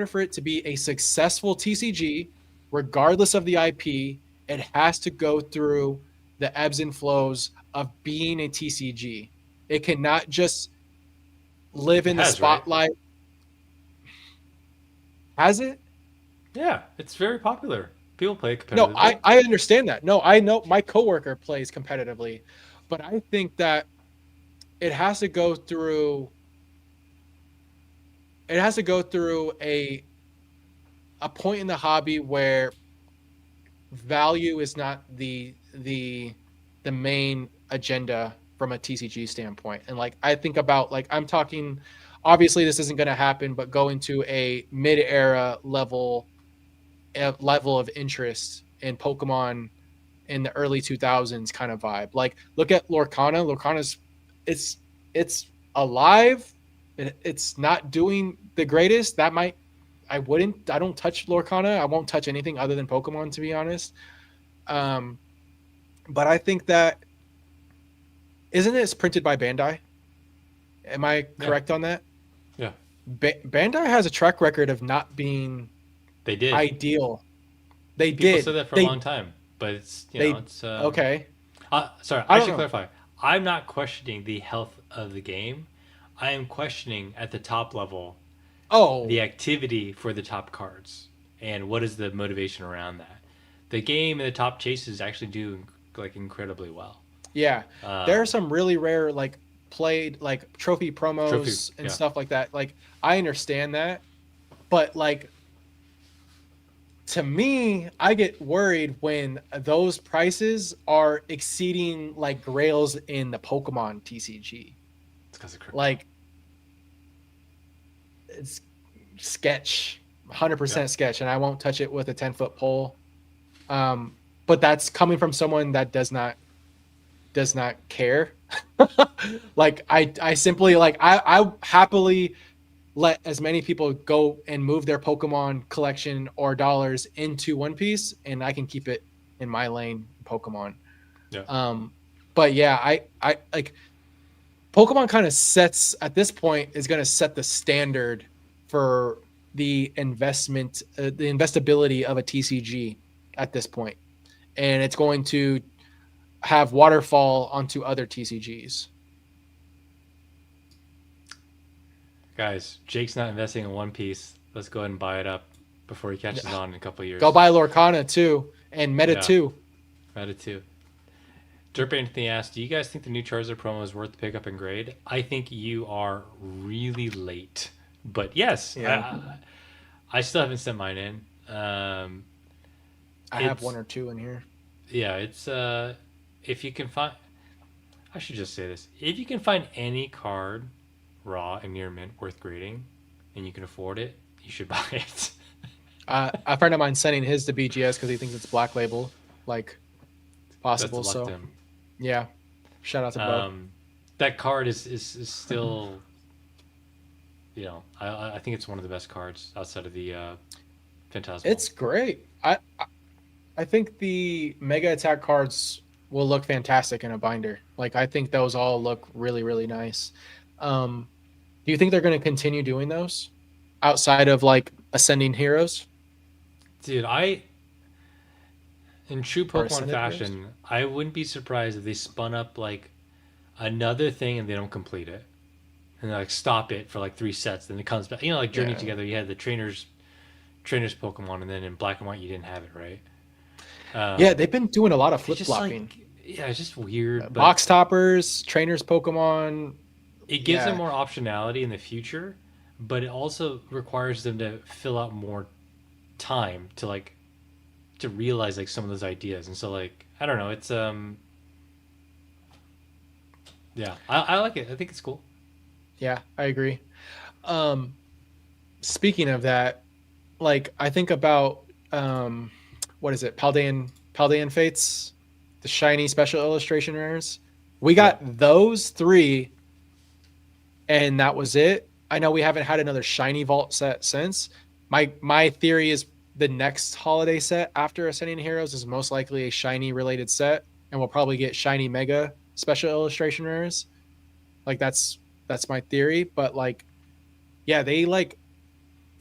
for it to be a successful TCG, regardless of the IP, it has to go through the ebbs and flows of being a TCG. It cannot just live It in the has, right? spotlight. Has it? Yeah, it's very popular. People play it No, competitively. I understand that. No, I know my coworker plays competitively, but I think that it has to go through it has to go through a point in the hobby where value is not the main agenda from a TCG standpoint. And like I think about like I'm talking obviously this isn't going to happen, but going to a mid-era level of interest in Pokemon in the early 2000s kind of vibe. Like look at Lorcana. Lorcana's it's it's alive. It's not doing the greatest. I don't touch Lorcana. I won't touch anything other than Pokemon to be honest. Um but I think that isn't it printed by Bandai? Am I Yeah, correct on that? yeah, Bandai has a track record of not being they did. ideal. They People said did. that for a long time, but it's They it's okay. sorry, I I don't should know. clarify. I'm not questioning the health of the game. I am questioning at the top level Oh, the activity for the top cards and what is the motivation around that. The game and the top chases actually do like incredibly well. yeah. There are Um, some really rare like played like trophy trophy, promos and yeah, stuff like that. Like I understand that, but like to me, I get worried when those prices are exceeding like grails in the Pokemon TCG. it's because of crypto. Like it's sketch, Yeah, 100% sketch, and I won't touch it with a 10-foot pole. But that's coming from someone that does not care. Like I simply like I happily let as many people go and move their Pokemon collection or dollars into One Piece, and I can keep it in my lane, Pokemon. yeah. Um, but yeah, I like Pokemon kind of sets at this point is going to set the standard for the investability of a TCG at this point, and it's going to have waterfall onto other TCGs. Guys, Jake's not investing in One Piece. Let's go ahead and buy it up before he catches on in a couple of Go years. buy Lorcana too and Meta Yeah, 2. Meta too. Derp Anthony asked, "Do you guys think the new Charizard promo is worth the pickup and grade?" I think you are really late, but yes, Yeah. I still haven't sent mine in. I have It's one or two in here. yeah, it's if you can find, I should just say this: if you can find any card raw and near mint worth grading, and you can afford it, you should buy it. A friend of mine sending his to BGS because he thinks it's Black Label, like Best possible. of luck to So him. yeah, shout out to Bo. That card is still, I think it's one of the best cards outside of the Phantasmal. It's great. I think the Mega Attack cards will look fantastic in a binder. Like I think those all look really really nice. Do you think they're going to continue doing those outside of like Ascending Heroes Dude, in true or Pokemon Ascended Heroes? fashion, I wouldn't be surprised if they spun up like another thing and they don't complete it. And they like stop it for like 3 sets, then it comes back. Like Journey Yeah. Together, you had the trainers Pokemon, and then in Black and White you didn't have it, right? Yeah, they've been doing a lot of It's flip just flopping. like yeah, it's just weird, but Box toppers, trainers, Pokemon. it gives them Yeah, more optionality in the future, but it also requires them to fill out more time to realize like some of those ideas. And so like I don't know, it's yeah, I like it. I think it's cool. yeah, I agree. Um, Speaking of that, like I think about what is it, Paldean Fates, the shiny special illustration rares. We Yeah. got those three, and that was it. I know we haven't had another shiny vault set since. My theory is the next holiday set after Ascending Heroes is most likely a shiny related set, and we'll probably get shiny mega special illustration rares. Like that's my theory. But like, yeah, they like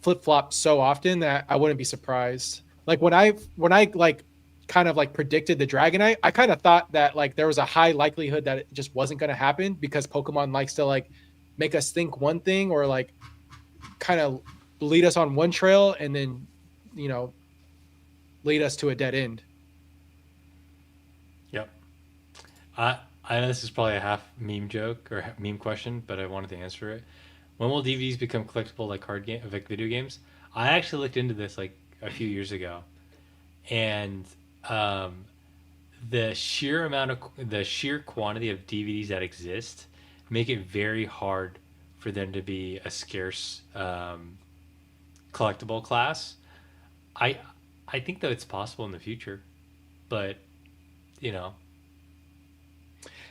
flip flop so often that I wouldn't be surprised. Like when I like kind of like predicted the Dragonite, I kind of thought that like there was a high likelihood that it just wasn't going to happen because Pokemon likes to like make us think one thing or like kind of lead us on one trail and then you know lead us to a dead end. Yep. I know this is probably a half meme joke or meme question, but I wanted to answer it. When will DVDs become collectible like like video games? I actually looked into this like a few years ago, and um, the sheer quantity of DVDs that exist make it very hard for them to be a scarce collectible class. I I think that it's possible in the future, but you know,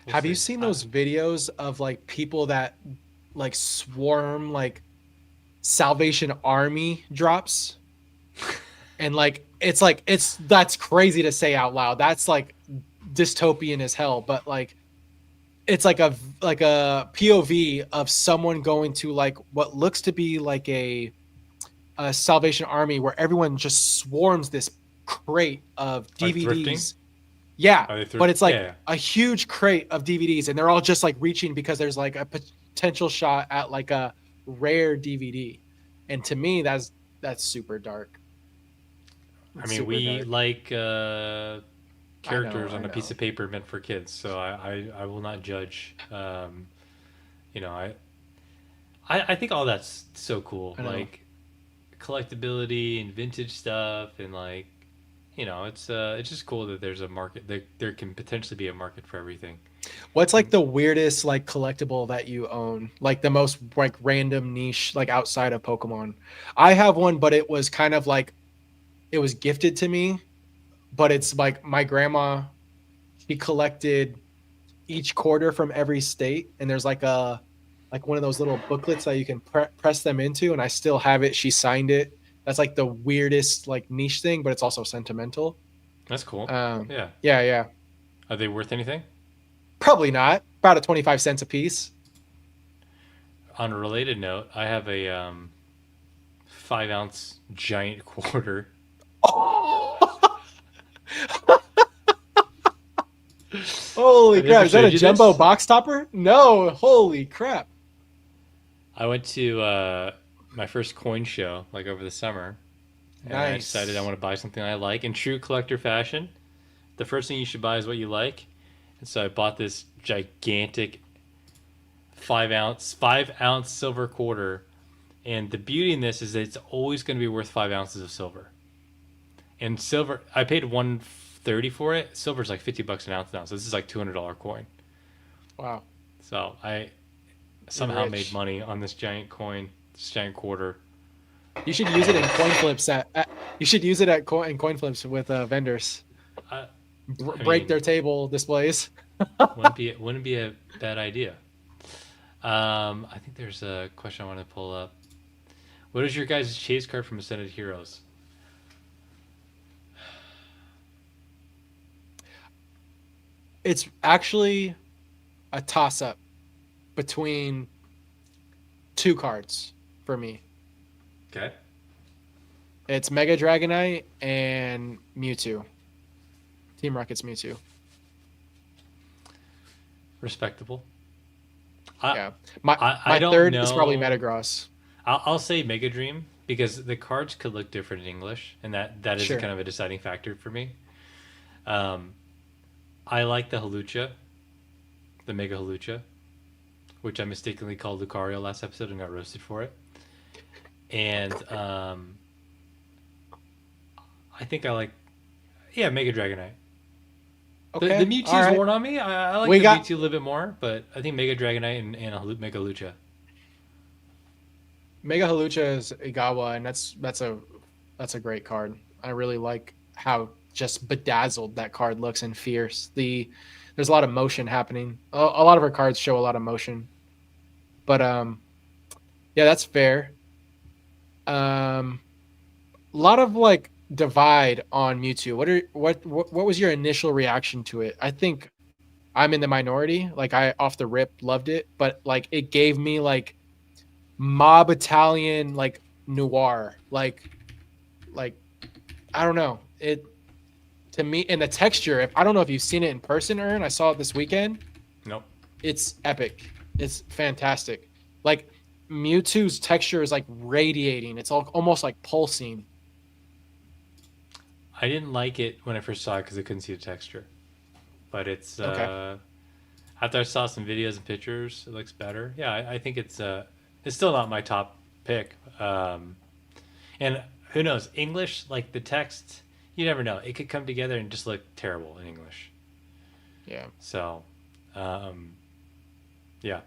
we'll Have you see. seen those videos of like people that like swarm like Salvation Army drops? And like it's that's crazy to say out loud. That's like dystopian as hell, but like it's like a POV of someone going to like what looks to be like a Salvation Army where everyone just swarms this crate of Like thrifting? DVDs. Yeah, Are they but thrift? it's Yeah, like yeah. a huge crate of DVDs and they're all just like reaching because there's like a potential shot at like a rare DVD. And to me that's super dark. I It's mean, super we dark. like characters I on a piece know. of paper meant for kids, so I will not judge. You know, I think all that's so cool, I know. like collectability and vintage stuff, and like it's just cool that there's a market. There can potentially be a market for everything. What's like the weirdest like collectible that you own? Like the most like random niche like outside of Pokemon. I have one, but it was kind of like it was gifted to me, but it's like my grandma, she collected each quarter from every state and there's like one of those little booklets that you can press them into and I still have it. She signed it. That's like the weirdest like niche thing, but it's also sentimental. That's cool. Yeah. Yeah, yeah. Are they worth anything? Probably not. About a 25 cents a piece. On a related note, I have a 5 ounce giant quarter. Holy I never crap. Is that showed a you jumbo this. box topper? No. Holy crap. I went to my first coin show like over the summer, and I decided I Nice. want to buy something I like in true collector fashion. The first thing you should buy is what you like, and so I bought this gigantic 5 ounce silver quarter. And the beauty in this is that it's always going to be worth 5 ounces of silver. And silver, I paid 130 for it. Silver's like $50 an ounce now, so this is like $200 coin. Wow. So I You're somehow made rich. money on this giant coin, this giant quarter. You should use it in coin flips you should use it at coin flips with vendors. I, I Break mean, their table displays. wouldn't be a bad idea. I think there's a question I want to pull up. What is your guys' chase card from Ascended Heroes? It's actually a toss up between two cards for me. Okay, It's Mega Dragonite and Mewtwo. Team Rocket's Mewtwo. respectable. I Yeah. My I my don't third is probably know. Metagross. I'll say Mega Dream because the cards could look different in English, and that is a Sure. kind of a deciding factor for me. Um, I like the Halucha, the Mega Halucha, which I mistakenly called Lucario last episode and got roasted for it. And I think I like, yeah, Mega Dragonite. The Okay. All Mewtwo's right. worn on me. I like We the got Mewtwo a little bit more, but I think Mega Dragonite and Mega Lucha. Mega Halucha is Igawa, and that's a great card. I really like how just bedazzled that card looks and fierce. There's a lot of motion happening. A lot of our cards show a lot of motion, but yeah, that's fair. Um, a lot of like divide on Mewtwo. What was your initial reaction to it? I think I'm in the minority. Like I off the rip loved it, but like it gave me like mob Italian like noir. Like I don't know. It to me and the texture, if I don't know if you've seen it in person, Ern, I saw it this weekend. Nope. It's epic. It's fantastic. Like Mewtwo's texture is like radiating. It's all almost like pulsing. I didn't like it when I first saw it because I couldn't see the texture. But it's Okay. after I saw some videos and pictures, it looks better. Yeah, I think it's still not my top pick. And who knows? English, like the text, you never know. It could come together and just look terrible in English. Yeah. So, um, yeah.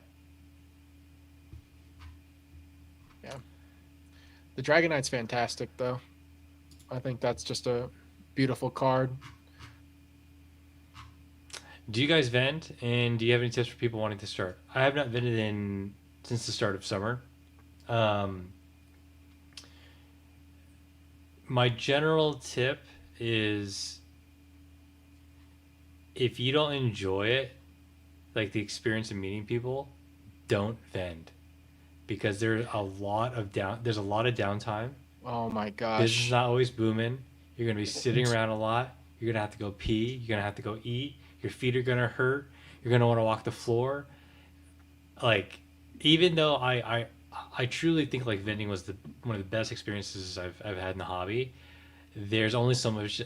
Yeah. The Dragonite's fantastic though. I think that's just a beautiful card. Do you guys vent? And do you have any tips for people wanting to start? I have not vented in since the start of summer. Um, my general tip is if you don't enjoy it, like the experience of meeting people, don't vend because there's a lot of downtime. Oh my Business is gosh. not always booming. You're gonna be sitting around a lot. You're gonna have to go pee. You're gonna have to go eat. Your feet are gonna hurt. You're gonna want to walk the floor. Like, even though I truly think like vending was the one of the best experiences I've had in the hobby. There's only so much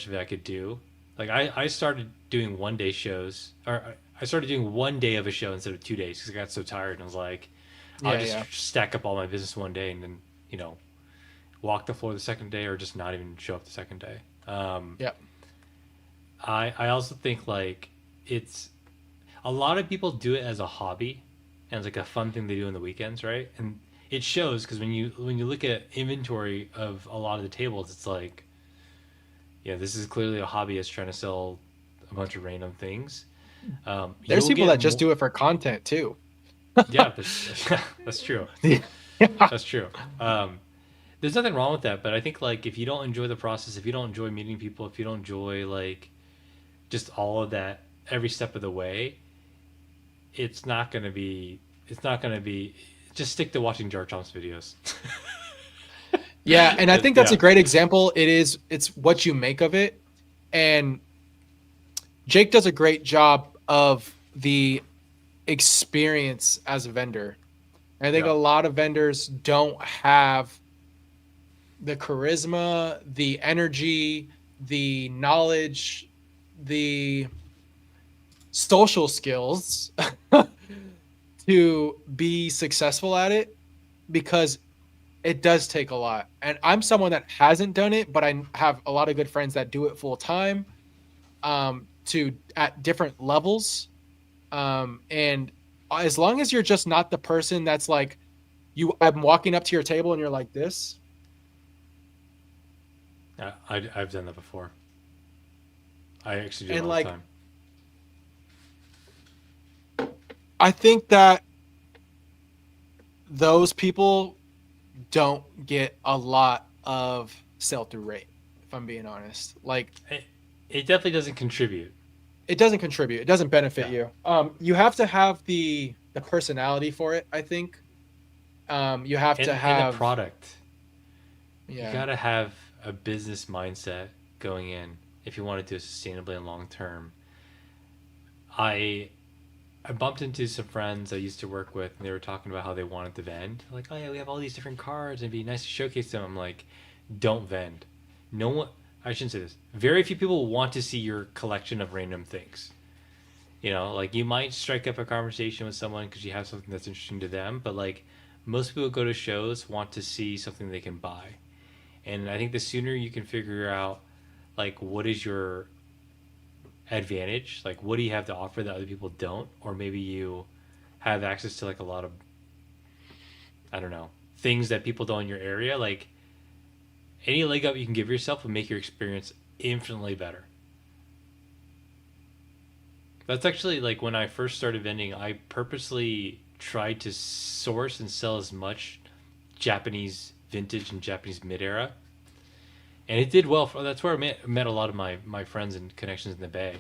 of it I could do. Like I started doing 1 day shows, or I started doing 1 day of a show instead of 2 days because I got so tired and I was like, I'll Yeah, just yeah. stack up all my business 1 day and then you know walk the floor the second day or just not even show up the second day. Yeah. I also think like it's a lot of people do it as a hobby and it's like a fun thing they do on the weekends, right? And it shows because when you look at inventory of a lot of the tables, it's like, yeah, this is clearly a hobbyist trying to sell a bunch of random things. There's You'll people get that just more. do it for content too. Yeah, that's true. Yeah. That's true. There's nothing wrong with that, but I think like if you don't enjoy the process, if you don't enjoy meeting people, if you don't enjoy like just all of that every step of the way, it's not gonna be. It's not gonna be. Just stick to watching Jar Chomp's videos. Yeah, and I think that's a Yeah. great example. It's what you make of it. And Jake does a great job of the experience as a vendor. And I think a Yeah. lot of vendors don't have the charisma, the energy, the knowledge, the social skills to be successful at it because it does take a lot. And I'm someone that hasn't done it, but I have a lot of good friends that do it full time, to at different levels. And as long as you're just not the person that's like I'm walking up to your table and you're like this. I've done that before. I actually do it And all the like time. I think that those people don't get a lot of sell through rate, if I'm being honest. Like It, it definitely doesn't contribute. it doesn't contribute. It doesn't benefit Yeah. you. You have to have the personality for it, I think. You have to And the have product. You yeah. gotta have a business mindset going in if you want to do it sustainably and long term. I I bumped into some friends I used to work with, and they were talking about how they wanted to vend. Like, oh yeah, we have all these different cards, and it'd be nice to showcase them. I'm like, don't vend. No one. I shouldn't say this. Very few people want to see your collection of random things. You know, like you might strike up a conversation with someone because you have something that's interesting to them, but like most people who go to shows want to see something they can buy. And I think the sooner you can figure out like what is your advantage, like what do you have to offer that other people don't, or maybe you have access to like a lot of, I don't know, things that people don't in your area, like any leg up you can give yourself will make your experience infinitely better. That's actually like when I first started vending, I purposely tried to source and sell as much Japanese vintage and Japanese mid era, and it did well. That's where I met a lot of my friends and connections in the Bay.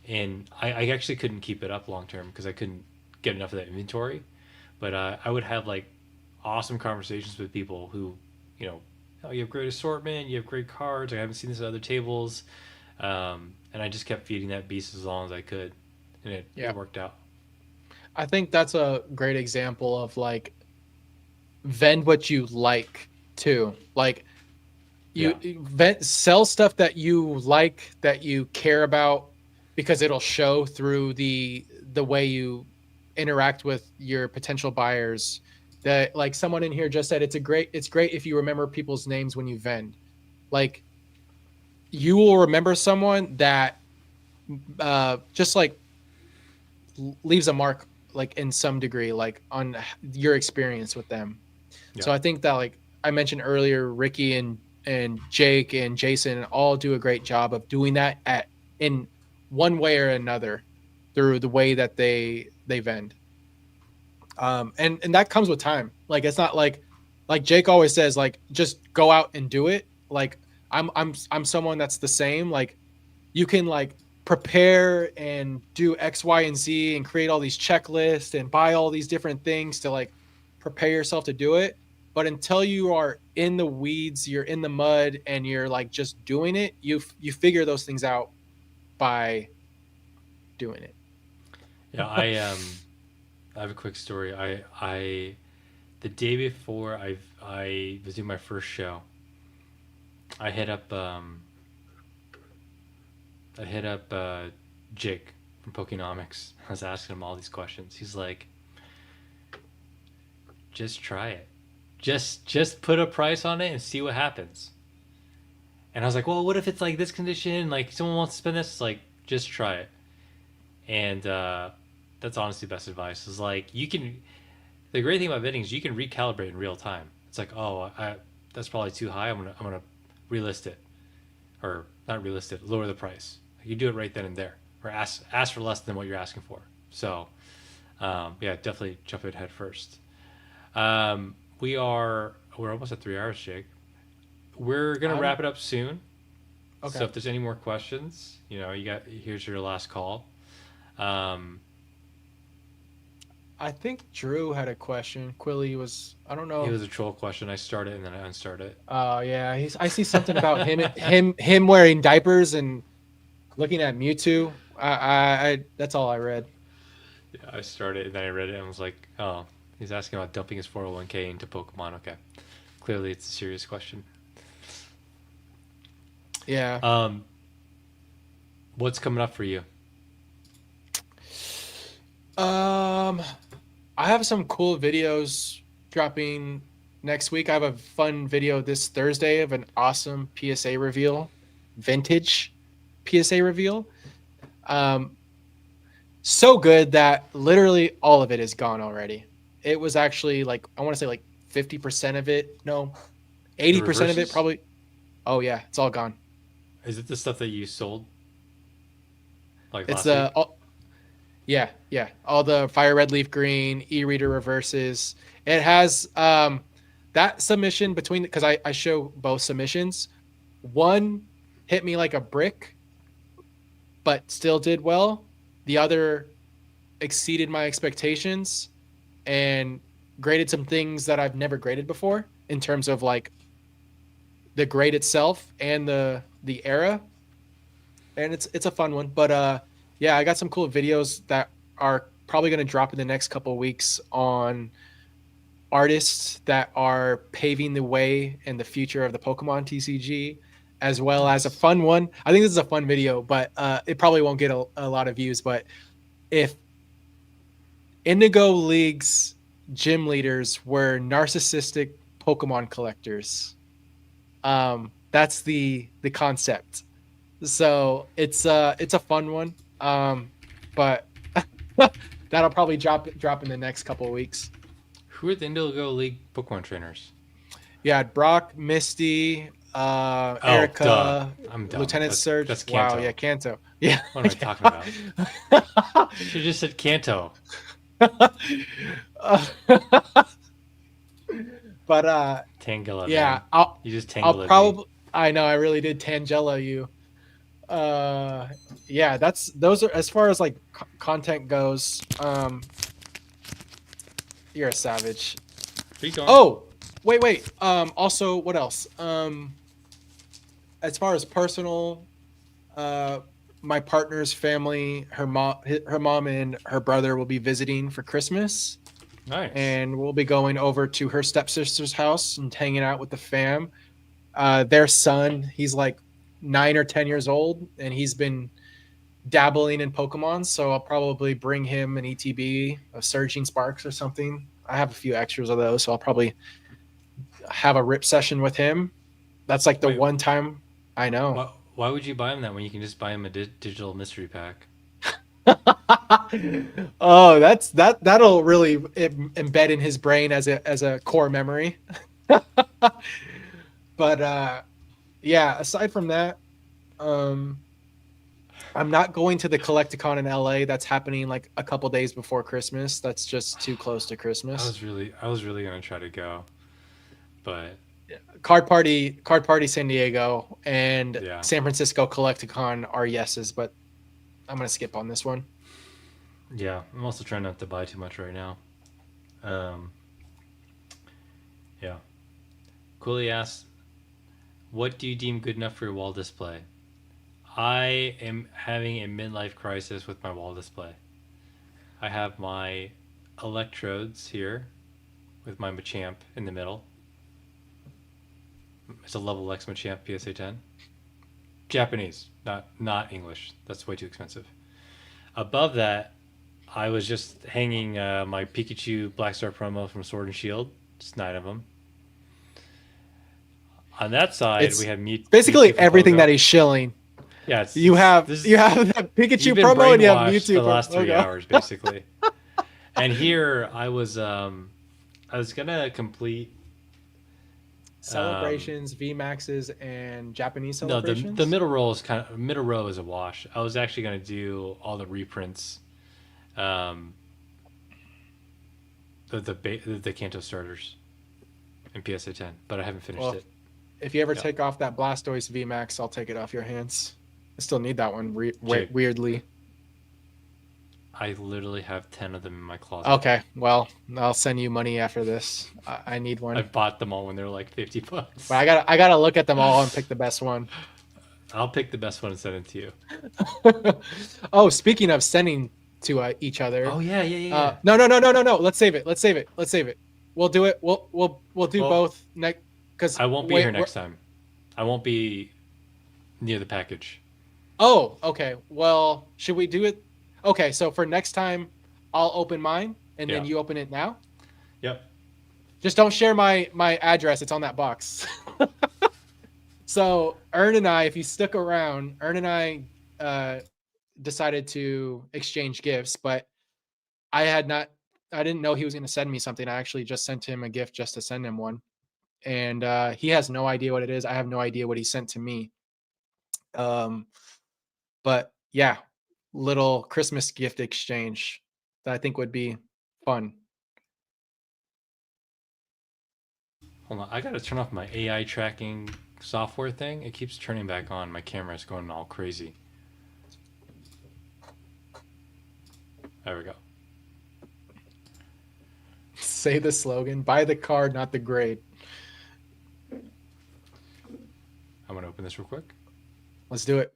And I actually couldn't keep it up long term because I couldn't get enough of that inventory. But I would have like awesome conversations with people who, you know, oh, you have great assortment, you have great cards. I haven't seen this at other tables, and I just kept feeding that beast as long as I could, and Yeah. it worked out. I think that's a great example of like vend what you like too. Like Yeah, sell stuff that you like, that you care about, because it'll show through the way you interact with your potential buyers. That like someone in here just said, it's great if you remember people's names when you vend. Like you will remember someone that just like leaves a mark, like in some degree, like on your experience with them. yeah, So I think that, like I mentioned earlier, Ricky and Jake and Jason all do a great job of doing that at in one way or another through the way that they vend. And that comes with time. Like it's not like Jake always says, like just go out and do it. Like I'm someone that's the same. Like you can like prepare and do X, Y, and Z and create all these checklists and buy all these different things to like prepare yourself to do it. But until you are in the weeds, you're in the mud, and you're like just doing it, you figure those things out by doing it. yeah. I have a quick story. I the day before I was doing my first show, I hit up I hit up Jake from Pokenomics. I was asking him all these questions. He's like, just try it. Just put a price on it and see what happens. And I was like, well, what if it's like this condition? Like someone wants to spend this? It's like, just try it. And that's honestly best advice. Is like you can. The great thing about bidding is you can recalibrate in real time. It's like, oh, that's probably too high. I'm gonna relist it, or not relist it, lower the price. You do it right then and there, or ask for less than what you're asking for. So yeah, definitely jump in head first. We're almost at 3 hours, Jake. We're gonna I'm wrap it up soon. So okay. if there's any more questions, you know, here's your last call. Um, I think Drew had a question. Quilly was, I don't it know. was a troll question. I started and then I unstarted Oh yeah, I see something about him it. him wearing diapers and looking at Mewtwo. I that's all I read. Yeah, I started and then I read it and was like, oh, He's asking about dumping his 401k into Pokemon. Okay. Clearly, it's a serious question. Yeah. What's coming up for you? I have some cool videos dropping next week. I have a fun video this Thursday of an awesome PSA reveal, vintage PSA reveal. So good that literally all of it is gone already. It was actually like, I want to say like 50% of it. No, The 80% of it reverses? probably. Oh yeah, it's all gone. Is it the stuff that you sold like It's last week? yeah, yeah. All the fire red leaf green, e-reader reverses. It has that submission between, because I show both submissions. One hit me like a brick, but still did well. The other exceeded my expectations and graded some things that I've never graded before in terms of like the grade itself and the era. And it's a fun one. But yeah, I got some cool videos that are probably going to drop in the next couple of weeks on artists that are paving the way in the future of the Pokemon TCG, as well as a Nice. fun one. I think this is a fun video, but it probably won't get a lot of views. But if Indigo League's gym leaders were narcissistic Pokemon collectors, that's the concept. So it's a fun one. But that'll probably drop in the next couple of weeks. Who are the Indigo League Pokemon trainers? Yeah, Brock, Misty, Oh, duh. Erica, I'm dumb. Lieutenant Surge. That's Wow, Kanto. yeah, Kanto. Yeah. What am I talking about? You should just said Kanto. But Tangela. yeah, Man. I'll You just I'll Tangela. probably, I know I really did Tangela you. Yeah, those are, as far as like content goes. You're a savage. Keep going. Oh, wait. Also, what else? As far as personal, my partner's family, her mom and her brother will be visiting for Christmas, Nice. and we'll be going over to her stepsister's house and hanging out with the fam. Their son, he's like 9 or 10 years old, and he's been dabbling in Pokemon, so I'll probably bring him an ETB, a Surging Sparks or something. I have a few extras of those, so I'll probably have a rip session with him. That's like the Wait. one time. I know. Why would you buy him that when you can just buy him a digital mystery pack? Oh, that'll really embed in his brain as a core memory. But yeah, aside from that, I'm not going to the Collecticon in LA. That's happening like a couple days before Christmas. That's just too close to I Christmas. was really gonna try to go, but Card Party San Diego and yeah. San Francisco Collecticon are yeses, but I'm gonna skip on this one. Yeah, I'm also trying not to buy too much right now. Yeah. Cooley asks, what do you deem good enough for your wall display? I am having a midlife crisis with my wall display. I have my electrodes here with my Machamp in the middle. It's a level X Machamp PSA 10. Japanese, not English. That's way too expensive. Above that, I was just hanging my Pikachu Black Star promo from Sword and Shield. Just 9 of them. On that side, It's we have basically Mewtwo everything Pogo. that he's shilling. Yeah, You have that Pikachu you've been promo and you have brainwashed Mewtwo for the last 3 logo. hours, basically. And here I was gonna complete Celebrations, VMAXs, and Japanese no celebrations. the middle row is a wash. I was actually gonna do all the reprints, the Kanto starters in PSA 10, but I haven't finished Well, it. if you ever Yeah. take off that Blastoise VMAX, I'll take it off your hands. I still need that one Jake. weirdly. I literally have 10 of them in my closet. Okay, well, I'll send you money after this. I need one. I bought them all when they were like $50. But I gotta look at them all and pick the best one. I'll pick the best one and send it to you. Oh, speaking of sending to each other. Oh yeah, yeah, yeah, yeah. No, no, no, no, no, no. Let's save it. Let's save it. Let's save it. We'll do it. We'll do Well, both next. Because I won't be here wait, we're, next time. I won't be near the package. oh, okay. Well, should we do it? Okay, so for next time, I'll open mine and then Yeah. you open it now. Yep. Just don't share my address. It's on that box. So Ern and I, if you stuck around, Ern and I decided to exchange gifts, but I had not. I didn't know he was going to send me something. I actually just sent him a gift just to send him one, and he has no idea what it is. I have no idea what he sent to me. Um, but yeah, little Christmas gift exchange that I think would be fun. Hold on. I gotta turn off my AI tracking software thing. It keeps turning back on. My camera's going all crazy. There we go. Say the slogan: "Buy the card, not the grade." I'm gonna open this real quick. Let's do it.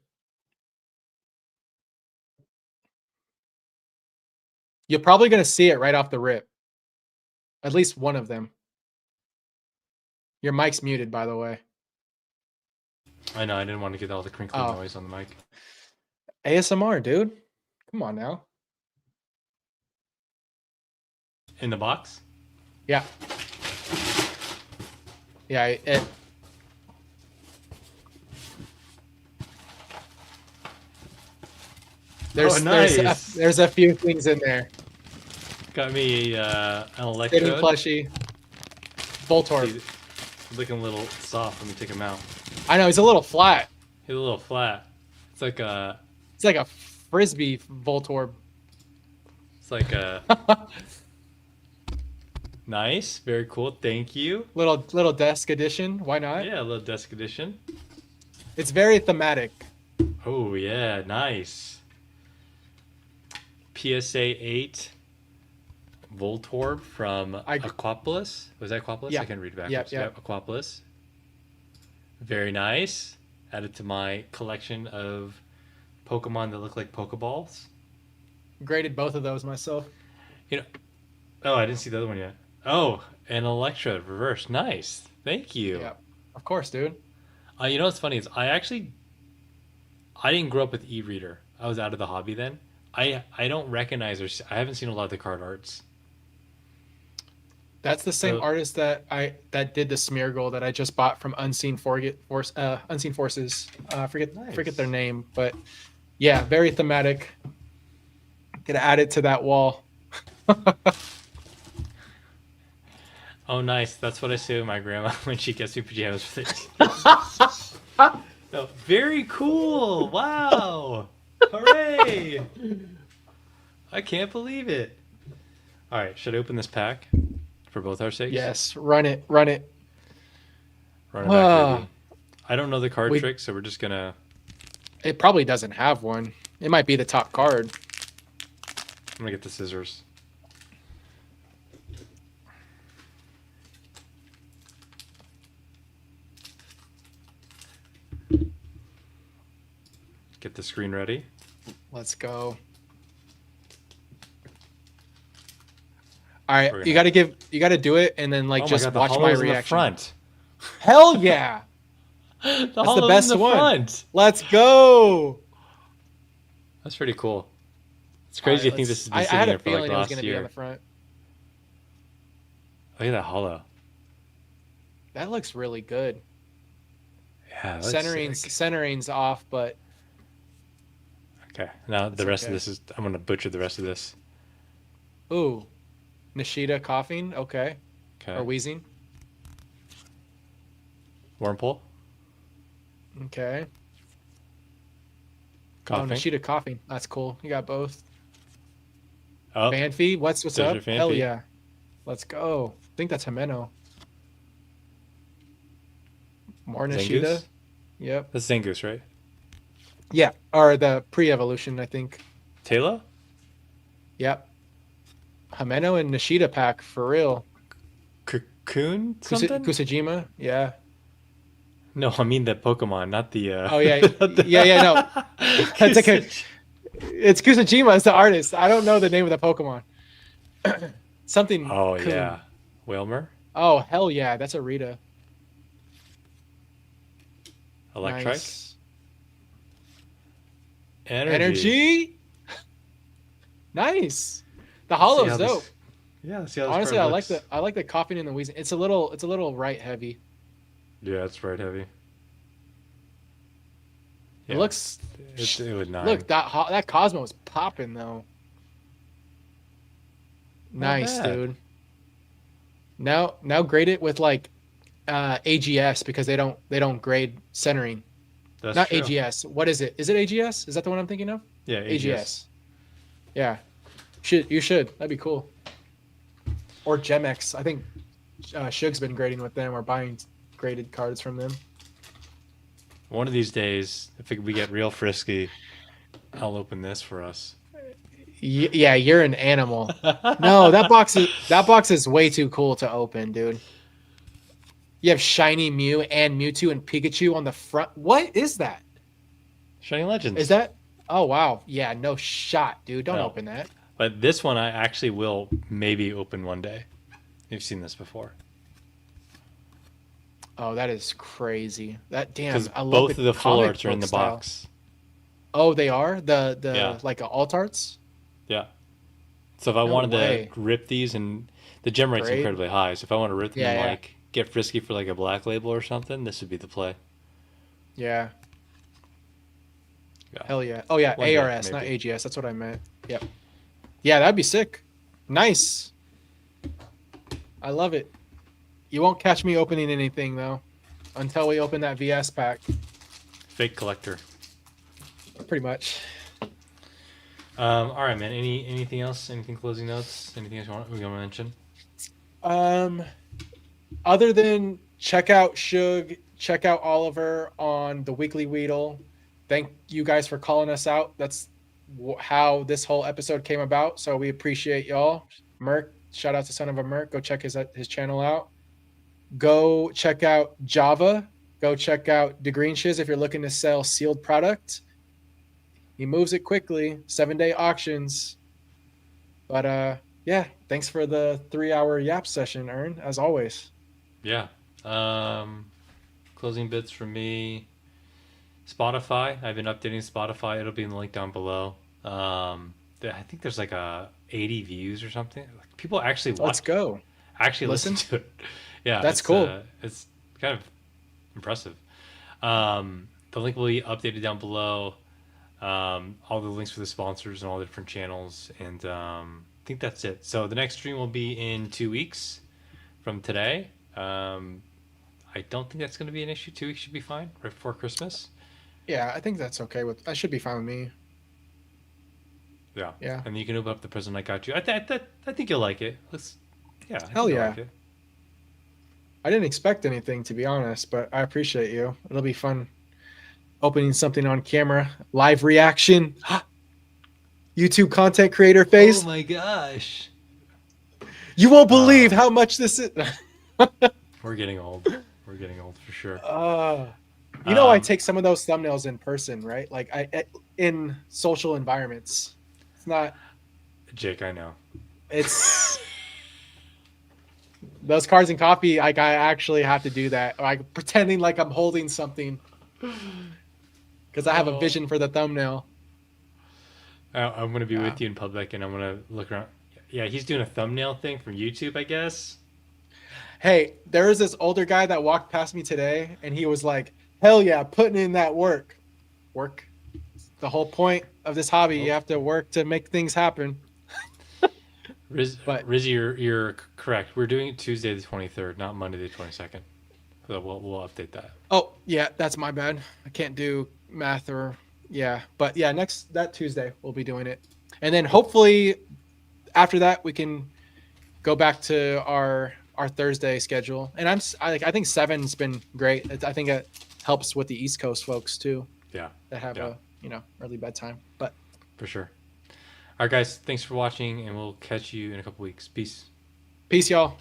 You're probably going to see it right off the rip. At least one of them. Your mic's muted, by the way. I know. I didn't want to get all the crinkly Oh. noise on the mic. ASMR, dude. Come on now. In the box. Yeah. Yeah. Oh, nice. There's a few things in there. Got me an Fitting electrode. plushie. Voltorb. He's looking a little soft. Let me take him out. I know he's a little flat. He's a little flat. It's like a. It's like a frisbee Voltorb. It's like a. Nice. Very cool. Thank you. Little desk edition. Why not? Yeah, a little desk edition. It's very thematic. Oh yeah, nice. PSA 8 Voltorb from Aquapolis. Was that Aquapolis? Yeah. I can read it backwards. Yep, Aquapolis. Very nice. Added to my collection of Pokemon that look like Pokeballs. Graded both of those myself. You know, oh, I didn't see the other one yet. Oh, an Electrode reverse. Nice. Thank you. Yeah, of course, dude. You know what's funny is I didn't grow up with e-reader. I was out of the hobby then. I don't recognize or I haven't seen a lot of the card arts. That's the same artist that did the Smeargle that I just bought from Unseen Forces. Forget their name, but yeah, very thematic. Gonna add it to that wall. Oh, nice. That's what I say with my grandma when she gets me pajamas for the No, very cool. Wow. Hooray. I can't believe it. All right. Should I open this pack for both our sakes? Yes. Run it. Run it. Run it back, baby. I don't know the card trick, so we're just going to... It probably doesn't have one. It might be the top card. I'm going to get the scissors. Get the screen ready. Let's go. All right, you got to do it and then like just watch my reaction. In the front. Hell yeah. That's the best one. Front. Let's go. That's pretty cool. It's crazy to think this has been sitting there for like last year. Be on the front. Look at that hollow. That looks really good. Yeah, centering's off, but okay. Now the rest of this is I'm gonna butcher the rest of this. Ooh, Nishida coughing. Okay. Or wheezing. Wormhole. Okay. Coughing. Oh, Nishida coughing. That's cool. You got both. Oh. Banfy, what's up? Hell yeah. Let's go. I think that's Himeno. More Nishida. Yep. That's Zangoose, right? Yeah. Or the pre-evolution, I think. Taylor? Yep. Himeno and Nishida pack for real. Cocoon? Something? Kusajima, yeah. No, I mean the Pokemon, not the. Oh yeah, no. That's okay. It's Kusajima. It's the artist. I don't know the name of the Pokemon. Something Oh Coon. yeah, Wilmer, Oh hell yeah, that's a Rita. Electrike, Nice. Energy. Energy. Nice. The Let's see holo's how this. dope. Yeah, let's see how this Honestly, card looks. I like the coughing and the wheezing. It's a little right heavy. Yeah, it's right heavy. It Yeah, looks. it was nine. Look, that Cosmo is popping though. Not Nice, bad. dude. Now grade it with like AGS because they don't grade centering. That's Not true. AGS. What is it? Is it AGS? Is that the one I'm thinking of? Yeah, AGS. AGS. Yeah. You should. That'd be cool. Or Gemex. I think Shug's been grading with them or buying graded cards from them. One of these days, if we get real frisky, I'll open this for us. Yeah, you're an animal. No, that box is way too cool to open, dude. You have shiny Mew and Mewtwo and Pikachu on the front. What is that? Shining Legends. Is that? Oh wow. Yeah, no shot, dude. Don't No. open that. But this one I actually will maybe open one day. You've seen this before. Oh, that is crazy. That damn. Because I love both of the full comic arts are in book the style. box. Oh, they are the Yeah. like alt arts. Yeah. So if I No wanted way. to rip these, and the gem rate's Grade. incredibly high, so if I want to rip them Yeah, and yeah, like get frisky for like a black label or something, this would be the play. yeah. Yeah. Hell yeah. Oh yeah, One day, ARS, not maybe. AGS. That's what I meant. Yep. Yeah, that'd be sick. Nice. I love it. You won't catch me opening anything though, until we open that VS pack. Fake collector. Pretty much. All right, man. Anything else? Anything closing notes? Anything else we want to mention? Um, other than check out Shug, check out Oliver on the Weekly Weedle. Thank you guys for calling us out. That's how this whole episode came about. So we appreciate y'all. Merc, shout out to Son of a Merc. Go check his channel out. Go check out Java. Go check out DeGreen Shiz if you're looking to sell sealed product. He moves it quickly. 7-day auctions. But yeah, thanks for the 3-hour yap session, Ern, as always. Yeah. Closing bits from me. Spotify. I've been updating Spotify. It'll be in the link down below. I think there's like 80 views or something. Like, people actually Let's go. listen Listen. to it. Yeah, That's cool. It's kind of impressive. The link will be updated down below. All the links for the sponsors and all the different channels, and I think that's it. So the next stream will be in 2 weeks from today. I don't think that's going to be an issue. 2 weeks should be fine, right before Christmas. Yeah, I think that's okay with. That should be fine with me. Yeah. Yeah. And you can open up the present I got you. I think you'll like it. I Hell think you'll yeah. like it. I didn't expect anything to be honest, but I appreciate you. It'll be fun opening something on camera, live reaction, YouTube content creator face. Oh my gosh. You won't believe how much this is. We're getting old. We're getting old for sure. You know, I take some of those thumbnails in person, right? Like in social environments. It's not. Jake, I know. It's those cards and coffee. Like I actually have to do that, like pretending like I'm holding something because I have a vision for the thumbnail. I'm going to be Yeah. with you in public, and I'm going to look around. Yeah, he's doing a thumbnail thing from YouTube, I guess. Hey, there was this older guy that walked past me today, and he was like, "Hell yeah, putting in that work." Work. The whole point of this hobby, you have to work to make things happen. Rizzy, you're correct. We're doing it Tuesday the 23rd, not Monday the 22nd. So we'll update that. Oh yeah, that's my bad. I can't do math but yeah, that Tuesday we'll be doing it, and then hopefully after that we can go back to our Thursday schedule. And I think 7's been great. I think it helps with the East Coast folks too. Yeah. That have a early bedtime. But for sure. All right, guys. Thanks for watching, and we'll catch you in a couple weeks. Peace. Peace, y'all.